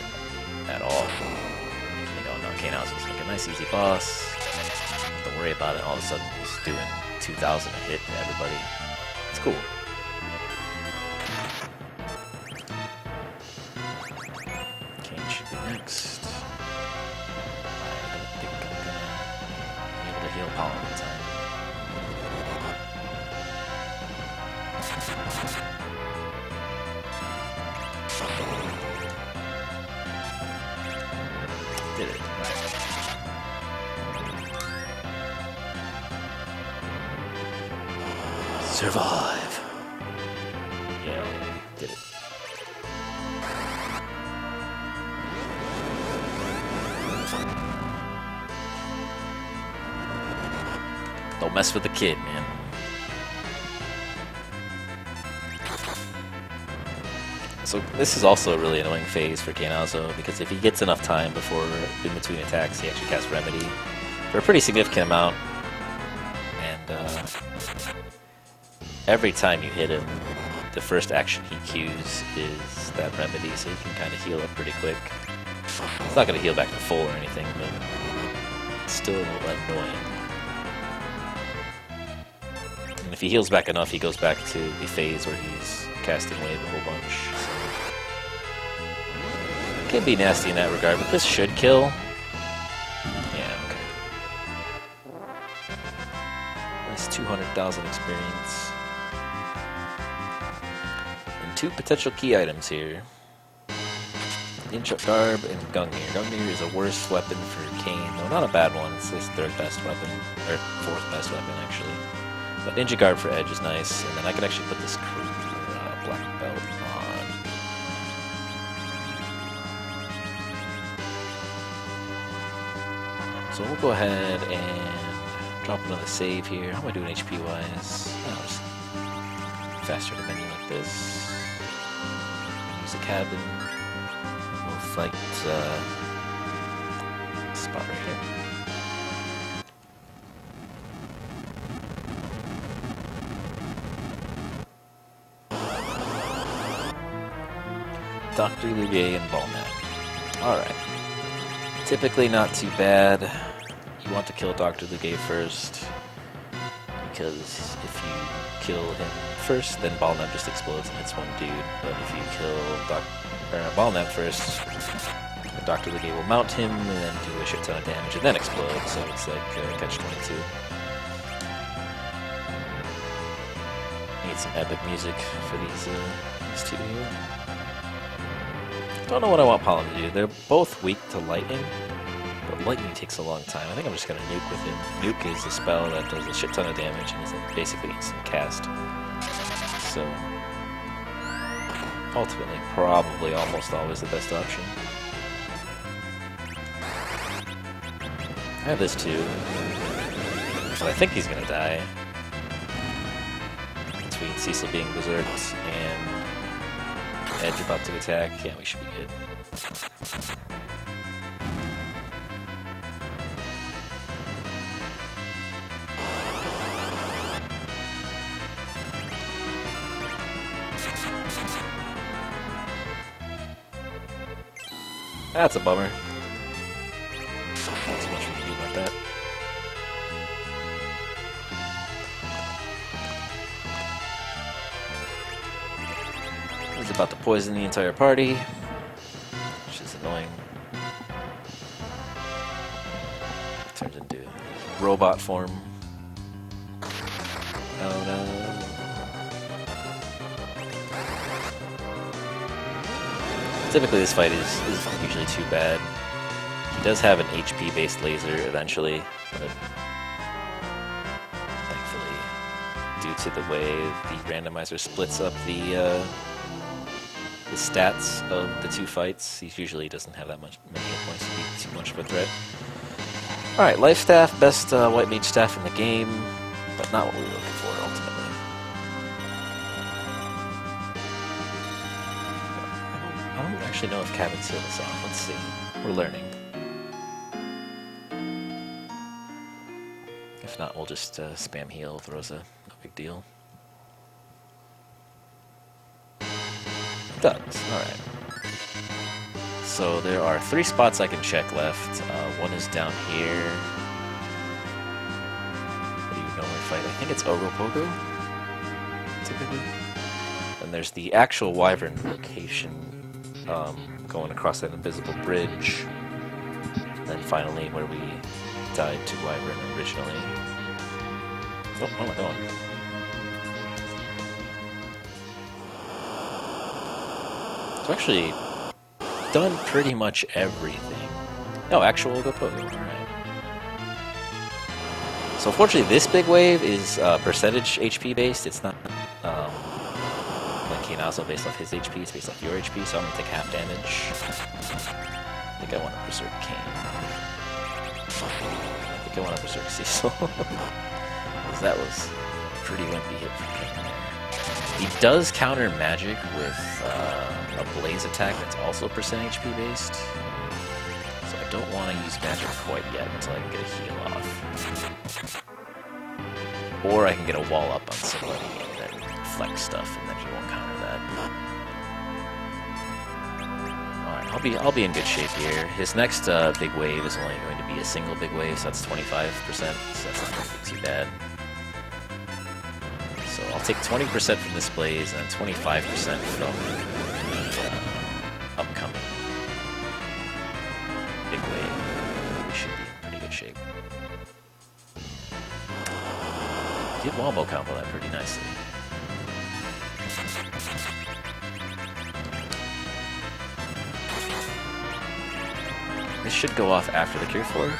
at all. You know, no, Kano's was like a nice easy boss. Don't worry about it. All of a sudden, he's doing 2,000 a hit to everybody. It's cool. Kane should be next. I don't think I'm gonna be able to heal Pollen in time. Did it. Survive. Yeah, did it. Don't mess with the kid, man. So this is also a really annoying phase for Kanazo, because if he gets enough time before in between attacks, he actually casts Remedy for a pretty significant amount. And every time you hit him, the first action he cues is that Remedy, so he can kind of heal up pretty quick. It's not going to heal back to full or anything, but it's still annoying. And if he heals back enough, he goes back to the phase where he's casting wave a whole bunch. So it can be nasty in that regard, but this should kill. Yeah, okay. That's 200,000 experience. And 2 potential key items here. Ninja Garb and Gungnir. Gungnir is a worse weapon for Kane. No, not a bad one. It's his 3rd best weapon. Or 4th best weapon, actually. But Ninja Garb for Edge is nice. And then I can actually put this black belt on. So we'll go ahead and drop another save here. How am I doing HP-wise? Oh, just faster the menu like this. Use a cabin. We'll fight spot right here. Dr. Lugier and Ballmat. Alright. Typically not too bad. You want to kill Dr. Lugier first, because if you kill him first, then Ballnap just explodes and hits one dude. But if you kill Ballnap first, Dr. Lugier will mount him and then do a shit ton of damage and then explode, so it's like catch-22. Need some epic music for these two here. Don't know what I want Pollen to do. They're both weak to lightning, but lightning takes a long time. I think I'm just going to nuke with him. Nuke is a spell that does a shit ton of damage and is basically instant cast. So, ultimately, probably almost always the best option. I have this too, but I think he's going to die. Between Cecil being berserked and Edge about to attack. Yeah, we should be good. That's a bummer. Not so much we can do about that. He's about to poison the entire party, which is annoying. Turns into robot form. Oh no. Typically this fight is usually too bad. He does have an HP based laser eventually, but thankfully, due to the way the randomizer splits up the stats of the 2 fights, he usually doesn't have that many hit points to be too much of a threat. Alright, Life Staff, best White Mage staff in the game, but not what we were looking for ultimately. I don't actually know if Cabin seal this off. Let's see. We're learning. If not, we'll just spam heal if throws no big deal. Does. Alright. So there are 3 spots I can check left. One is down here. What do you normally fight? I think it's Ogopogo, typically. And there's the actual Wyvern location going across that invisible bridge. And then finally where we died to Wyvern originally. Oh, where am I going? I've actually done pretty much everything. No, actual go Pogo. Alright. So unfortunately, this big wave is percentage HP based. It's not like Kinazo based off his HP. It's based off your HP, so I'm going to take half damage. I think I want to Berserk Kane. I think I want to Berserk Cecil. Because that was a pretty wimpy hit from Kane there. He does counter magic with a blaze attack that's also percent HP based. So I don't want to use magic quite yet until I can get a heal off. Or I can get a wall up on somebody and then flex stuff and then he won't counter that. Alright, I'll be in good shape here. His next big wave is only going to be a single big wave, so that's 25%, so that's not going to be too bad. So I'll take 20% from this blaze and 25% from the upcoming big wave. We should be in pretty good shape. Did wombo combo that pretty nicely. This should go off after the Cure 4.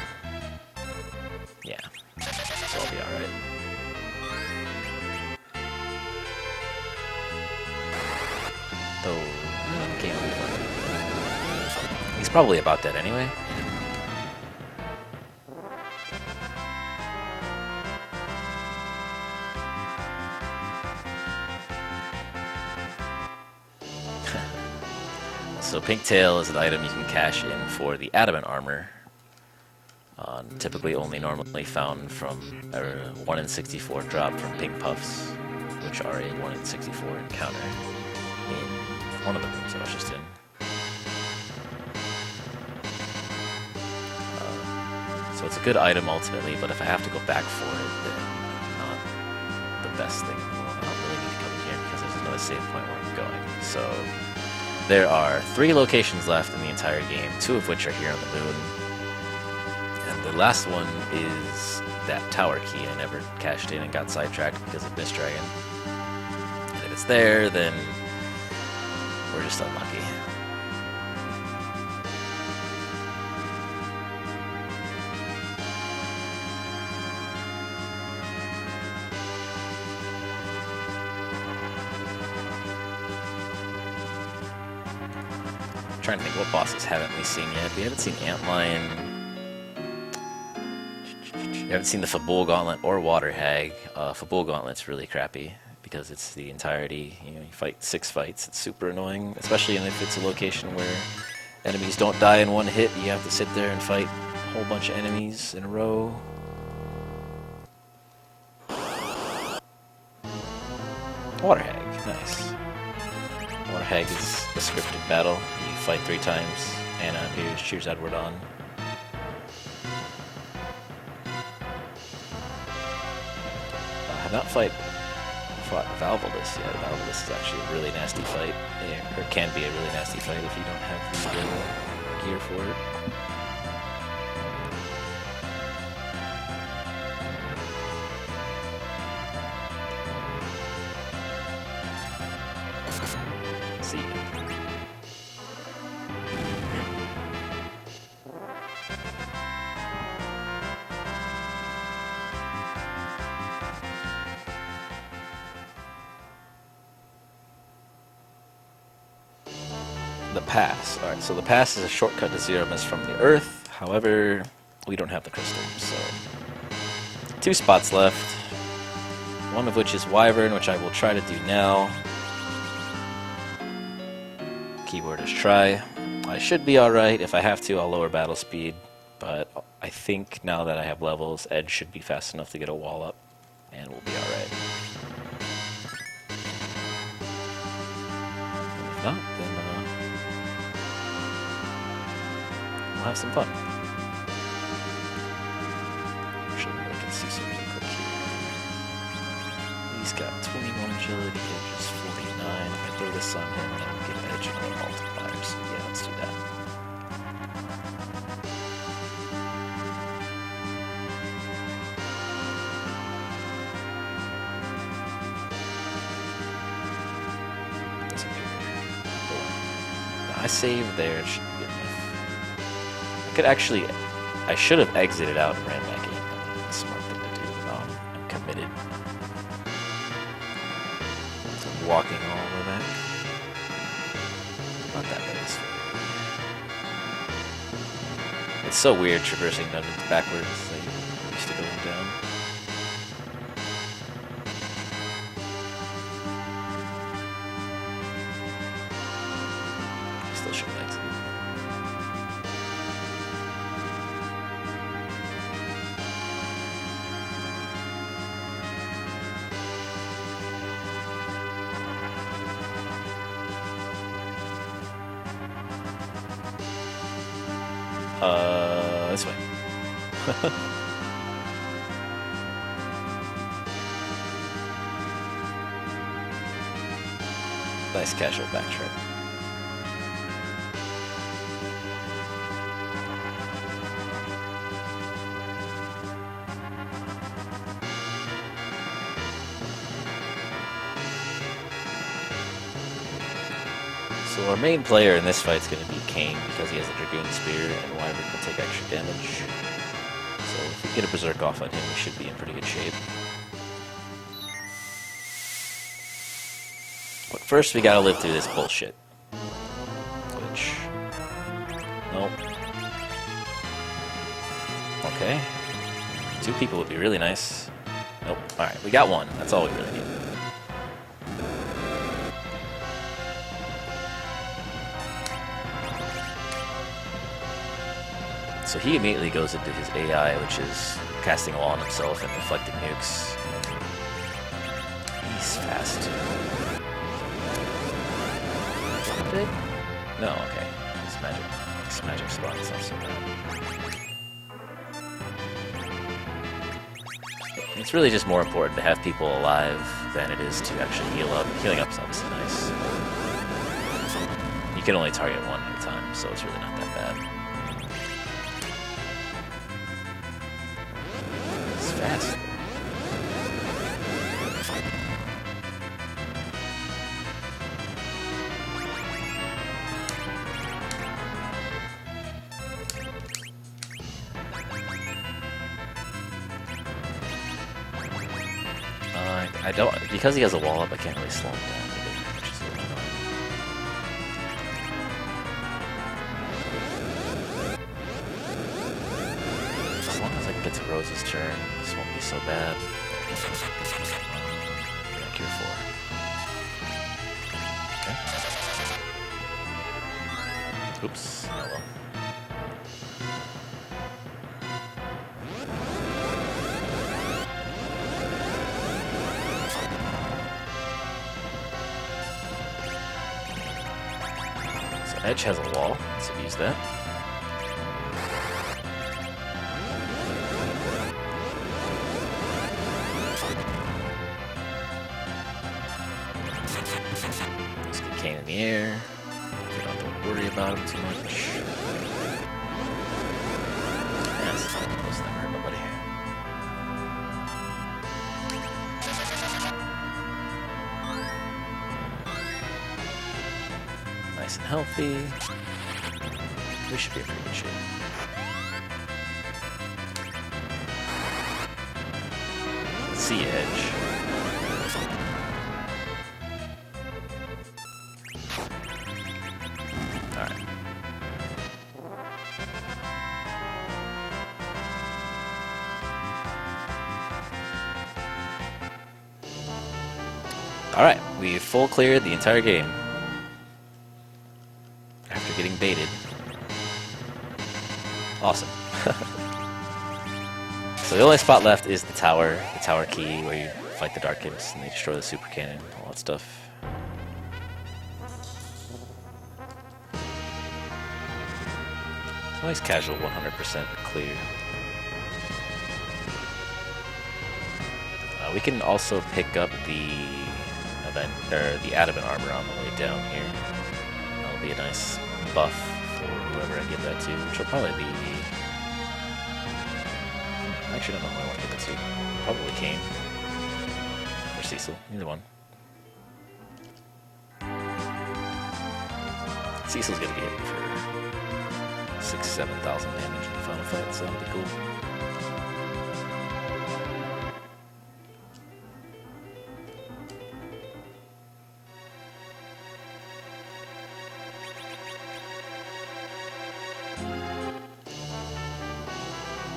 Yeah, so I'll be alright. Though, can't move on. He's probably about dead anyway. So Pinktail is an item you can cash in for the Adamant Armor. Typically only normally found from a 1 in 64 drop from Pink Puffs, which are a 1 in 64 encounter in one of the rooms I was just in. So it's a good item ultimately, but if I have to go back for it, then not the best thing in the world. I don't really need to come in here because there's another save point where I'm going. So there are 3 locations left in the entire game, 2 of which are here on the moon. And the last one is that tower key I never cashed in and got sidetracked because of Mist Dragon. And if it's there, then we're just unlucky. I'm trying to think what bosses haven't we seen yet. We haven't seen Antlion. We haven't seen the Fabul Gauntlet or Water Hag. Fabul Gauntlet's really crappy because it's the entirety. You know, you fight 6 fights. It's super annoying, especially if it's a location where enemies don't die in one hit. You have to sit there and fight a whole bunch of enemies in a row. Water Hag, nice. Water Hag is a scripted battle. You fight 3 times. Anna appears, cheers Edward on. I have not fought Valvalis yet. Valvalis is actually a really nasty fight. Or can be a really nasty fight if you don't have the gear for it. See ya. The pass. Alright, so the pass is a shortcut to Zero Mist from the Earth. However, we don't have the crystal, so 2 spots left. One of which is Wyvern, which I will try to do now. Keyword is try. I should be alright. If I have to, I'll lower battle speed. But I think now that I have levels, Edge should be fast enough to get a wall up. And we'll be alright. If not, then we'll have some fun. Actually, I can see some really quick here. He's got 21 agility, Edge is 49. I can throw this on him and get Edge and a multiplier, so yeah, let's do that. That's a mirror. Cool. I saved there. It should be good enough. I could actually... I should have exited out and ran back in. That would be a smart thing to do. I'm committed. So I'm walking all the way back. Not that bad this way. It's so weird traversing dungeons backwards. I'm used to going down. Still should have exited. This way. Nice casual backtrack. So our main player in this fight is going to be Kane because he has a Dragoon Spear and Wyvern can take extra damage. So if we get a Berserk off on him, we should be in pretty good shape. But first we gotta live through this bullshit. Which... Nope. Okay. 2 people would be really nice. Nope. Alright, we got 1. That's all we really need. So he immediately goes into his AI, which is casting a wall on himself and reflecting nukes. He's fast. Big? No, okay. His magic spot is not so bad. It's really just more important to have people alive than it is to actually heal up. Healing up is obviously nice. You can only target 1 at a time, so it's really not that bad. It's fast. I don't, because he has a wall up, I can't really slow him down, which is a little annoying. As long as I can get to Rose's turn, this won't be so bad. Cure 4. Okay. Oops. Oh well. Edge has a wall, so use that. Let's get Kane in the air. We don't have to worry about him too much. Yeah, this is not close, never hurt nobody. Nice and healthy. We should be in pretty good shape. Let's see Edge. Alright. Alright, we full cleared the entire game. Getting baited. Awesome. So the only spot left is the tower key where you fight the Dark Imps and they destroy the super cannon, all that stuff. Nice casual 100% clear. We can also pick up the event or the adamant armor on the way down here. That'll be a nice buff for whoever I give that to, which will probably be... I actually don't know who I want to give it to. Probably Kane. Or Cecil. Either one. Cecil's gonna be hitting for 6,000-7,000 damage in the final fight, so that'll be cool.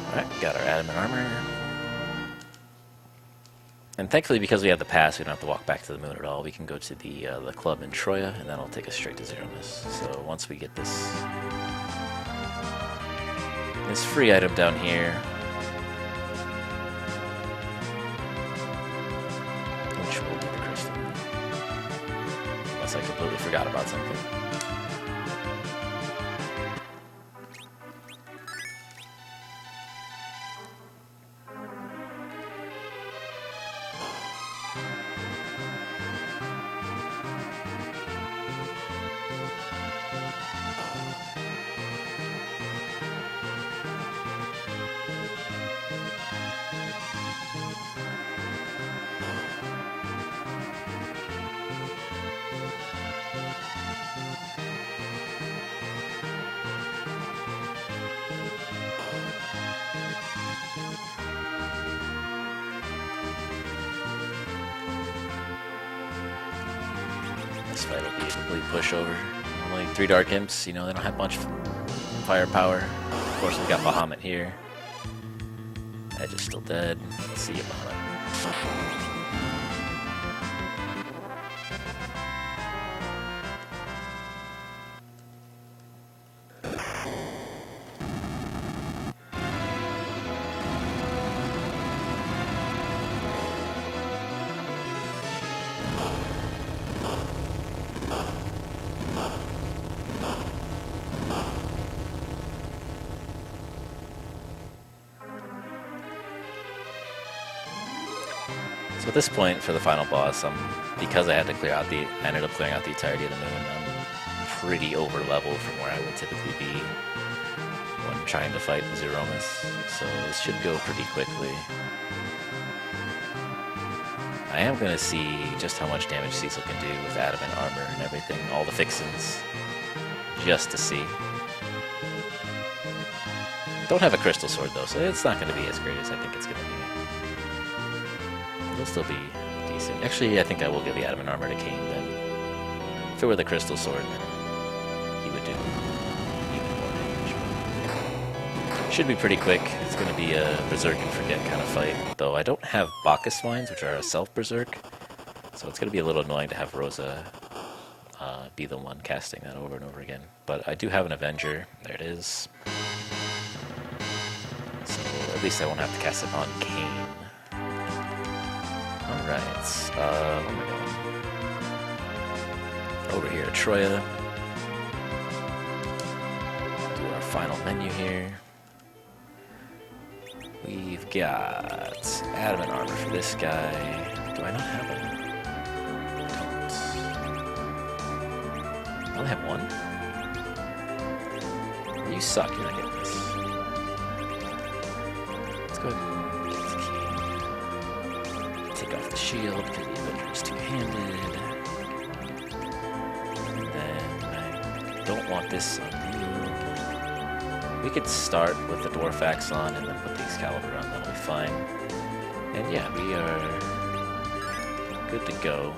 Alright, got our adamant armor. And thankfully, because we have the pass, we don't have to walk back to the moon at all. We can go to the club in Troya, and that'll take us straight to Zeromus. So once we get this free item down here, which will be the crystal, unless I completely forgot about something. This fight will be a complete pushover. Only 3 Dark Imps, you know, they don't have much firepower. Of course, we got Bahamut here. Edge is still dead. See you, Bahamut. So at this point, for the final boss, because I had to I ended up clearing out the entirety of the moon. I'm pretty over level from where I would typically be when trying to fight Zeromus. So this should go pretty quickly. I am going to see just how much damage Cecil can do with adamant armor and everything, all the fixins, just to see. Don't have a crystal sword though, so it's not going to be as great as I think it's going to be. It'll still be decent. Actually, I think I will give the adamant armor to Cain then. If it were the crystal sword, then he would do even more damage. Should be pretty quick. It's going to be a berserk and forget kind of fight. Though I don't have Bacchus Wines, which are a self-berserk. So it's going to be a little annoying to have Rosa be the one casting that over and over again. But I do have an Avenger. There it is. So at least I won't have to cast it on Cain. Alright, where am I going? Over here at Troya. Do our final menu here. We've got adamant armor for this guy. Do I not have him? I only have one? You suck, you're not getting this. Let's go ahead and get this key. Take off the shield because the Avenger is two-handed. And then I don't want this on you. We could start with the Dwarf Axe on and then put the Excalibur on, that'll be fine. And yeah, we are good to go.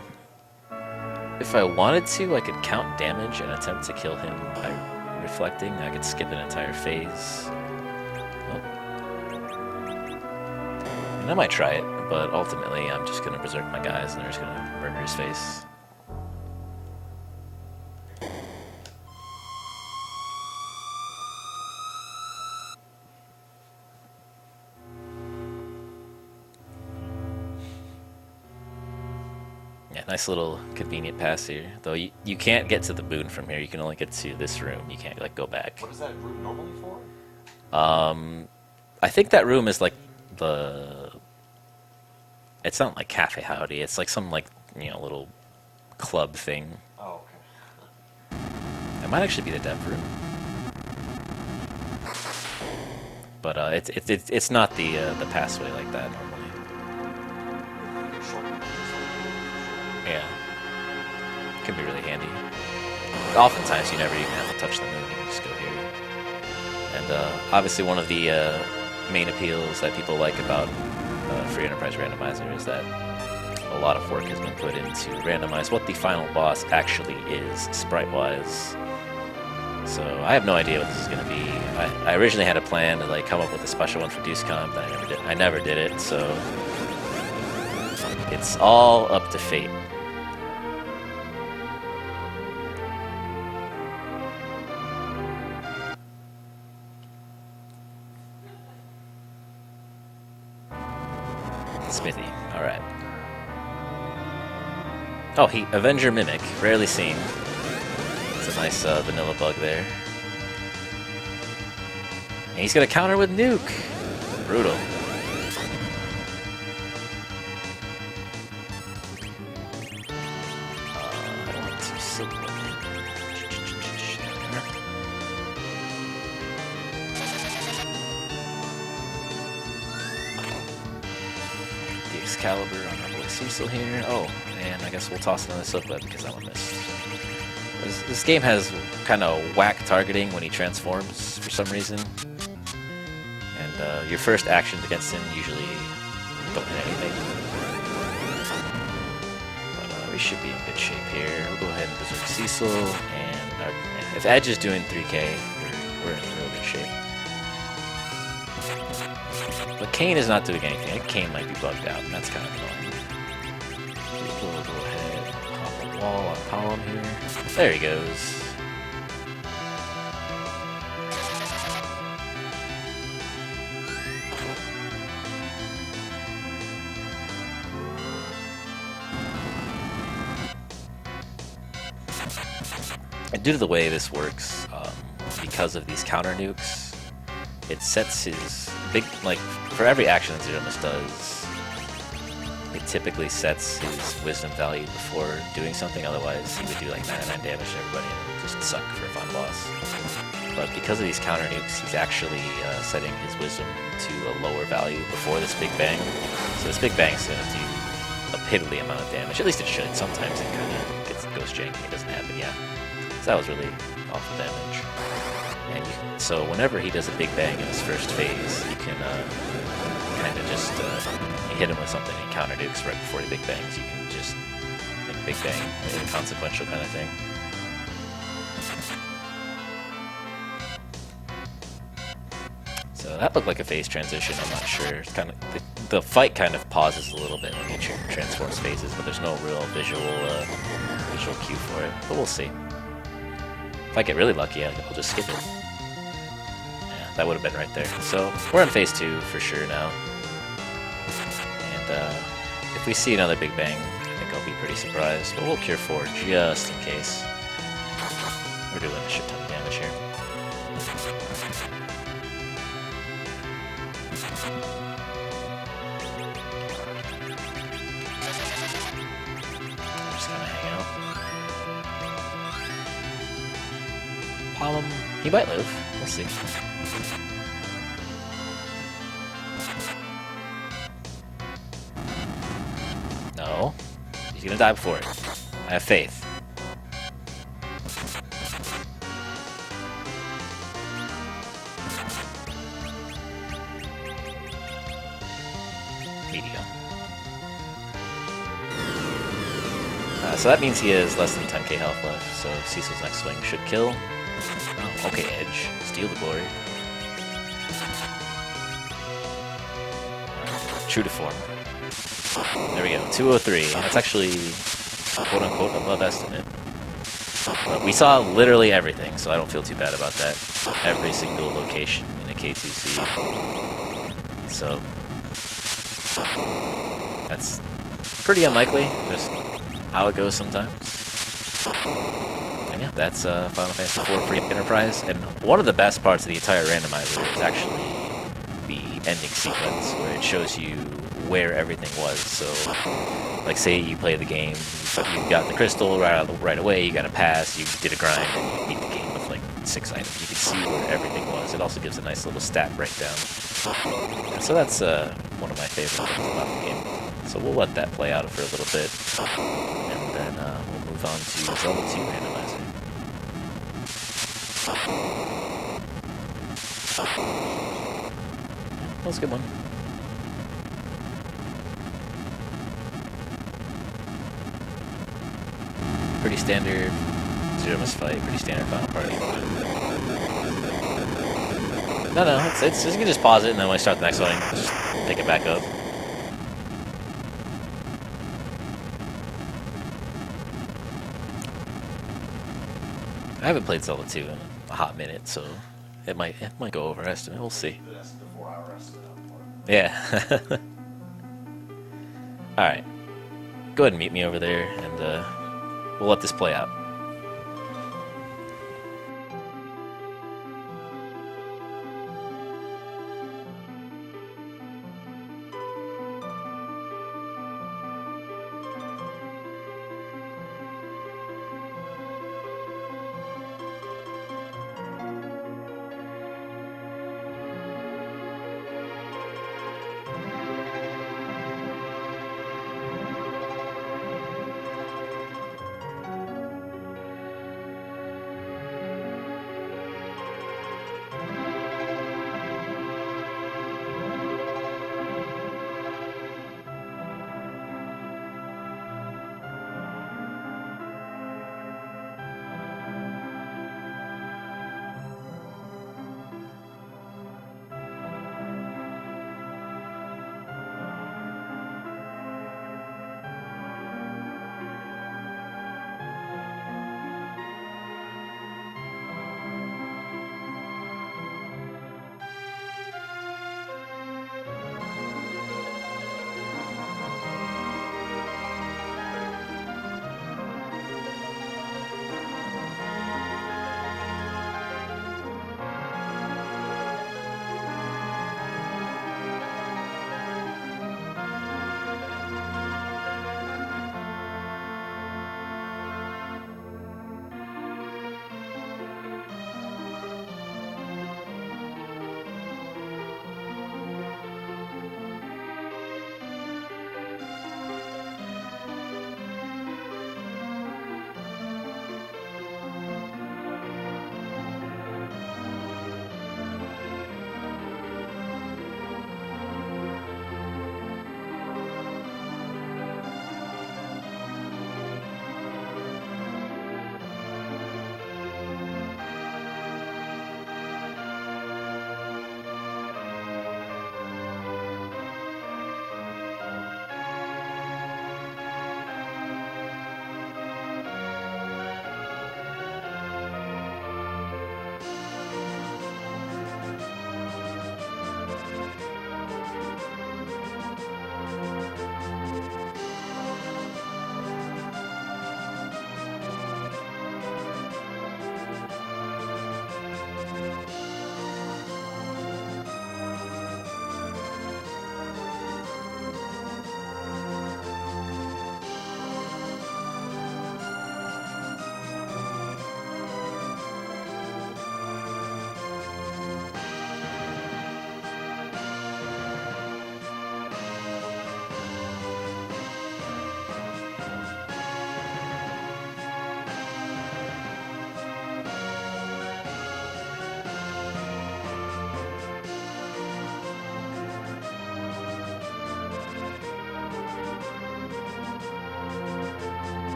If I wanted to, I could count damage and attempt to kill him by reflecting. I could skip an entire phase. Oh. And I might try it, but ultimately I'm just going to berserk my guys and they're just going to murder his face. Yeah, nice little convenient pass here. Though you can't get to the boon from here. You can only get to this room. You can't like go back. What is that room normally for? I think that room is like the. It's not like Cafe Howdy. It's like some like little club thing. Oh, okay. It might actually be the dev room, but it's not the passway like that normally. Yeah, could be really handy. Oftentimes, you never even have to touch the moon. You can just go here. And obviously, one of the main appeals that people like about Free Enterprise Randomizer is that a lot of work has been put into randomize what the final boss actually is, sprite-wise. So I have no idea what this is going to be. I originally had a plan to like come up with a special one for DeuceCon, but I never did it. So it's all up to fate. Smithy. All right. Oh, Avenger Mimic, rarely seen. It's a nice vanilla bug there. And he's gonna counter with Nuke. Brutal. I don't want to silk. The Excalibur on our boy Cecil here. Oh, and I guess we'll toss another Silkweb because that one missed. This game has kind of whack targeting when he transforms for some reason. And your first actions against him usually don't hit anything. But we should be in good shape here. We'll go ahead and berserk Cecil. And if Edge is doing 3k, we're in real good shape. But Kane is not doing anything. I think Kane might be bugged out, and that's kind of annoying. We'll go ahead and pop a wall on Column here. There he goes. And due to the way this works, because of these counter nukes, it sets his big, like, for every action that Neerrm does, it typically sets his wisdom value before doing something, otherwise he would do like 99 damage to everybody and just suck for a fun boss. But because of these counter nukes, he's actually setting his wisdom to a lower value before this Big Bang. So this Big Bang's going to do a piddly amount of damage, at least it should. Sometimes it kind of goes janky, it doesn't happen yet. So that was really awful damage. And so whenever he does a Big Bang in his first phase, you can kind of just hit him with something and counter nukes right before he Big Bangs. You can just make Big Bang inconsequential kind of thing. So that looked like a phase transition. I'm not sure. It's kind of the fight kind of pauses a little bit when he transforms phases, but there's no real visual cue for it. But we'll see. If I get really lucky, I'll just skip it. Yeah, that would have been right there. So we're in phase 2 for sure now. And if we see another Big Bang, I think I'll be pretty surprised. But we'll cure 4 just in case. We're doing a shit ton of damage here. Just kind of hang out. Palm, he might live. We'll see. No. He's gonna die before it. I have faith. Medium. So that means he has less than 10k health left, so Cecil's next swing should kill. Oh, okay, Edge. Steal the glory. True to form. There we go, 203. That's actually, quote-unquote, above estimate. But we saw literally everything, so I don't feel too bad about that. Every single location in a K2C. So, that's pretty unlikely, just how it goes sometimes. And yeah, that's Final Fantasy IV Free Enterprise. And one of the best parts of the entire randomizer is actually the ending sequence, where it shows you where everything was. So, like, say you play the game, you got the crystal right away, you got a pass, you did a grind, and you beat the game with like 6 items. You can see where everything was. It also gives a nice little stat breakdown. And so that's one of my favorite things about the game. So we'll let that play out for a little bit, and then we'll move on to Zelda 2 Randomizer. That's a good one. Pretty standard zero miss fight. Pretty standard final party. No, it's you can just pause it and then when I start the next one, just pick it back up. I haven't played Zelda 2 in a hot minute, so it might go over estimate. We'll see. That's the 4-hour estimate on the board. Yeah. All right. Go ahead and meet me over there, and we'll let this play out.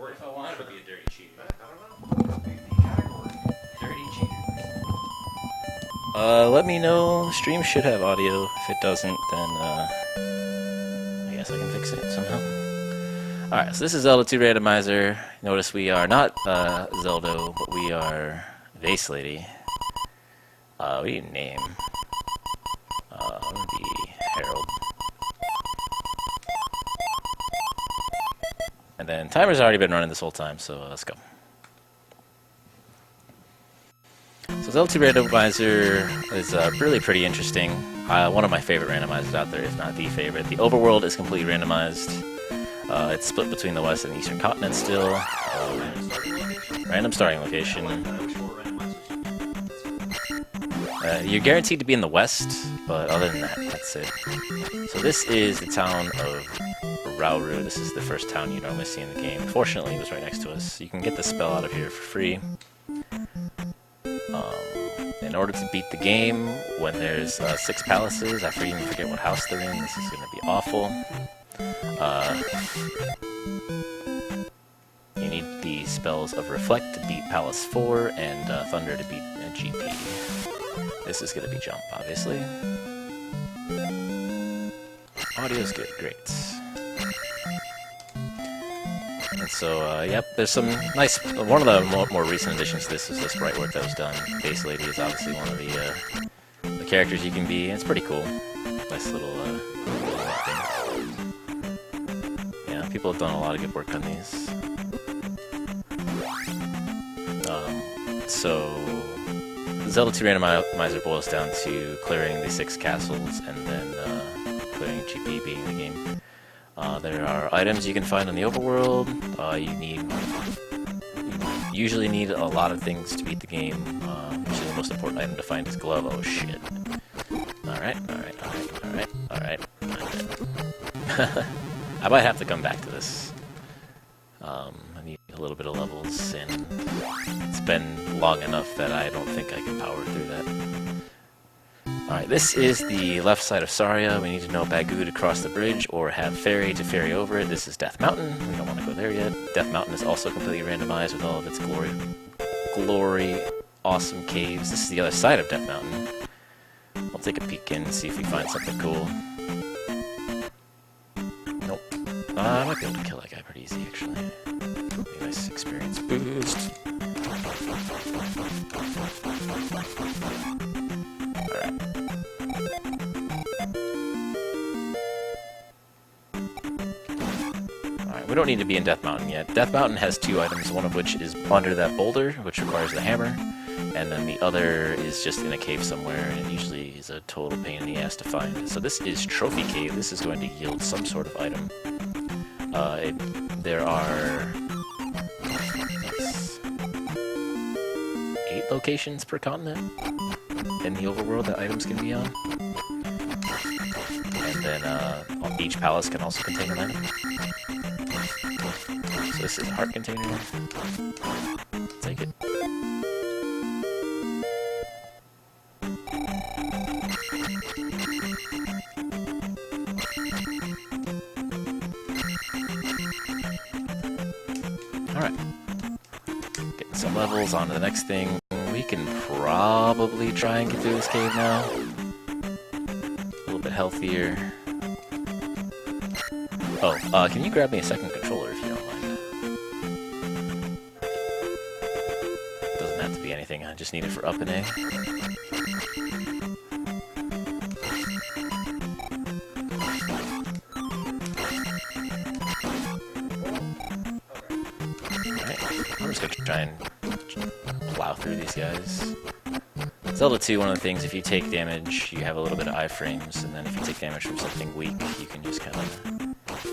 If I wanted to be a dirty cheater. I don't know. Pick the category. Dirty cheater. Let me know. Stream should have audio. If it doesn't, then I guess I can fix it somehow. Alright, so this is Zelda 2 Randomizer. Notice we are not Zelda, but we are Vase Lady. We need a name. I'm gonna be Harold. And then timer's already been running this whole time, so let's go. So Zelda 2 Randomizer is really pretty interesting. One of my favorite randomizers out there, if not the favorite. The overworld is completely randomized. It's split between the west and eastern continents still. Random starting location. You're guaranteed to be in the west, but other than that, that's it. So this is the town of Rauru. This is the first town you normally see in the game. Fortunately, it was right next to us. You can get the spell out of here for free. In order to beat the game, when there's 6 palaces, I even forget what house they're in. This is going to be awful. You need the spells of Reflect to beat Palace 4 and Thunder to beat GP. This is going to be Jump, obviously. Audio's good, great. And so, yep, there's some nice... One of the more recent additions to this is the sprite work that was done. Base Lady is obviously one of the characters you can be, and it's pretty cool. Nice little thing. Yeah, people have done a lot of good work on these. So, Zelda 2 Randomizer boils down to clearing the 6 castles and then clearing GP being the game. There are items you can find in the overworld. You usually need a lot of things to beat the game. Usually the most important item to find is glove. Oh shit. Alright. I might have to come back to this. I need a little bit of levels, and it's been long enough that I don't think I can power through that. Alright, this is the left side of Saria. We need to know Bagu to cross the bridge or have Ferry to ferry over it. This is Death Mountain. We don't want to go there yet. Death Mountain is also completely randomized with all of its glory, awesome caves. This is the other side of Death Mountain. We'll take a peek in and see if we find something cool. Nope. I might be able to kill that guy pretty easy, actually. Be a nice experience boost. Alright. Alright, we don't need to be in Death Mountain yet. Death Mountain has 2 items, one of which is under that boulder, which requires the hammer, and then the other is just in a cave somewhere, and it usually is a total pain in the ass to find. So this is Trophy Cave. This is going to yield some sort of item. There are 8 locations per continent in the overworld that items can be on. And then each palace can also contain an item. So this is a heart container. Take it. Alright. Getting some levels on to the next thing. We can probably try and get through this cave now. A little bit healthier. Oh, can you grab me a second controller if you don't mind? Doesn't have to be anything, I just need it for up and A. Alright, I'm just gonna try and plow through these guys. Zelda 2, one of the things, if you take damage, you have a little bit of iframes, and then if you take damage from something weak, you can just kind of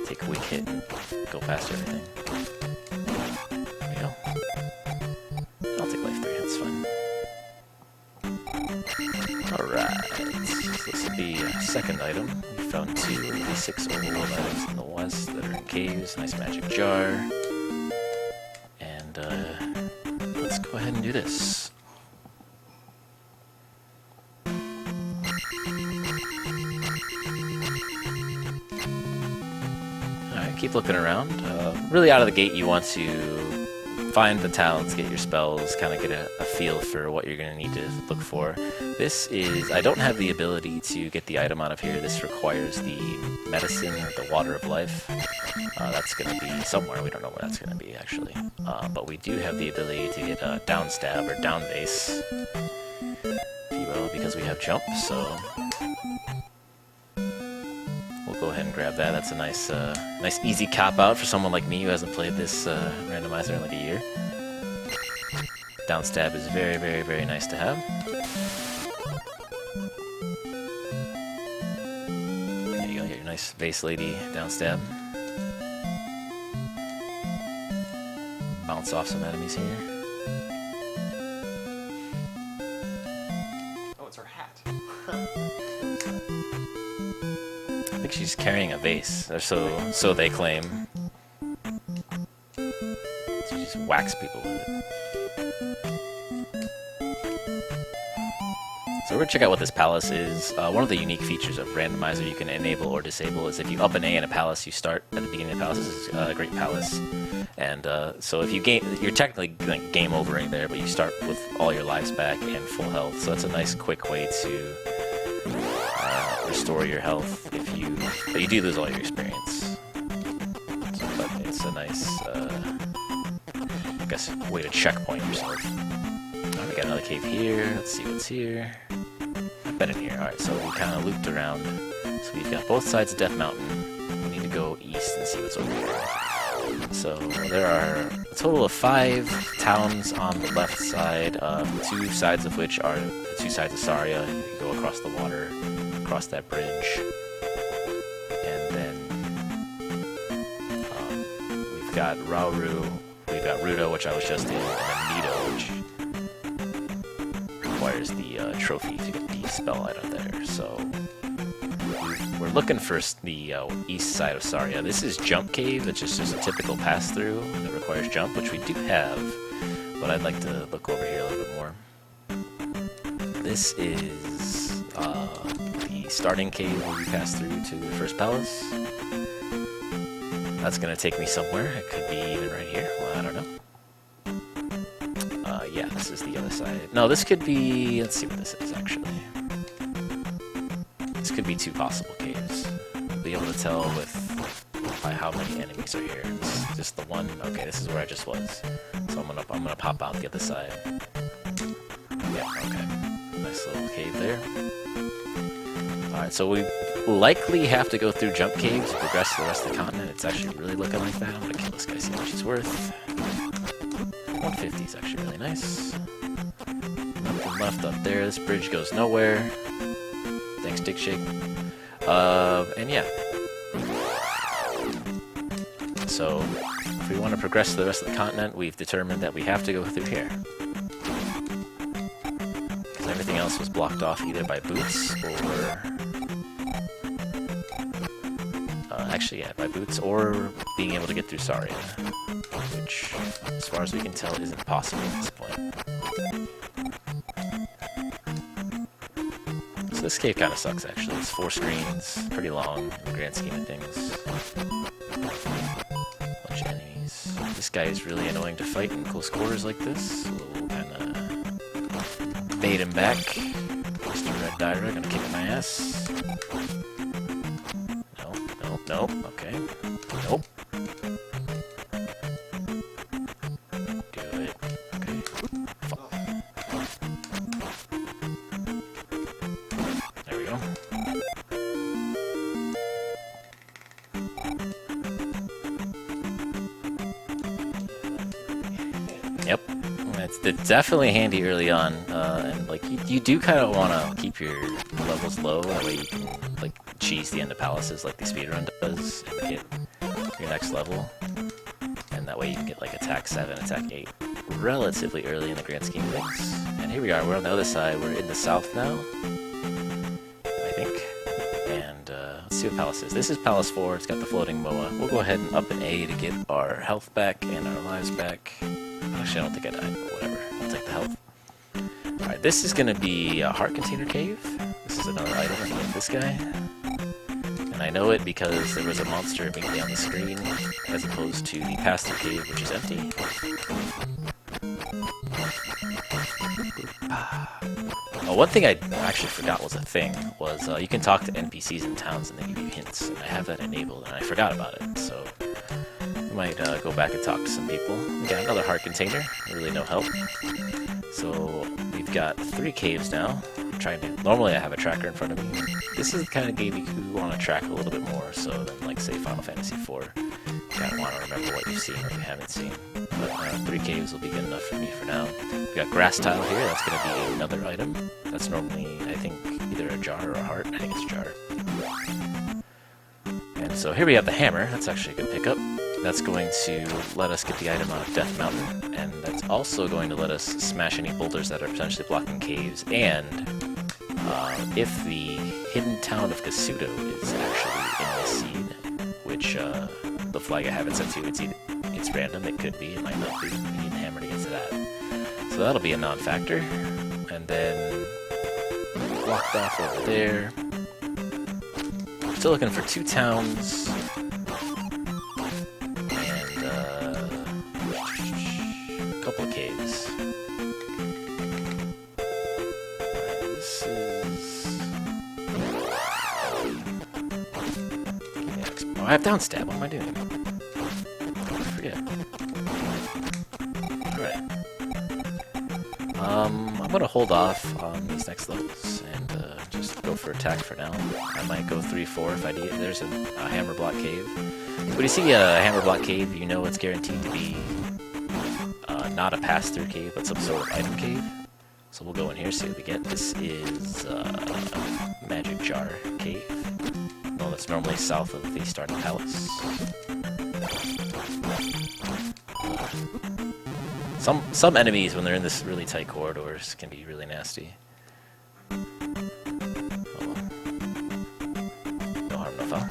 take a weak hit and go past everything. There we go. I'll take life 3, that's fine. Alright, so this will be a second item. We found 2 of the 6 overworld items in the west that are in caves. Nice magic jar. And let's go ahead and do this. Alright, keep looking around. Really out of the gate you want to find the talents, get your spells, kind of get a feel for what you're going to need to look for. This is, I don't have the ability to get the item out of here. This requires the medicine, the water of life. That's going to be somewhere. We don't know where that's going to be, actually. But we do have the ability to get a down stab or down base, if you will, because we have jump, so we'll go ahead and grab that. That's a nice, nice easy cop-out for someone like me who hasn't played this randomizer in like a year. Down stab is very, very, very nice to have. There you go, your nice vase lady down stab. Bounce off some enemies here. Oh, it's her hat. I think she's carrying a vase, or so they claim. So she just whacks people with it. So we're gonna check out what this palace is. One of the unique features of Randomizer you can enable or disable is if you up an A in a palace, you start at the beginning of the palace. This is a great palace. And so if you you're technically like game overing there, but you start with all your lives back and full health. So that's a nice quick way to restore your health but you do lose all your experience. So, but it's a nice, I guess, way to checkpoint yourself. Alright, we got another cave here. Let's see what's here. I've been in here. Alright, so we kind of looped around. So we've got both sides of Death Mountain. We need to go east and see what's over here. So there are a total of 5 towns on the left side, 2 sides of which are the 2 sides of Saria. You go across the water, across that bridge. And then we've got Rauru, we've got Rudo, which I was just in, and then Nido, which requires the trophy to get the spell item there. So we're looking for the east side of Saria. This is Jump Cave, which is just a typical pass-through that requires jump, which we do have, but I'd like to look over here a little bit more. This is the starting cave where we pass through to the first palace. That's going to take me somewhere. It could be even right here. Well, I don't know. Yeah, this is the other side. No, this could be... Let's see what this is, actually. This could be 2 possible caves. We'll be able to tell by how many enemies are here. This is just the one. Okay, this is where I just was. So I'm gonna pop out the other side. Yeah, okay. Nice little cave there. Alright, so we likely have to go through jump caves to progress to the rest of the continent. It's actually really looking like that. I'm gonna kill this guy, see how much he's worth. 150 is actually really nice. Nothing left up there. This bridge goes nowhere. Thanks, Dick Shake. And yeah. So, if we want to progress to the rest of the continent, we've determined that we have to go through here. Because everything else was blocked off either by boots or... actually, yeah, by boots or being able to get through Saria. Which, as far as we can tell, isn't possible at this point. So this cave kind of sucks, actually. It's 4 screens, pretty long in the grand scheme of things. Bunch of enemies. This guy is really annoying to fight in close quarters like this. So we'll kind of bait him back. Mr. Red Dyra gonna kick my ass. Nope. Okay. Nope. Do it. Okay. Fuck. There we go. Yep. it's definitely handy early on, and like you do kind of want to keep your levels low, that way you can like cheese the end of palaces like the speedrun does, and get your next level, and that way you can get like attack 7, attack 8 relatively early in the grand scheme of things. And here we are, we're on the other side, we're in the south now, I think. And let's see what Palace is. This is Palace 4, it's got the floating MOA. We'll go ahead and up an A to get our health back and our lives back. Actually, I don't think I died, but whatever. I'll take the health. Alright, this is going to be a heart container cave. This is another item, I think, this guy. And I know it because there was a monster immediately on the screen, as opposed to the pass-through cave, which is empty. Oh, one thing I actually forgot was a thing, was you can talk to NPCs in towns and they give you hints, and I have that enabled, and I forgot about it, so I might go back and talk to some people. We got another heart container, really no help. So we've got 3 caves now. Normally I have a tracker in front of me. This is the kind of game you want to track a little bit more so than, like, say, Final Fantasy IV. You kind of want to remember what you've seen or you haven't seen. But 3 caves will be good enough for me for now. We've got grass tile here, that's going to be another item. That's normally, I think, either a jar or a heart. I think it's a jar. And so here we have the hammer, that's actually a good pickup. That's going to let us get the item out of Death Mountain, and that's also going to let us smash any boulders that are potentially blocking caves, and if the hidden town of Kasuto is actually in this seed, which the flag I have it set to, it's random, it could be, it might not be, we need the hammer to get to that. So that'll be a non-factor, and then blocked off over there. Still looking for 2 towns. Couple of caves. This is... Oh, I have downstab. What am I doing? I forget. Alright. I'm gonna hold off on these next levels and just go for attack for now. I might go 3-4 if I need it. There's a hammer block cave. When you see a hammer block cave, you know it's guaranteed to be not a pass-through cave, but some sort of item cave. So we'll go in here, see what we get. This is Magic Jar Cave. Well, that's normally south of the starting palace. Some enemies, when they're in this really tight corridors, can be really nasty. Oh, well. No harm, no foul.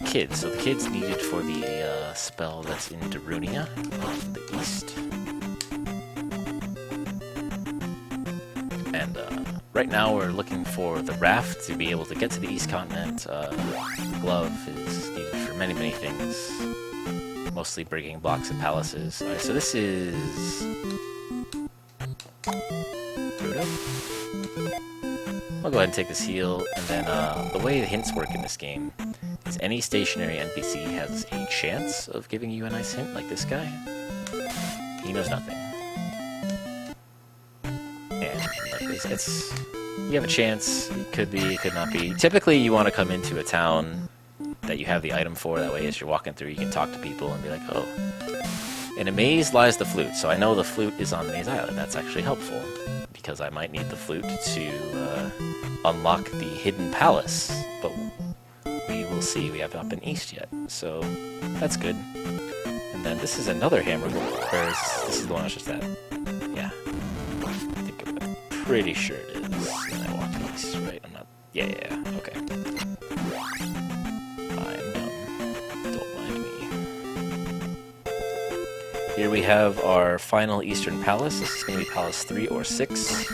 Kids. So the kids needed for the spell that's in Darunia on the east. And right now we're looking for the raft to be able to get to the east continent. The glove is needed for many, many things. Mostly breaking blocks and palaces. Alright, so this is... Buddha? I'll go ahead and take this heal, and then the way the hints work in this game is any stationary NPC has a chance of giving you a nice hint, like this guy. He knows nothing. And like it's you have a chance, it could be, it could not be. Typically you want to come into a town that you have the item for, that way as you're walking through you can talk to people and be like, oh. In a maze lies the flute, so I know the flute is on Maze Island. That's actually helpful, because I might need the flute to unlock the hidden palace, but we will see. We have not been east yet, so that's good. And then this is another hammer, or this is the one I was just at. Yeah, I'm pretty sure it is. And I walked east, right? I'm not. Yeah, okay. I'm dumb. Don't mind me. Here we have our final Eastern Palace. This is going to be Palace 3 or 6.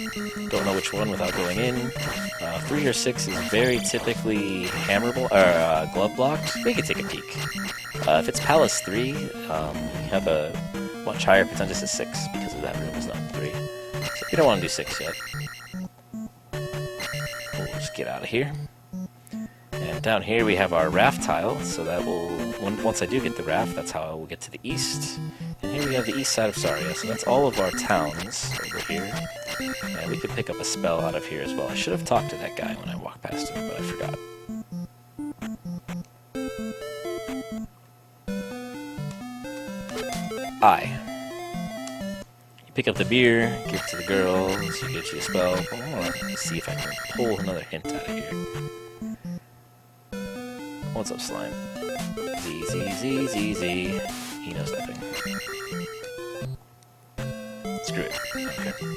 Don't know which one without going in. 3 or 6 is very typically glove blocked. We can take a peek. If it's Palace 3, you have a much higher potential. This is 6 because of that room is not 3. So you don't want to do 6 yet. We'll just get out of here. And down here we have our raft tile, so that will, once I do get the raft, that's how I will get to the east. And here we have the east side of Saria, so that's all of our towns over here. And we could pick up a spell out of here as well. I should have talked to that guy when I walked past him, but I forgot. You pick up the beer, give it to the girls, you get you a spell. I want to see if I can pull another hint out of here. What's up, slime? Z, Z, Z, Z, Z. He knows nothing. Screw it. Okay.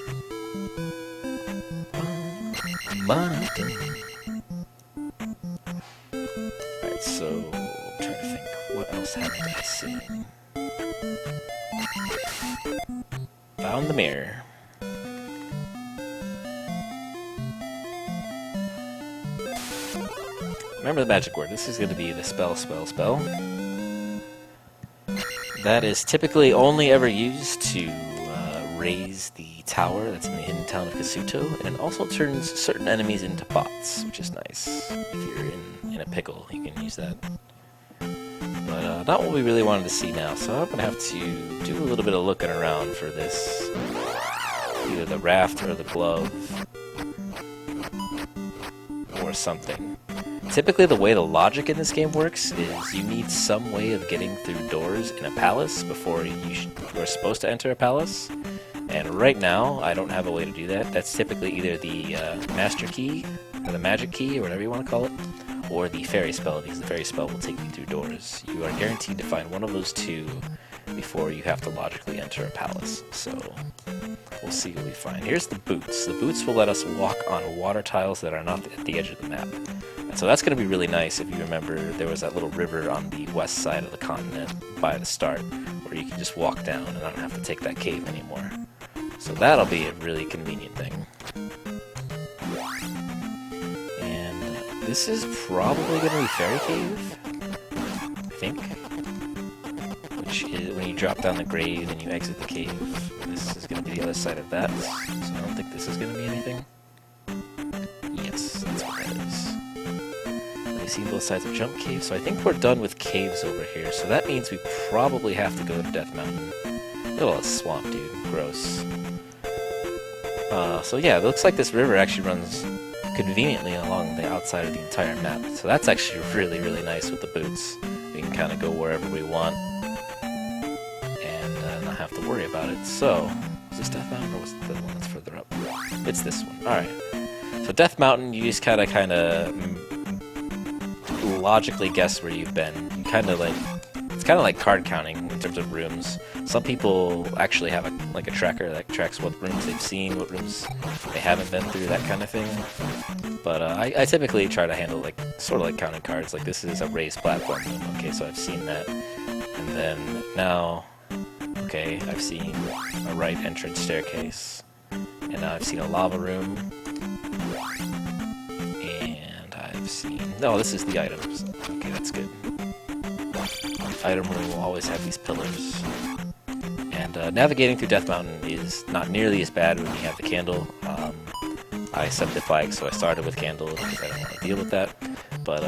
Alright, so I'm trying to think. What else haven't I seen? Found the mirror. Remember the magic word. This is going to be the spell. That is typically only ever used to raise the tower that's in the hidden town of Kasuto, and it also turns certain enemies into bots, which is nice. If you're in a pickle, you can use that. But not what we really wanted to see now, so I'm going to have to do a little bit of looking around for this. Either the raft or the glove. Or something. Typically the way the logic in this game works is you need some way of getting through doors in a palace before you're supposed to enter a palace. And right now, I don't have a way to do that. That's typically either the master key, or the magic key, or whatever you want to call it, or the fairy spell, because the fairy spell will take you through doors. You are guaranteed to find one of those two before you have to logically enter a palace. So we'll see what we find. Here's the boots. The boots will let us walk on water tiles that are not at the edge of the map. And so that's going to be really nice. If you remember, there was that little river on the west side of the continent by the start where you can just walk down and not have to take that cave anymore. So that'll be a really convenient thing. And this is probably going to be Fairy Cave, I think. Which is when you drop down the grave and you exit the cave. This is going to be the other side of that. So I don't think this is going to be anything. Yes, that's what that is. We've seen both sides of Jump Cave, so I think we're done with caves over here. So that means we probably have to go to Death Mountain. Look at all this swamp, dude. Gross. So yeah, it looks like this river actually runs conveniently along the outside of the entire map. So that's actually really, really nice with the boots. We can kind of go wherever we want and not have to worry about it. So, is this Death Mountain or was it the one that's further up? It's this one. Alright. So Death Mountain, you just kind of logically guess where you've been. You kind of like, it's kind of like card counting in terms of rooms. Some people actually have a tracker that tracks what rooms they've seen, what rooms they haven't been through, that kind of thing. But I typically try to handle like sort of like counting cards. Like this is a raised platform room. Okay, so I've seen that, and then now, okay, I've seen a right entrance staircase, and now I've seen a lava room, and I've seen. No, this is the items. Okay, that's good. Item room will always have these pillars. And navigating through Death Mountain is not nearly as bad when you have the candle. I set the flag, so I started with candle because I don't want to deal with that. But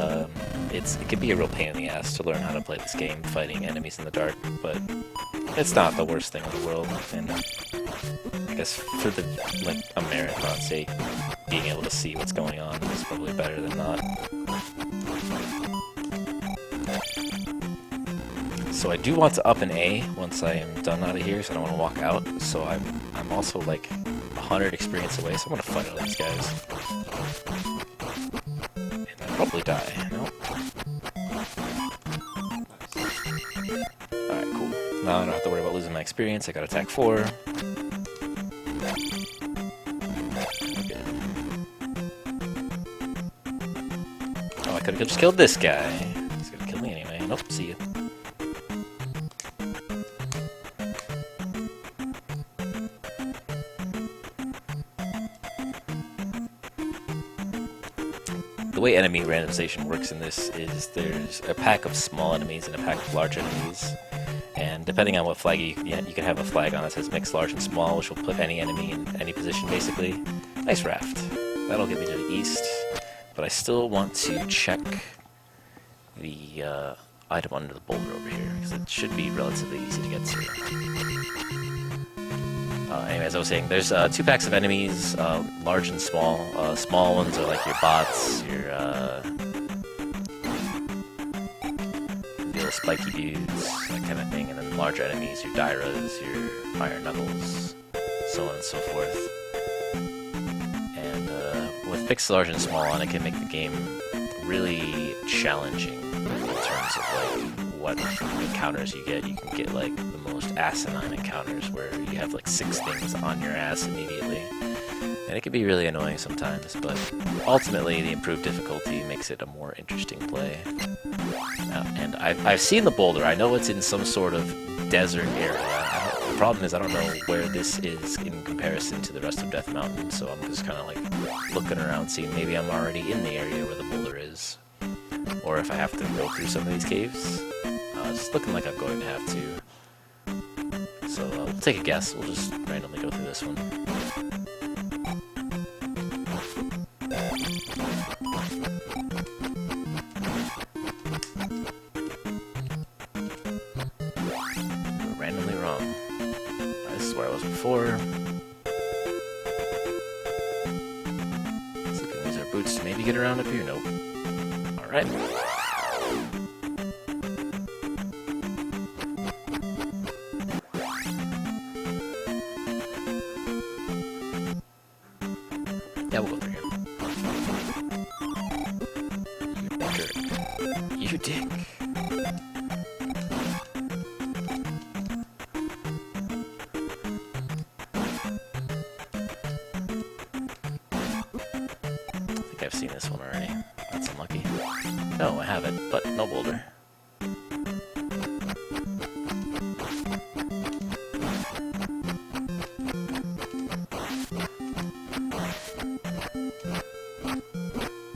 it can be a real pain in the ass to learn how to play this game, fighting enemies in the dark. But it's not the worst thing in the world. And I guess for the a marathon's sake, being able to see what's going on is probably better than not. So I do want to up an A once I am done out of here, so I don't want to walk out. So I'm also like 100 experience away, so I'm gonna fight all these guys. And I'll probably die. Nope. Alright, cool. Now I don't have to worry about losing my experience. I got attack 4. Good. Oh, I could have just killed this guy. He's gonna kill me anyway. Nope, see ya. The way enemy randomization works in this is there's a pack of small enemies and a pack of large enemies, and depending on what flag you can have a flag on that says mix large and small, which will put any enemy in any position basically. Nice raft. That'll get me to the east, but I still want to check the item under the boulder over here, because it should be relatively easy to get to. Anyways, I was saying, there's 2 packs of enemies, large and small. Small ones are like your bots, your little spiky dudes, that kind of thing, and then larger enemies, your Dairas, your Fire Knuckles, so on and so forth. And with pixel large and small on, it can make the game really challenging in terms of like what encounters you get. You can get like the most asinine encounters where you have like 6 things on your ass immediately. And it can be really annoying sometimes, but ultimately the improved difficulty makes it a more interesting play. And I've seen the boulder. I know it's in some sort of desert area. The problem is I don't know where this is in comparison to the rest of Death Mountain, so I'm just kind of like looking around, seeing maybe I'm already in the area where the boulder is, or if I have to go through some of these caves. It's looking like I'm going to have to. So we'll take a guess. We'll just randomly go through this one. We're randomly wrong. This is where I was before. Let's see if we can use our boots to maybe get around up here. Nope. Alright. Yeah, we'll go through here. You dick. I think I've seen this one already. That's unlucky. No, I haven't, but no boulder.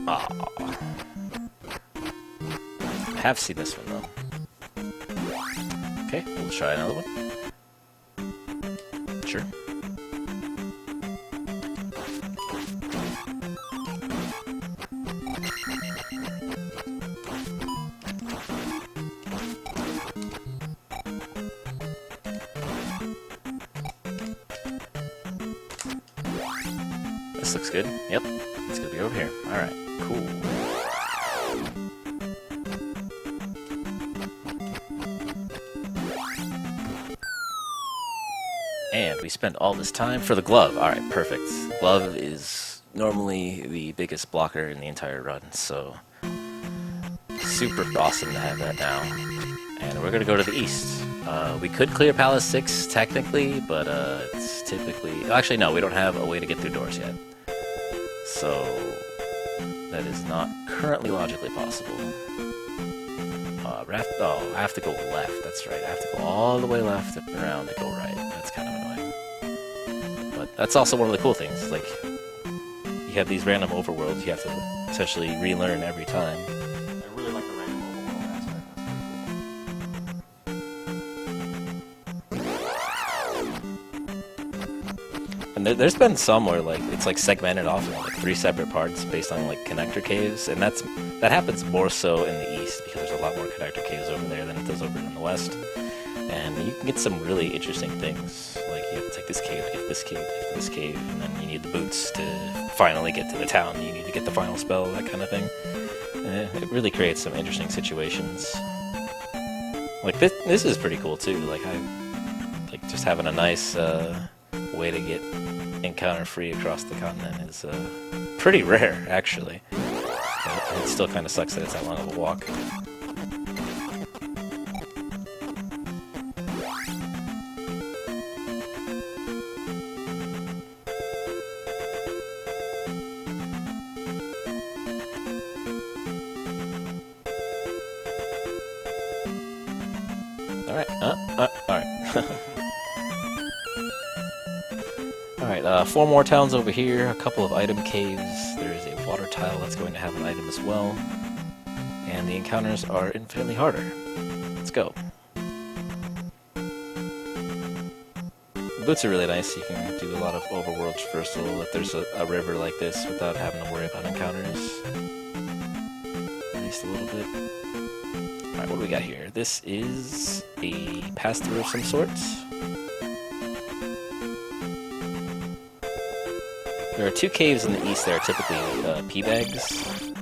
Aww. I have seen this one though. Okay, we'll try another one. Sure. This looks good. Yep, it's gonna be over here. Alright, cool. And we spent all this time for the glove. Alright, perfect. Glove is normally the biggest blocker in the entire run, so super awesome to have that now. And we're gonna go to the east. We could clear Palace 6 technically, but it's typically... Actually, no, we don't have a way to get through doors yet. So that is not currently logically possible. I have to go left, that's right. I have to go all the way left and around to go right. That's kind of annoying. But that's also one of the cool things. Like, you have these random overworlds you have to essentially relearn every time. I really like the random overworld aspect. And there's been some where like it's like segmented off into like 3 separate parts based on like connector caves, and that happens more so in the east because there's a lot more connector caves over there than it does over in the west. And you can get some really interesting things. Like you have to take this cave to get this cave to get this cave, and then you need the boots to finally get to the town. You need to get the final spell, that kind of thing. And it really creates some interesting situations. Like this is pretty cool too. Like just having a nice way to get encounter free across the continent is pretty rare, actually. It still kind of sucks that it's that long of a walk. Alright, alright. Alright, 4 more towns over here, a couple of item caves, there's a water tile that's going to have an item as well, and the encounters are infinitely harder. Let's go. The boots are really nice, you can do a lot of overworld traversal if there's a river like this without having to worry about encounters. At least a little bit. Alright, what do we got here? This is a pass-through of some sort. There are two caves in the east that are typically P bags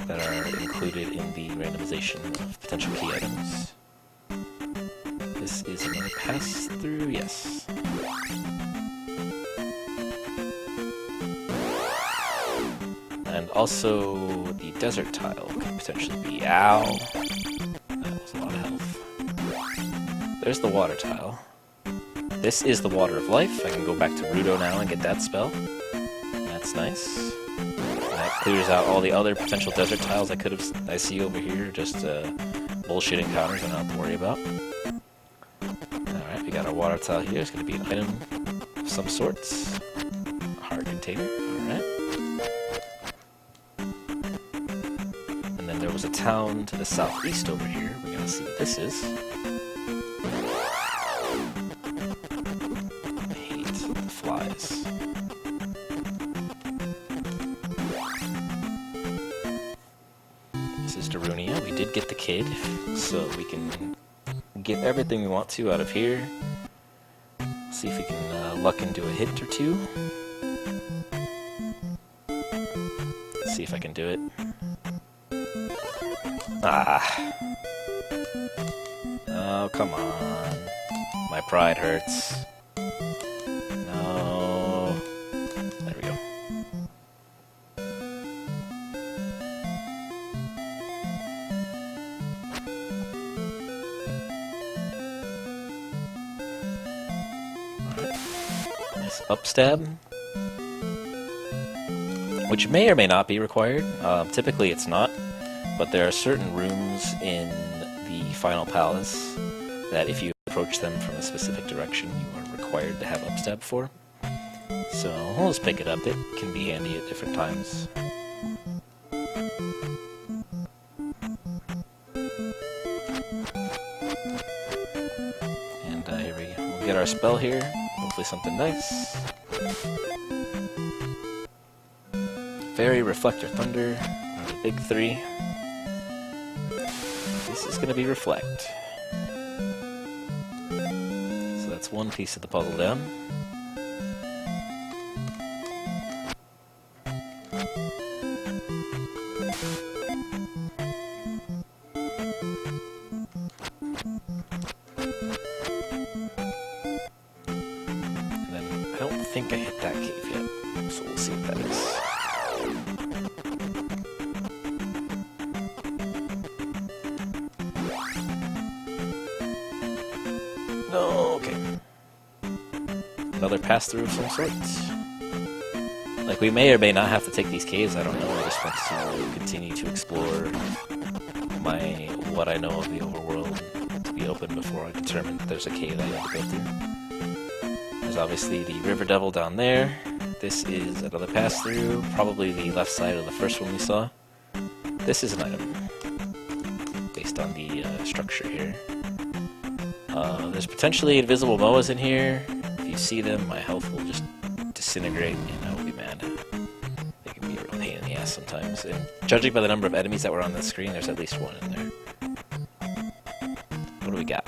that are included in the randomization of potential key items. This is another pass-through, yes. And also the desert tile could potentially be. Ow! That was a lot of health. There's the water tile. This is the water of life. I can go back to Rudo now and get that spell. That's nice. That clears out all the other potential desert tiles I see over here. Just bullshit encounters I don't have to worry about. Alright, we got our water tile here. It's going to be an item of some sorts. A heart container. Alright. And then there was a town to the southeast over here. We're going to see what this is. I hate the flies. We did get the kid, so we can get everything we want to out of here. See if we can luck into a hit or two. Let's see if I can do it. Ah. Oh, come on. My pride hurts. No. There we go. Upstab, which may or may not be required. Typically it's not, but there are certain rooms in the final palace that if you approach them from a specific direction, you are required to have upstab for. So we'll just pick it up. It can be handy at different times. And here we go. We'll get our spell here. Hopefully something nice. Fairy, Reflector, Thunder are the big three. This is going to be Reflect. So that's one piece of the puzzle down. I don't think I hit that cave yet, so we'll see what that is. No, okay. Another pass-through of some sorts. Like, we may or may not have to take these caves, I don't know. I just want to continue to explore what I know of the overworld to be open before I determine that there's a cave I need to go through. There's obviously the River Devil down there. This is another pass-through, probably the left side of the first one we saw. This is an item, based on the structure here. There's potentially invisible Moas in here. If you see them, my health will just disintegrate, and I will be mad. They can be a real pain in the ass sometimes. And judging by the number of enemies that were on the screen, there's at least one in there. What do we got?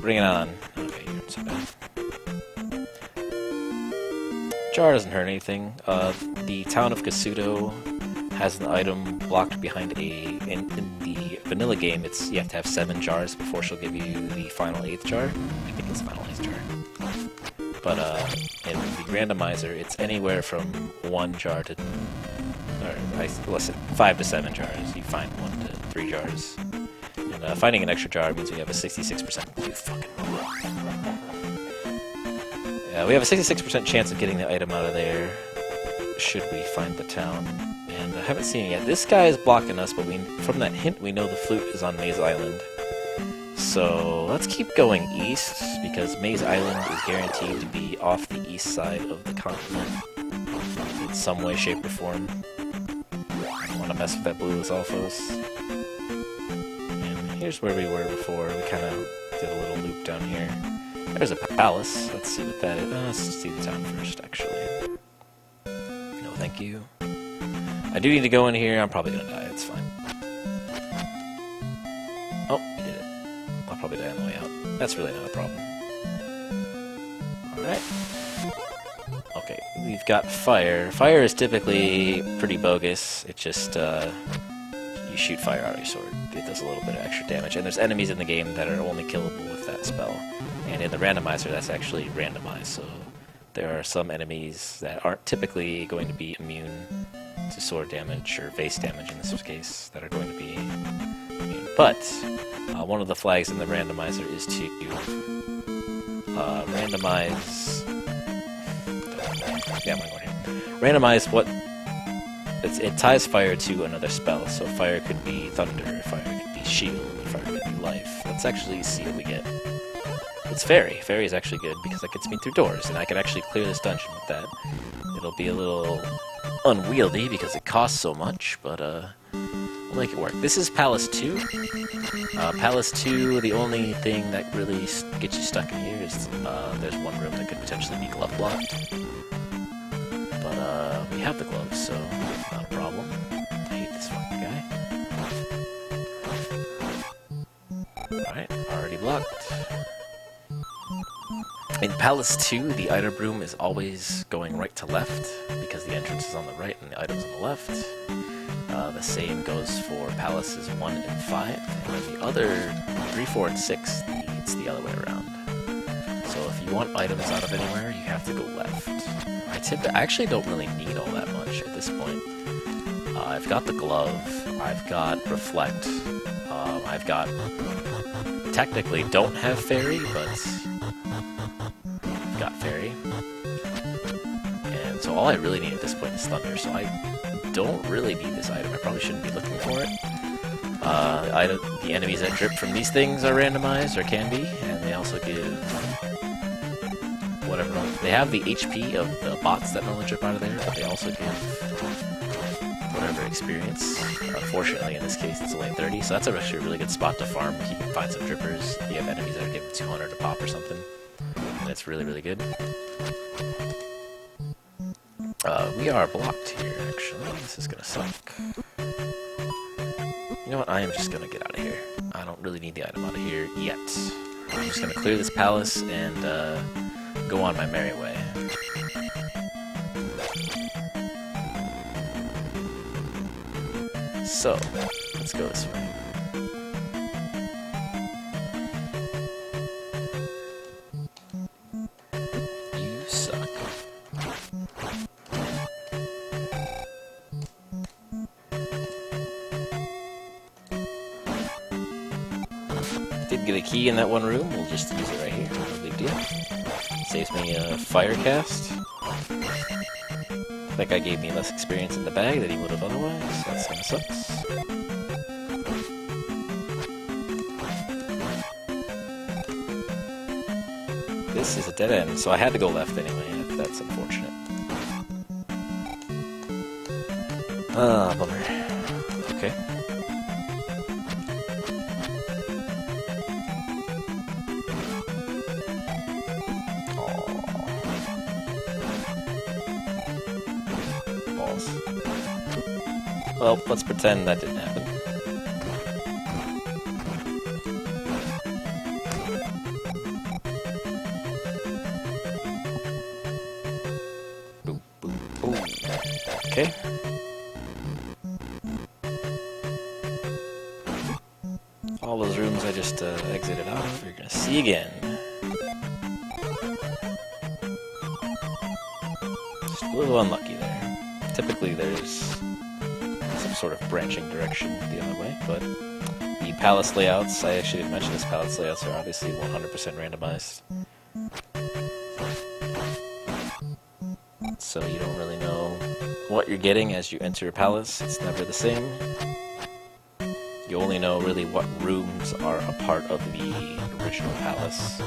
Bring it on. Okay, you're upside down. Jar doesn't hurt anything. The town of Kasuto has an item blocked behind in the vanilla game. You have to have 7 jars before she'll give you the final 8th jar. I think it's the final 8th jar. But in the randomizer, it's anywhere from 1 jar to, 5 to 7 jars. You find 1 to 3 jars. And finding an extra jar means we have a 66%. You fucking moron. We have a 66% chance of getting the item out of there, should we find the town. And I haven't seen it yet. This guy is blocking us, but from that hint we know the flute is on Maze Island. So let's keep going east, because Maze Island is guaranteed to be off the east side of the continent in some way, shape, or form. I don't want to mess with that blueless Alphos. And here's where we were before. We kind of did a little loop down here. There's a palace. Let's see what that is. Let's see the town first, actually. No, thank you. I do need to go in here. I'm probably gonna die. It's fine. Oh, we probably die on the way out. That's really not a problem. Alright. Okay, we've got fire. Fire is typically pretty bogus. It just, you shoot fire out of your sword. It does a little bit of extra damage. And there's enemies in the game that are only killable with that spell. And in the randomizer, that's actually randomized, so there are some enemies that aren't typically going to be immune to sword damage, or base damage in this case, that are going to be immune. But, one of the flags in the randomizer is to randomize... Yeah, I'm going here. Randomize what... It ties fire to another spell, so fire could be thunder, fire could be shield, fire could be life. Let's actually see what we get. It's fairy. Fairy is actually good because that gets me through doors, and I can actually clear this dungeon with that. It'll be a little unwieldy because it costs so much, but we'll make it work. This is Palace 2. Palace 2, the only thing that really gets you stuck in here is there's one room that could potentially be glove blocked. But we have the gloves, so not a problem. I hate this fucking guy. Alright, already blocked. In Palace 2, the item room is always going right to left, because the entrance is on the right and the item's on the left. The same goes for Palaces 1 and 5, and the other 3, 4, and 6, it's the other way around. So if you want items out of anywhere, you have to go left. I actually don't really need all that much at this point. I've got the glove, I've got reflect, I've got... Technically don't have fairy, but... got fairy. And so all I really need at this point is thunder, so I don't really need this item. I probably shouldn't be looking for it. The enemies that drip from these things are randomized, or can be, and they also give whatever. They have the HP of the bots that normally drip out of there, but they also give whatever experience. Fortunately, in this case, it's only 30, so that's actually a really good spot to farm if you can find some drippers. If you have enemies that are giving 200 a pop or something. That's really, really good. We are blocked here, actually. This is gonna suck. You know what? I am just gonna get out of here. I don't really need the item out of here yet. I'm just gonna clear this palace and go on my merry way. So, let's go this way. Did get a key in that one room, we'll just use it right here, no big deal. Saves me a fire cast. That guy gave me less experience in the bag than he would have otherwise, so that's kinda sucks. This is a dead end, so I had to go left anyway, that's unfortunate. Ah, bummer. Okay. Well, let's pretend that didn't happen. Boom, boom, boom. Okay. All those rooms I just exited out of, you're gonna see again. Just a little unlucky there. Typically there's some sort of branching direction the other way, but the palace layouts, I actually didn't mention this, palace layouts are obviously 100% randomized. So you don't really know what you're getting as you enter a palace, it's never the same. You only know really what rooms are a part of the original palace.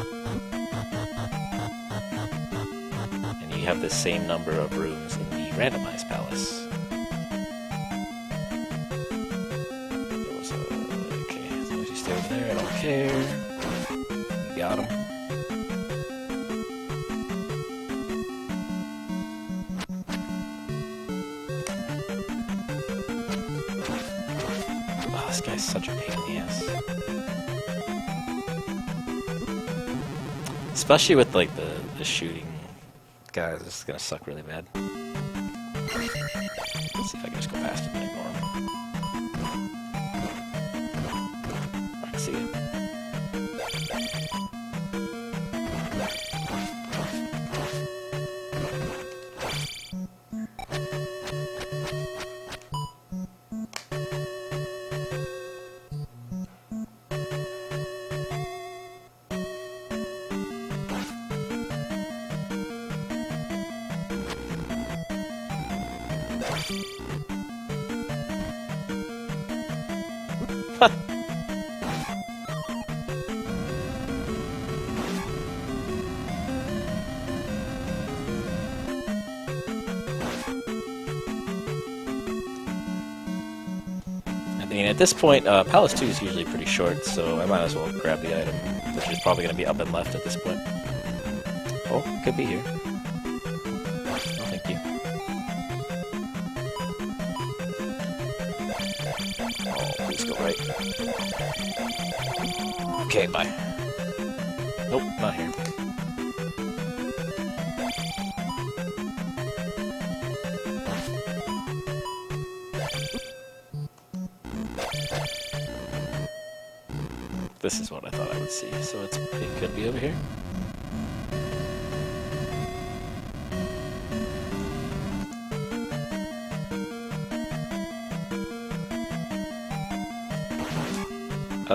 And you have the same number of rooms in the randomized palace. Okay, as long as you stay over there, I don't care. You got him. Oh, this guy's such a pain in the ass. Especially with like the shooting guys, this is gonna suck really bad. Let's see if I can just go past him and ignore him. I can see it. I mean, at this point, Palace 2 is usually pretty short, so I might as well grab the item, which is probably going to be up and left at this point. Oh, could be here. Oh, thank you. Oh, please go right. Okay, bye. Nope, not here. This is what I thought I would see, so it could be over here.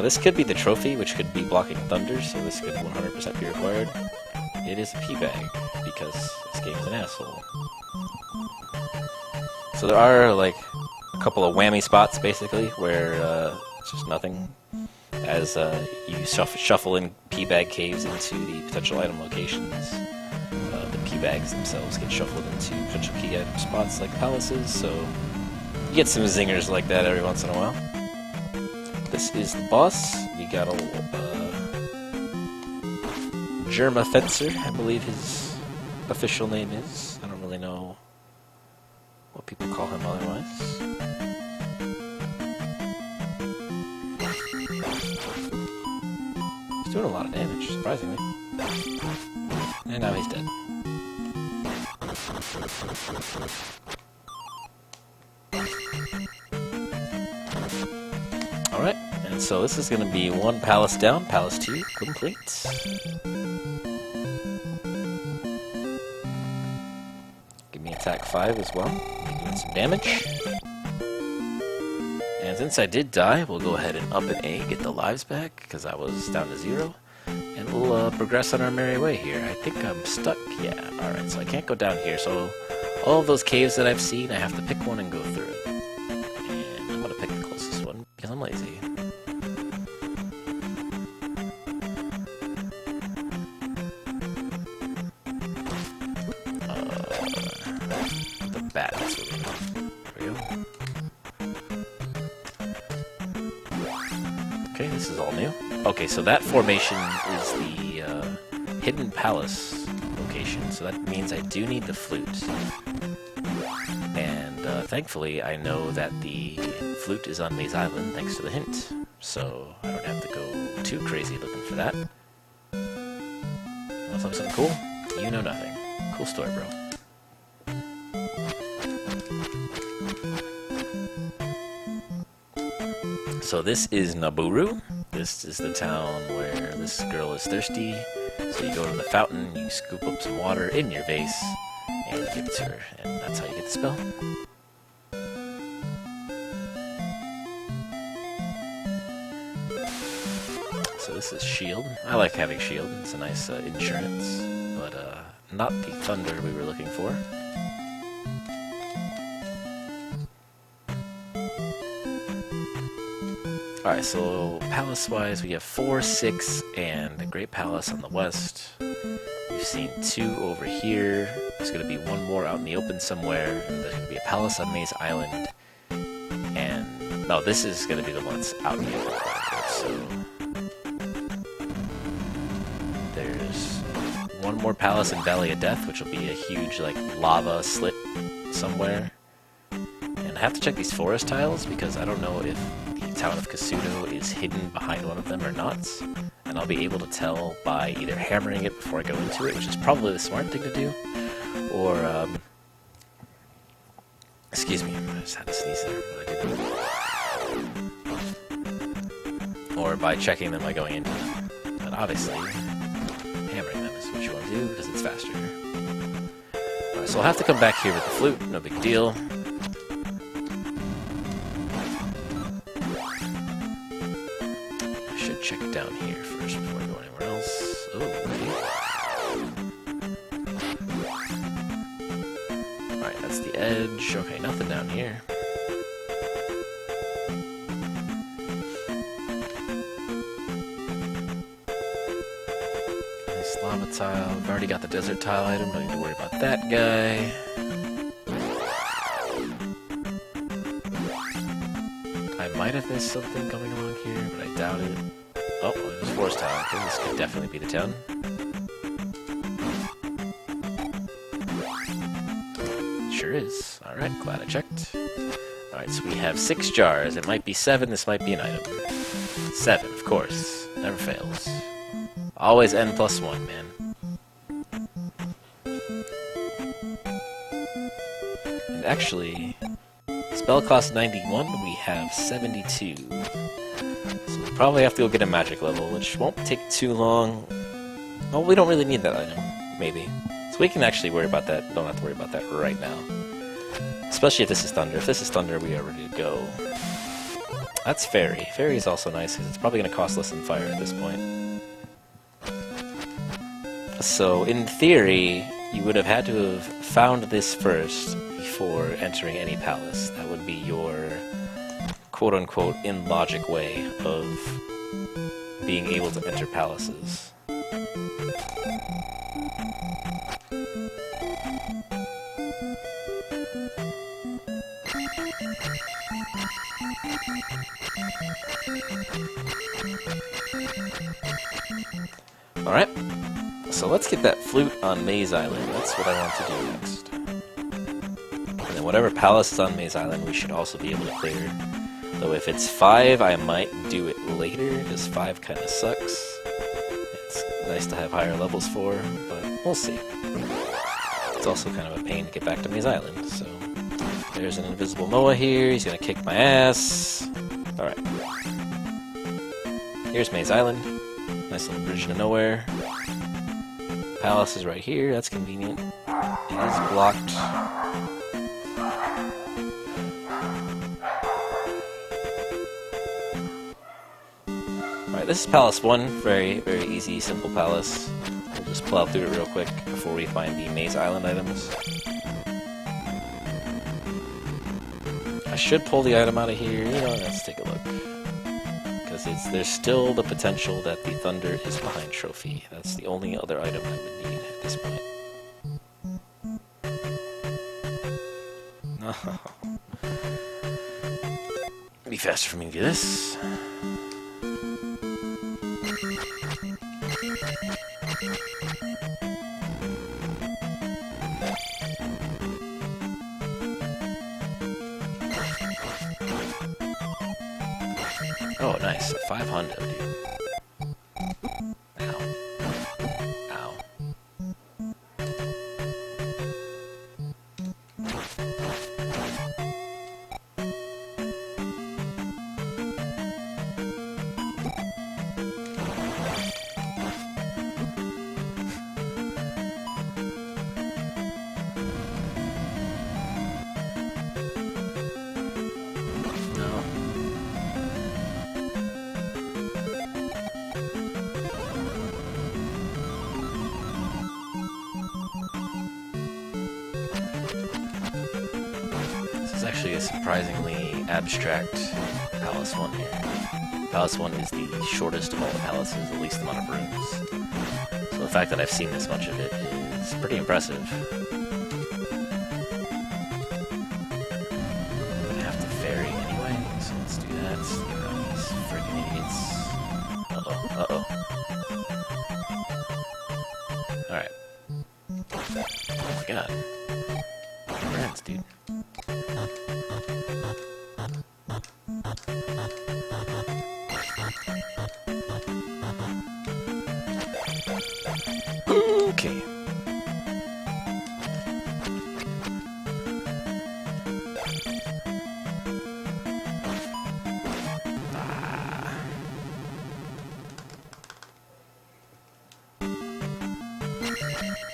This could be the trophy, which could be blocking thunder, so this could 100% be required. It is a P-bag, because this game's an asshole. So there are, like, a couple of whammy spots, basically, where it's just nothing. As you shuffle in P-bag caves into the potential item locations, the P-bags themselves get shuffled into potential key item spots like palaces, so you get some zingers like that every once in a while. This is the boss. We got a Germa Fencer, I believe his official name is. I don't really know what people call him otherwise. He's doing a lot of damage, surprisingly. And now he's dead. Alright, and so this is going to be one palace down, palace 2 complete. Give me attack 5 as well, doing some damage. And since I did die, we'll go ahead and up an A, get the lives back, because I was down to 0. And we'll progress on our merry way here. I think I'm stuck, yeah, alright, so I can't go down here, so all of those caves that I've seen, I have to pick one and go through it. And I'm going to pick the closest one, because I'm lazy. The bat, that's what we want. There we go. Okay, this is all new. Okay, so that formation is the Hidden Palace location, so that means I do need the flute. And thankfully, I know that the flute is on Maze Island thanks to the hint, so I don't have to go too crazy looking for that. Want something cool? You know nothing. Cool story, bro. So this is Naburu. This is the town where this girl is thirsty. So you go to the fountain, you scoop up some water in your vase, and you give it to her. And that's how you get the spell. So this is shield. I like having shield. It's a nice insurance, but not the thunder we were looking for. Alright, so palace-wise, we have 4, 6, and the Great Palace on the west. We've seen 2 over here. There's going to be one more out in the open somewhere. And there's going to be a palace on Maze Island. And, no, this is going to be the one that's out in the open. So, there's one more palace in Valley of Death, which will be a huge, like, lava slit somewhere. And I have to check these forest tiles, because I don't know if town of Kasuno is hidden behind one of them or not, and I'll be able to tell by either hammering it before I go into it, which is probably the smart thing to do, or, excuse me, I just had to sneeze there, but I didn't. Or by checking them by going into them. But obviously, hammering them is what you want to do, because it's faster. Alright, so I'll have to come back here with the flute, no big deal. I should check down here first before I go anywhere else. Oh, okay. Alright, that's the edge. Okay, nothing down here. Nice lava tile. I've already got the desert tile item. Don't need to worry about that guy. I might have missed something going along here, but I doubt it. Oh, there's forest tile. Okay, this could definitely be the town. Sure is. Alright, glad I checked. Alright, so we have 6 jars. It might be 7, this might be an item. 7, of course. Never fails. Always n plus 1, man. And actually, spell cost 91, we have 72. So we'll probably have to go get a magic level, which won't take too long. Oh, we don't really need that item, maybe. So we can actually worry about that. Don't have to worry about that right now. Especially if this is Thunder. If this is Thunder, we are ready to go. That's Fairy. Fairy is also nice, because it's probably going to cost less than Fire at this point. So, in theory, you would have had to have found this first before entering any palace. That would be your quote-unquote in-logic way of being able to enter palaces. Alright, so let's get that flute on Maze Island. That's what I want to do next. And then whatever palace is on Maze Island, we should also be able to clear. Though if it's 5, I might do it later, because 5 kind of sucks. It's nice to have higher levels for, but we'll see. It's also kind of a pain to get back to Maze Island, so... There's an invisible Moa here, he's gonna kick my ass. Alright. Here's Maze Island. Nice little bridge into nowhere. Palace is right here, that's convenient. It is blocked. Alright, this is Palace 1. Very, very easy, simple palace. We'll just plow through it real quick before we find the Maze Island items. I should pull the item out of here. You know, let's take a look. Because there's still the potential that the Thunder is behind Trophy. That's the only other item I would need at this point. No. It'd be faster for me to do this. Oh, nice. 500, dude. Ow. Ow. No. Actually a surprisingly abstract Palace 1 here. Palace 1 is the shortest of all the palaces, the least amount of rooms. So the fact that I've seen this much of it is pretty impressive. I have to ferry anyway, so let's do that. Let's get around these friggin' idiots. Uh-oh, uh-oh. Alright. Oh my god. Friends, dude. Okay.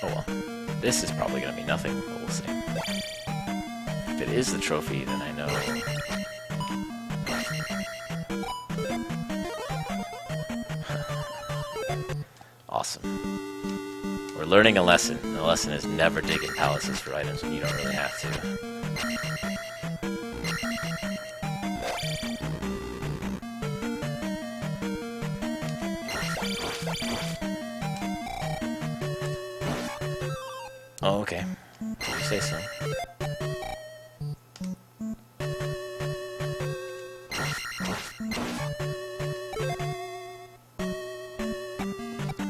Oh well. This is probably gonna be nothing, but we'll see. If it is the trophy, then I know. Awesome. We're learning a lesson. The lesson is never dig in palaces for items when you don't really have to. Oh, okay. You say so.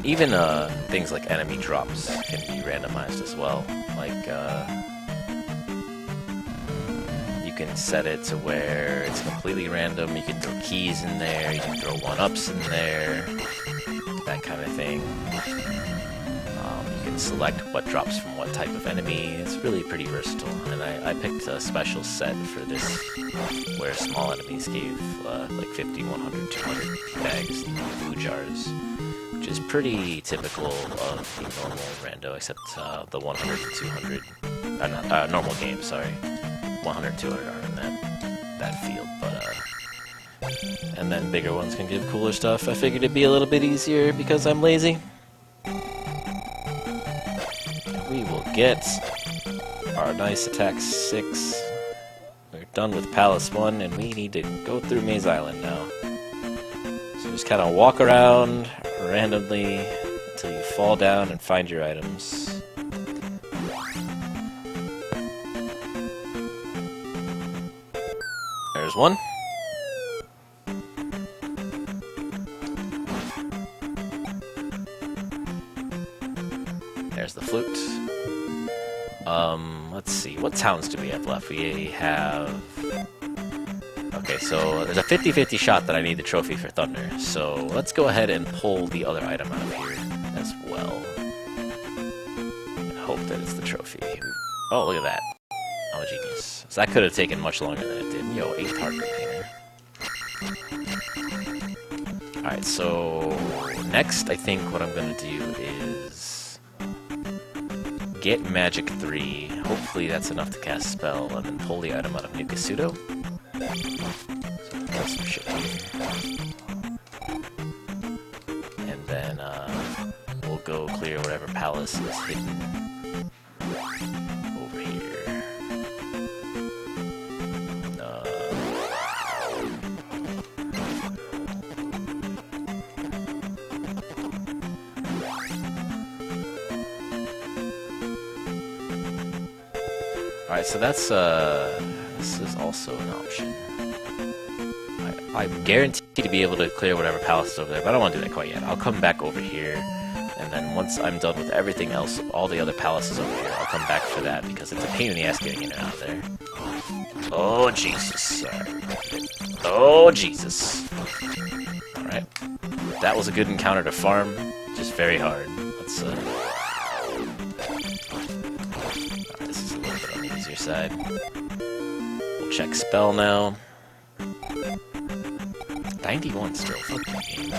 Even things like enemy drops can be randomized as well. Like, you can set it to where it's completely random. You can throw keys in there, you can throw one-ups in there, that kind of thing. You can select what drops from what type of enemy. It's really pretty versatile. And I picked a special set for this where small enemies gave like 50, 100, 200 bags in blue jars. Which is pretty typical of the normal rando, except the 100 and 200, normal game, sorry. 100 and 200 are in that field, but, and then bigger ones can give cooler stuff. I figured it'd be a little bit easier because I'm lazy. We will get our nice attack 6. We're done with Palace 1, and we need to go through Maze Island now. So just kind of walk around randomly until you fall down and find your items. There's one. There's the flute. Let's see, what towns do we have left? We have... Okay, so there's a 50-50 shot that I need the trophy for Thunder, so let's go ahead and pull the other item out of here as well. And hope that it's the trophy. Oh, look at that. I'm a genius. So that could have taken much longer than it did. Yo, 8th heart container. Alright, so next I think what I'm going to do is get Magic 3. Hopefully that's enough to cast a spell, and then pull the item out of Nukasudo. So put some shit here. And then we'll go clear whatever palace is hidden over here. Alright, so that's this is also an option. I'm guaranteed to be able to clear whatever palace is over there, but I don't want to do that quite yet. I'll come back over here, and then once I'm done with everything else, all the other palaces over here, I'll come back for that, because it's a pain in the ass getting in and out of there. Oh, Jesus. Oh, Jesus. Alright. That was a good encounter to farm, just very hard. Let's, this is a little bit on the easier side. We'll check spell now. 91 still, fuck my game.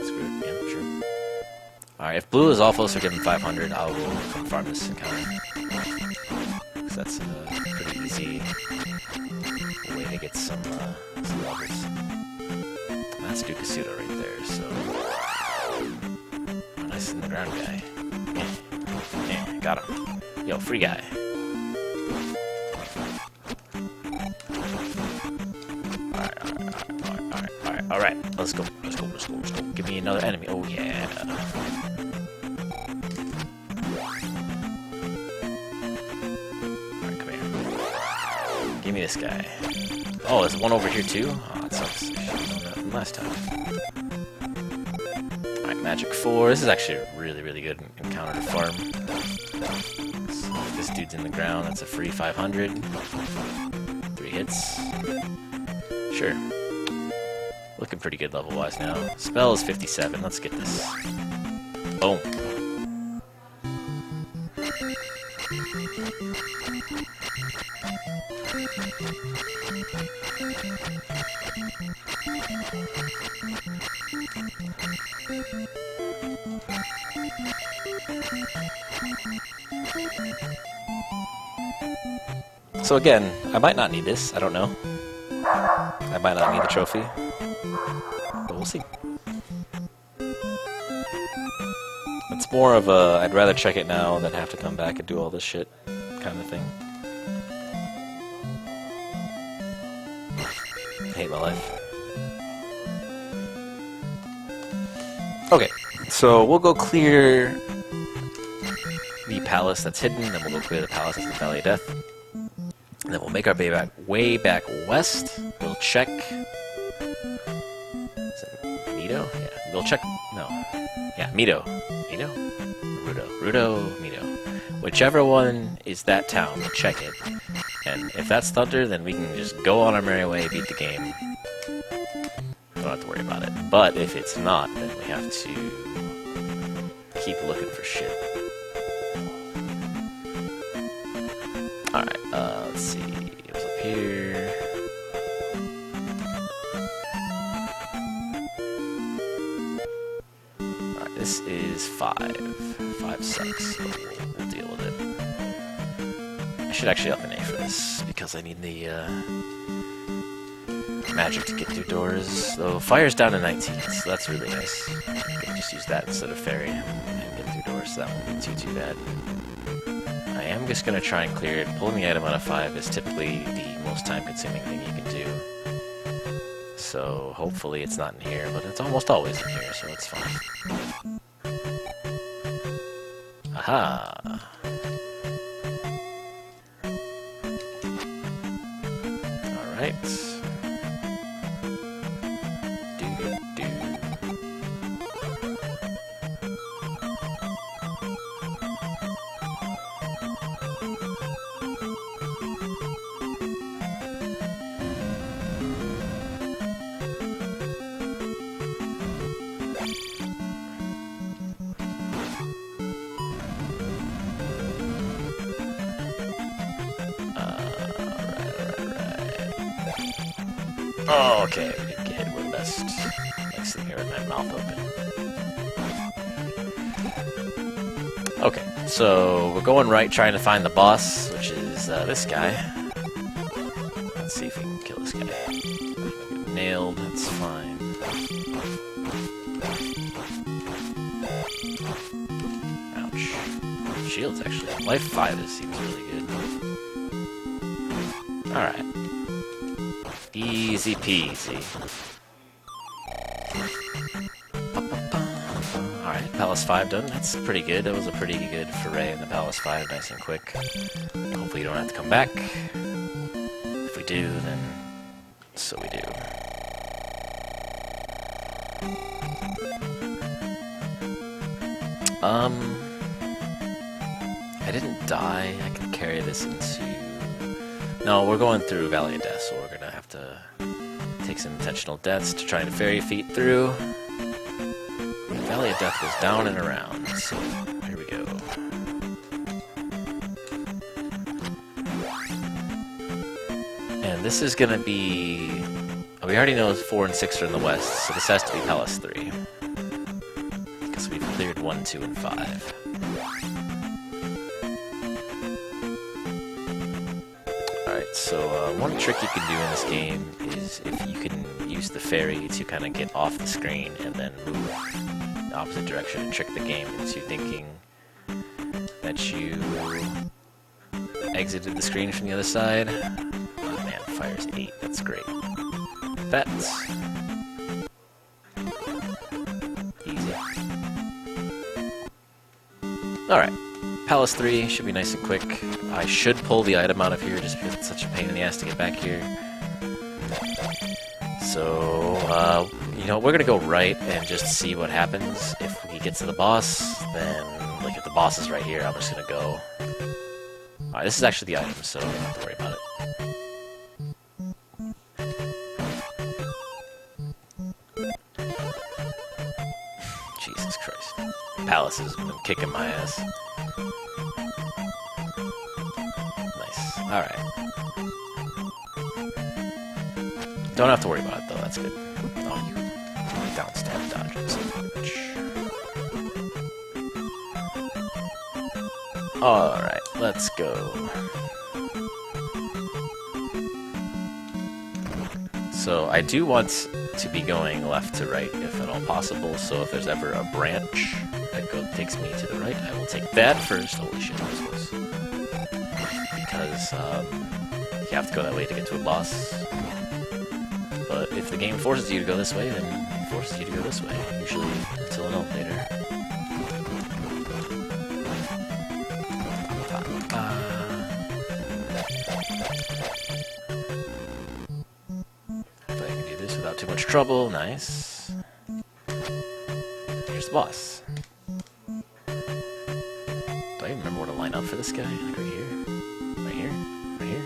Screwed, yeah, sure. Alright, if blue is awful, so give him 500, I'll go come farm this encounter. Because that's a pretty easy way to get some levels. That's Dukasudo right there, so... Oh, nice in the ground guy. Yeah, got him. Yo, free guy. Alright, let's go. Give me another enemy. Oh, yeah. Alright, come here. Give me this guy. Oh, there's one over here, too? Oh, that sucks. I should have known that from last time. Alright, Magic 4. This is actually a really, really good encounter to farm. So if this dude's in the ground, that's a free 500. 3 hits. Sure. Looking pretty good level-wise now. Spell is 57. Let's get this. Boom. So again, I might not need this. I don't know. I might not need the trophy. But we'll see. It's more of a, I'd rather check it now than have to come back and do all this shit kind of thing. I hate my life. Okay, so we'll go clear the palace that's hidden, then we'll go clear the palace that's in the Valley of Death. And then we'll make our way back west. We'll check... Is it Mido? Yeah, we'll check... No. Yeah, Mido. Mido? Rudo, Mido. Whichever one is that town, we'll check it. And if that's Thunder, then we can just go on our merry way, beat the game. Don't have to worry about it. But if it's not, then we have to keep looking for shit. Alright, let's see. It was up here. Alright, this is 5. 5 sucks, so we'll deal with it. I should actually up an A for this, because I need the magic to get through doors. Though fire's down to 19, so that's really nice. I can just use that instead of fairy and get through doors, so that won't be too bad. I am just going to try and clear it. Pulling the item out of 5 is typically the most time-consuming thing you can do. So hopefully it's not in here, but it's almost always in here, so it's fine. Aha! Alright. Do-do-do. Oh, okay, we didn't get hit with the best. I'm sitting here with my mouth open. Okay, so we're going right, trying to find the boss, which is this guy. Let's see if we can kill this guy. Nailed, that's fine. Ouch. Shields, actually. Life 5 seems really good. Alright. Easy peasy. Alright, Palace 5 done. That's pretty good. That was a pretty good foray in the Palace 5, nice and quick. Hopefully you don't have to come back. If we do, then so we do. I didn't die. I can carry this into... No, we're going through Valley of Death, so we're gonna have to take some intentional deaths to try and fairy feet through. The Valley of Death goes down and around, so here we go. And this is gonna be... We already know 4 and 6 are in the west, so this has to be Palace 3. Because we've cleared 1, 2, and 5. Alright, so one trick you can do in this game is if you can use the fairy to kind of get off the screen and then move the opposite direction and trick the game into thinking that you exited the screen from the other side. Oh man, fire's 8, that's great. That's easy. Alright. Palace 3 should be nice and quick. I should pull the item out of here just because it's such a pain in the ass to get back here. So, you know, we're gonna go right and just see what happens. If we get to the boss, then, like, if the boss is right here, I'm just gonna go. Alright, this is actually the item, so I don't have to worry about it. palaces have been kicking my ass. Nice. Alright. Don't have to worry about it, though. That's good. Oh, you downstab dodges. Alright, let's go. So I do want to be going left to right if at all possible, so if there's ever a branch that takes me to the right, I will take that first. Holy shit, that was close. Because you have to go that way to get to a boss. But if the game forces you to go this way, then it forces you to go this way, usually until an elevator. If I can do this without too much trouble, nice. Here's the boss. Do I even remember where to line up for this guy? Like right here? Right here? Right here?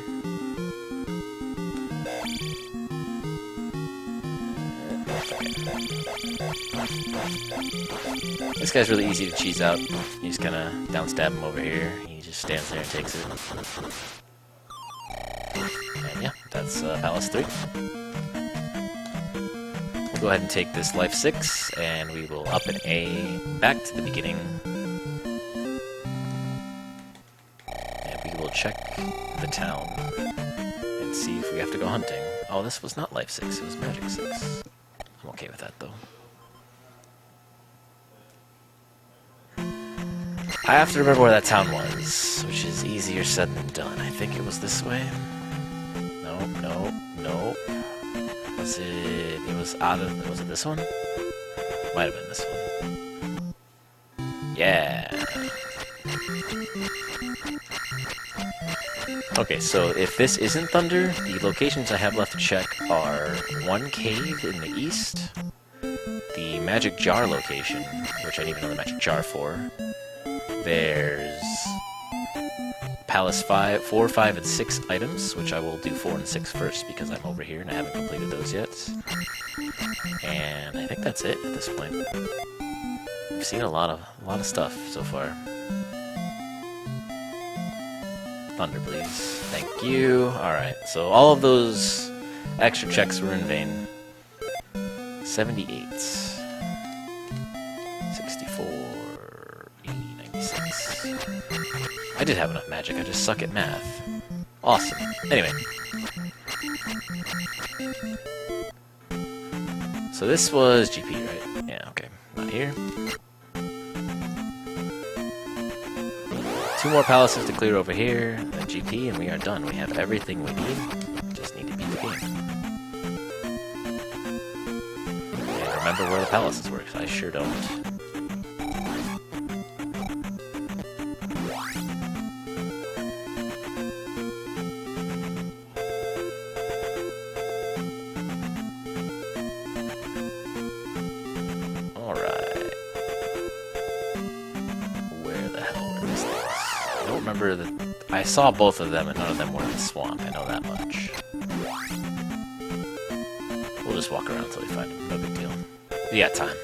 This guy's really easy to cheese out. You just kind of downstab him over here. He just stands there and takes it. And yeah, that's Palace 3. We'll go ahead and take this Life 6, and we will up an A back to the beginning. And we will check the town and see if we have to go hunting. Oh, this was not Life 6, it was Magic 6. I'm okay with that, though. I have to remember where that town was, which is easier said than done. I think it was this way. No, no, no. Was it? It was out of. Was it this one? Might have been this one. Yeah. Okay, so if this isn't Thunder, the locations I have left to check are one cave in the east, the Magic Jar location, which I need to know the Magic Jar for. There's Palace 4, 5, and 6 items, which I will do 4 and 6 first because I'm over here and I haven't completed those yet. And I think that's it at this point. I've seen a lot of stuff so far. Thunder, please. Thank you. Alright, so all of those extra checks were in vain. 78. 64. 80, 96. I did have enough magic, I just suck at math. Awesome. Anyway. So this was GP, right? Yeah, okay. Not here. 2 more palaces to clear over here, then GP, and we are done. We have everything we need. Just need to beat the game. And remember where the palaces were, 'cause I sure don't. Remember that I saw both of them and none of them were in the swamp. I know that much. We'll just walk around until we find them. No big deal. We got time.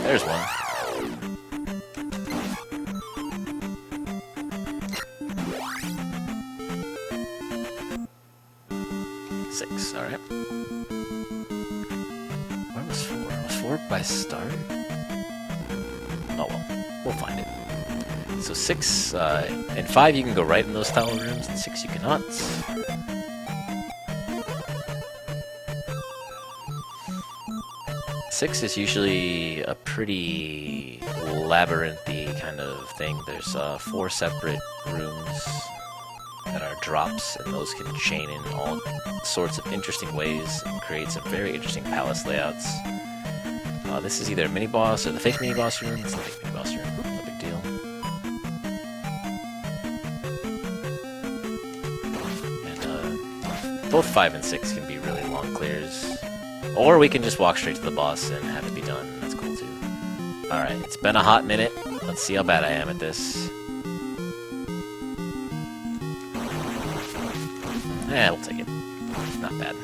There's one. Alright. Where was 4? Was 4 by start? Oh well, we'll find it. So 6, and 5 you can go right in those tower rooms, and 6 you cannot. 6 is usually a pretty labyrinthy kind of thing. There's 4 separate rooms that are drops, and those can chain in all sorts of interesting ways and create some very interesting palace layouts. This is either a mini-boss or the fake mini-boss room. It's the fake mini-boss room, no big deal. And both 5 and 6 can be really long clears. Or we can just walk straight to the boss and have it be done. That's cool too. Alright, it's been a hot minute. Let's see how bad I am at this. We'll take it. Not bad.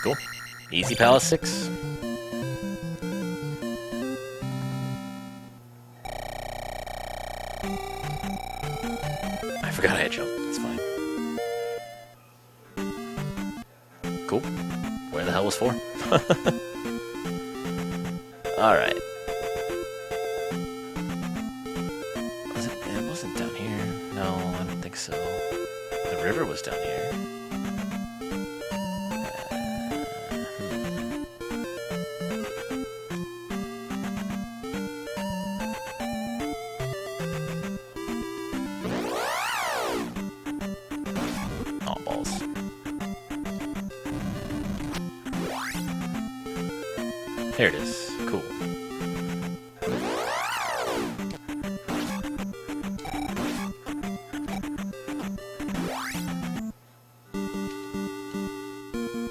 Cool. Easy Palace 6. I forgot I had jump. That's fine. Cool. Where the hell was 4? Alright. It wasn't down here. No, I don't think so. The river was down here. Oh, balls. There it is. Cool.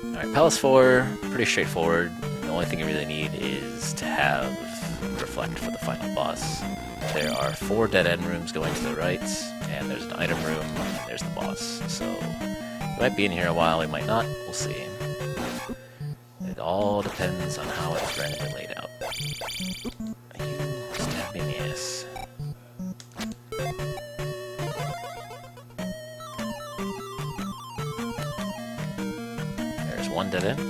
Alright, Palace 4, pretty straightforward. The only thing you really need is to have Reflect for the final boss. There are 4 dead-end rooms going to the right, and there's an item room, and there's the boss. So, we might be in here a while, we might not, we'll see. It all depends on how it's randomly laid out. You stab me in the ass. There's one dead end.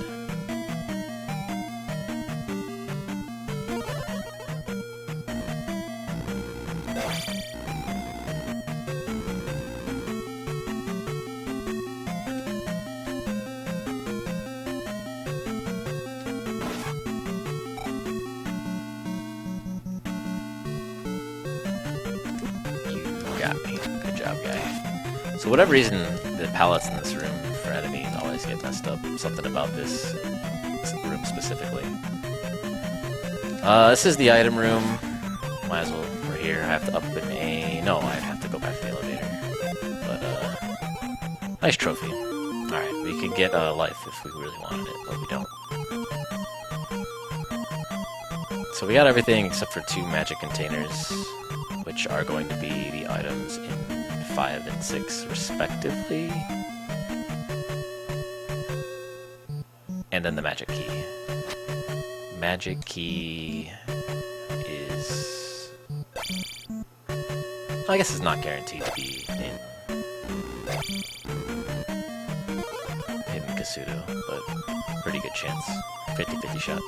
Got me. Good job, guy. So whatever reason, the palettes in this room for enemies always get messed up. Something about this room specifically. This is the item room. Might as well, we're here. I have to up an A. No, I'd have to go back to the elevator. But, nice trophy. Alright, we could get life if we really wanted it, but we don't. So we got everything except for 2 magic containers, which are going to be the items in 5 and 6, respectively. And then the magic key. Magic key is... I guess it's not guaranteed to be in Hidden Kasuto, but pretty good chance. 50-50 shot.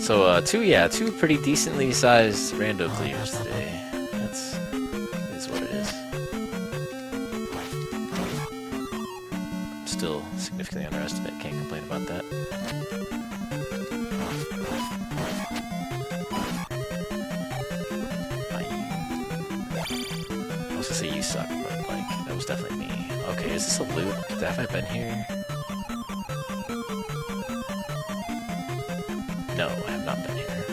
So, 2 pretty decently sized rando clears today. That's what it is. Still significantly underestimated, can't complain about that. I was gonna say you suck, but like, that was definitely me. Okay, is this a loop? Have I been here? No, I have not been here.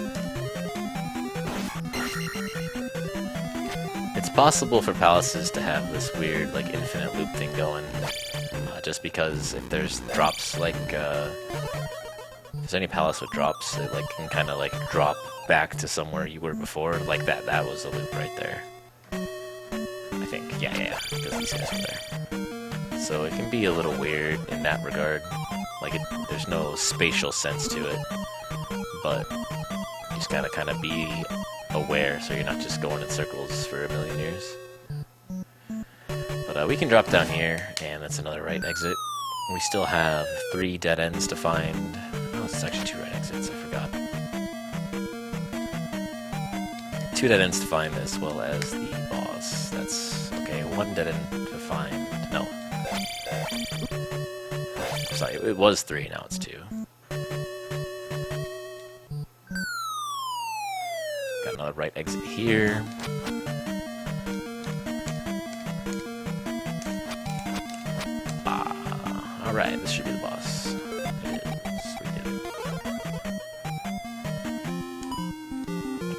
It's possible for palaces to have this weird, like, infinite loop thing going. Just because if there's drops, like, if there's any palace with drops, it, like, can kind of, like, drop back to somewhere you were before. Like, that was a loop right there. I think. Yeah, because these guys were there. So it can be a little weird in that regard. Like, there's no spatial sense to it. But you just gotta kind of be aware so you're not just going in circles for a million years. But we can drop down here, and that's another right exit. We still have 3 dead ends to find. Oh, it's actually 2 right exits, I forgot. 2 dead ends to find as well as the boss. That's okay, 1 dead end to find. No. Sorry, it was 3, now it's 2. Got another right exit here. Alright, this should be the boss. It is.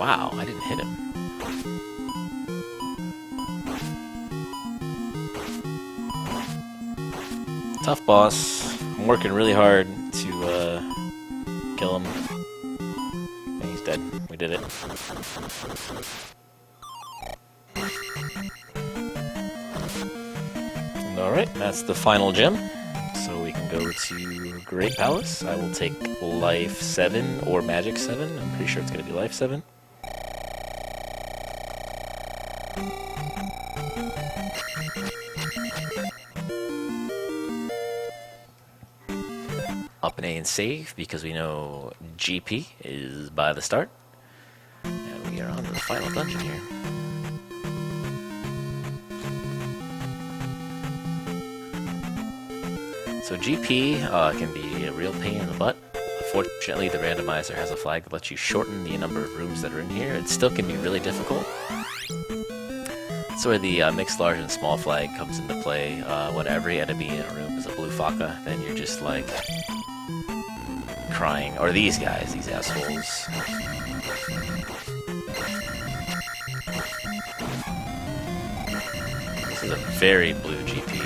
Wow, I didn't hit him. Tough boss. I'm working really hard to kill him. And he's dead. We did it. Alright, that's the final gem. So we can go to Great Palace. I will take Life 7 or Magic 7. I'm pretty sure it's going to be Life 7. Up an A and save because we know GP is by the start. And we are on to the final dungeon here. So GP can be a real pain in the butt. Fortunately, the randomizer has a flag that lets you shorten the number of rooms that are in here. It still can be really difficult. That's where the mixed large and small flag comes into play. When every enemy in a room is a blue Faka, then you're just like crying. Or these guys, these assholes. This is a very blue GP.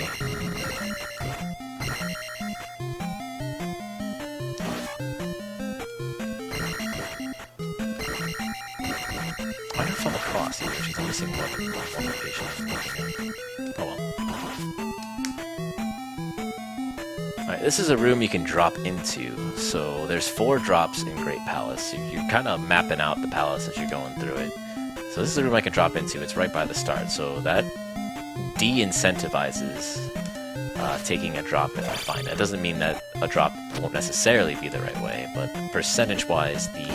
I never found the cross either. She's only seen one location. Oh well. Alright, this is a room you can drop into. So there's 4 drops in Great Palace. You're kind of mapping out the palace as you're going through it. So this is a room I can drop into. It's right by the start. So that de-incentivizes taking a drop if I find it. It doesn't mean that a drop won't necessarily be the right way, but percentage-wise, the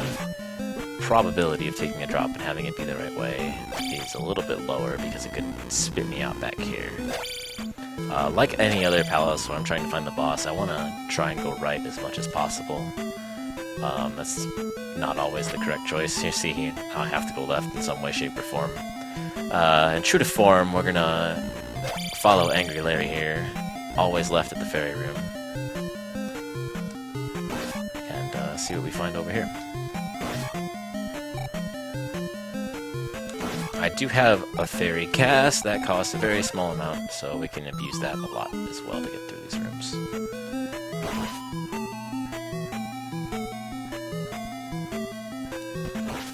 probability of taking a drop and having it be the right way is a little bit lower because it could spit me out back here. Like any other palace where I'm trying to find the boss, I want to try and go right as much as possible. That's not always the correct choice. You see here, I have to go left in some way, shape, or form. And true to form, we're gonna follow Angry Larry here. Always left at the fairy room. And see what we find over here. I do have a fairy cast that costs a very small amount, so we can abuse that a lot as well to get through these rooms.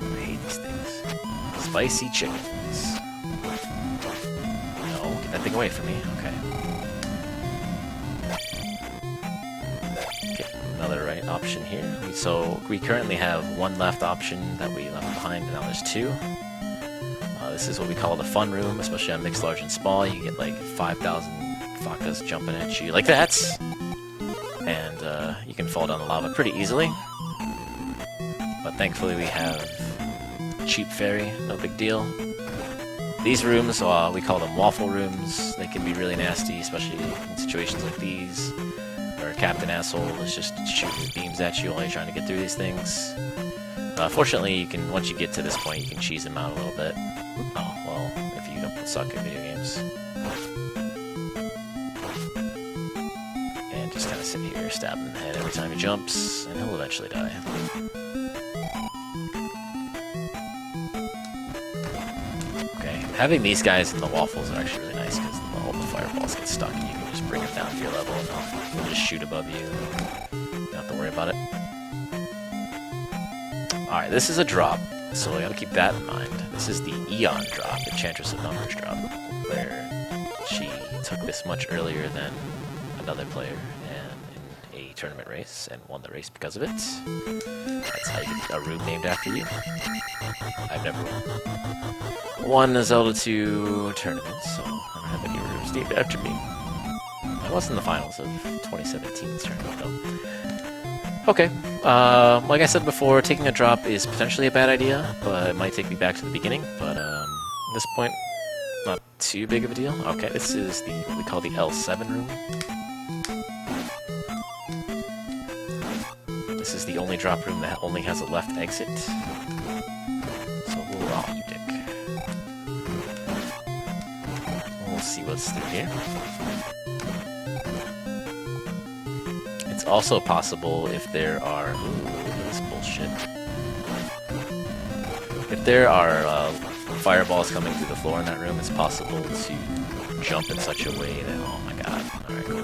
I hate these things. Spicy chickens. No, get that thing away from me. Okay. Get another right option here. So we currently have 1 left option that we left behind, and now there's 2. This is what we call the fun room, especially on mixed large and small. You get like 5,000 Fakas jumping at you like that, and you can fall down the lava pretty easily. But thankfully we have cheap fairy, no big deal. These rooms, we call them waffle rooms. They can be really nasty, especially in situations like these, where Captain Asshole is just shooting beams at you while you're trying to get through these things. Fortunately, you can, once you get to this point, you can cheese them out a little bit. Oh, well, if you don't suck at video games. And just kind of sit here, stab him in the head every time he jumps, and he'll eventually die. Okay, having these guys in the waffles are actually really nice, because all the fireballs get stuck, and you can just bring them down to your level, and they'll just shoot above you. You don't have to worry about it. Alright, this is a drop, so I gotta keep that in mind. This is the Eon drop, Enchantress of Numbers drop, where she took this much earlier than another player and in a tournament race and won the race because of it. That's how you get a room named after you. I've never won a Zelda 2 tournament, so I don't have any rooms named after me. I was in the finals of 2017's tournament, though. Okay, like I said before, taking a drop is potentially a bad idea, but it might take me back to the beginning, but at this point, not too big of a deal. Okay, this is what we call the L7 room. This is the only drop room that only has a left exit. So we'll roll you, dick. We'll see what's through here. It's also possible if there are... Ooh, this bullshit. If there are fireballs coming through the floor in that room, it's possible to jump in such a way that, oh my god, alright, cool.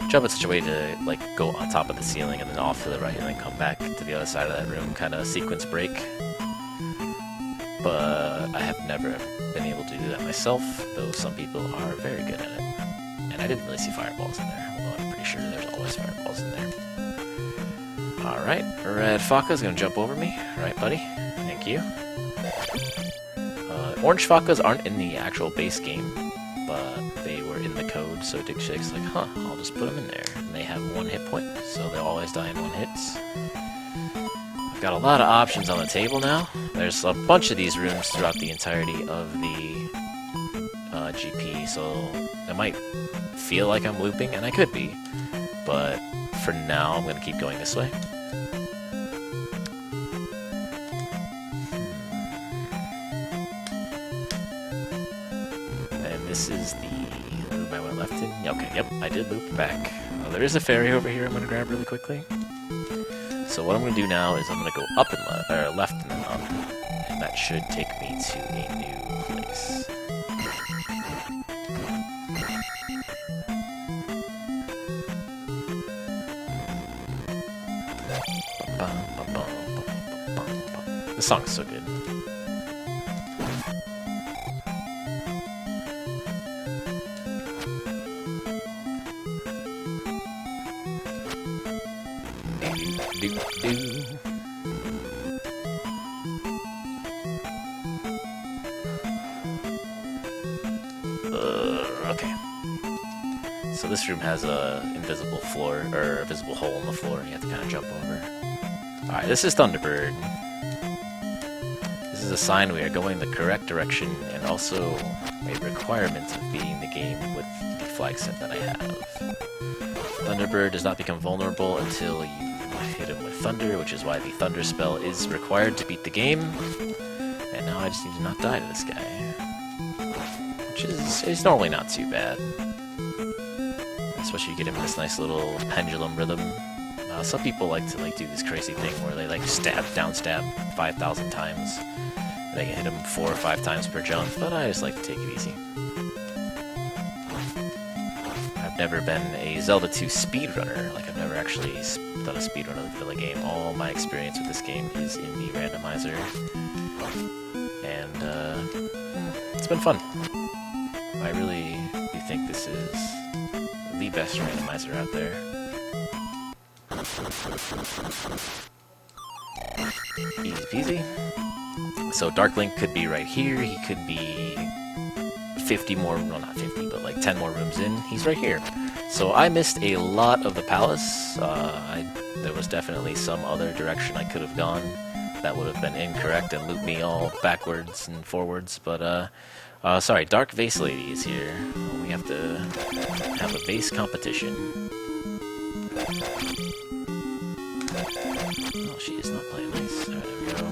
Jump in such a way to like go on top of the ceiling and then off to the right and then come back to the other side of that room, kind of sequence break. But I have never been able to do that myself, though some people are very good at it. And I didn't really see fireballs in there, although I'm pretty sure there's always fireballs in there. Alright, Red Faka's gonna jump over me. Alright, buddy. Thank you. Orange Fakas aren't in the actual base game, but they were in the code, so Dick Shake's like, huh, I'll just put them in there. And they have 1 hit point, so they'll always die in 1 hits. I've got a lot of options on the table now. There's a bunch of these rooms throughout the entirety of the GP, so it might feel like I'm looping, and I could be, but for now I'm going to keep going this way. And this is the room I went left in. Okay, yep, I did loop back. There is a fairy over here I'm going to grab really quickly. So what I'm going to do now is I'm going to go up and left and then up, and that should take me to a new place. This song is so good. Do, do. Okay. So this room has a invisible floor, or a visible hole in the floor, and you have to kind of jump over. Alright, this is Thunderbird. This is a sign we are going the correct direction, and also a requirement of beating the game with the flag set that I have. Thunderbird does not become vulnerable until you hit him with thunder, which is why the thunder spell is required to beat the game. And now I just need to not die to this guy, which is normally not too bad. Especially you get him in this nice little pendulum rhythm. Some people like to do this crazy thing where they down stab 5,000 times. They can hit him 4 or 5 times per jump, but I just like to take it easy. I've never been a Zelda 2 speedrunner. I've never actually done a speedrun of the Zelda game. All my experience with this game is in the randomizer, and it's been fun. I really do think this is the best randomizer out there. Easy peasy. So Dark Link could be right here. He could be 50 more, well not 50, but 10 more rooms in. He's right here. So I missed a lot of the palace. There was definitely some other direction I could have gone that would have been incorrect and looped me all backwards and forwards. But sorry, Dark Vase Lady is here. We have to have a vase competition. Oh, she is not playing nice. Alright, there we go.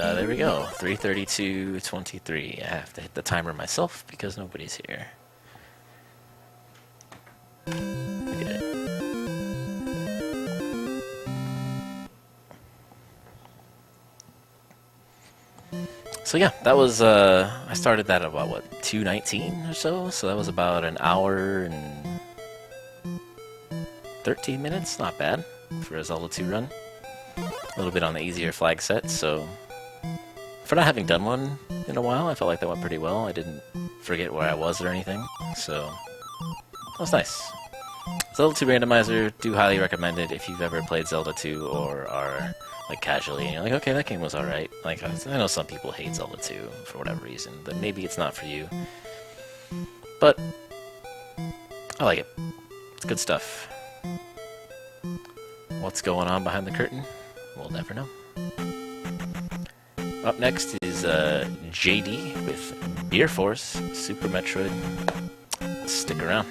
And there we go. 3:32:23. I have to hit the timer myself because nobody's here. Look at it. So yeah, that was, I started that at about, 2:19 or so? So that was about an hour and 13 minutes? Not bad for a Zelda 2 run. A little bit on the easier flag set, so for not having done one in a while, I felt like that went pretty well. I didn't forget where I was or anything, so that was nice. Zelda 2 Randomizer, do highly recommend it if you've ever played Zelda 2 or are casually, and you're like, okay, that game was alright. I know some people hate Zelda 2 for whatever reason, but maybe it's not for you. But I like it. It's good stuff. What's going on behind the curtain? We'll never know. Up next is JD with Beer Force Super Metroid. Stick around.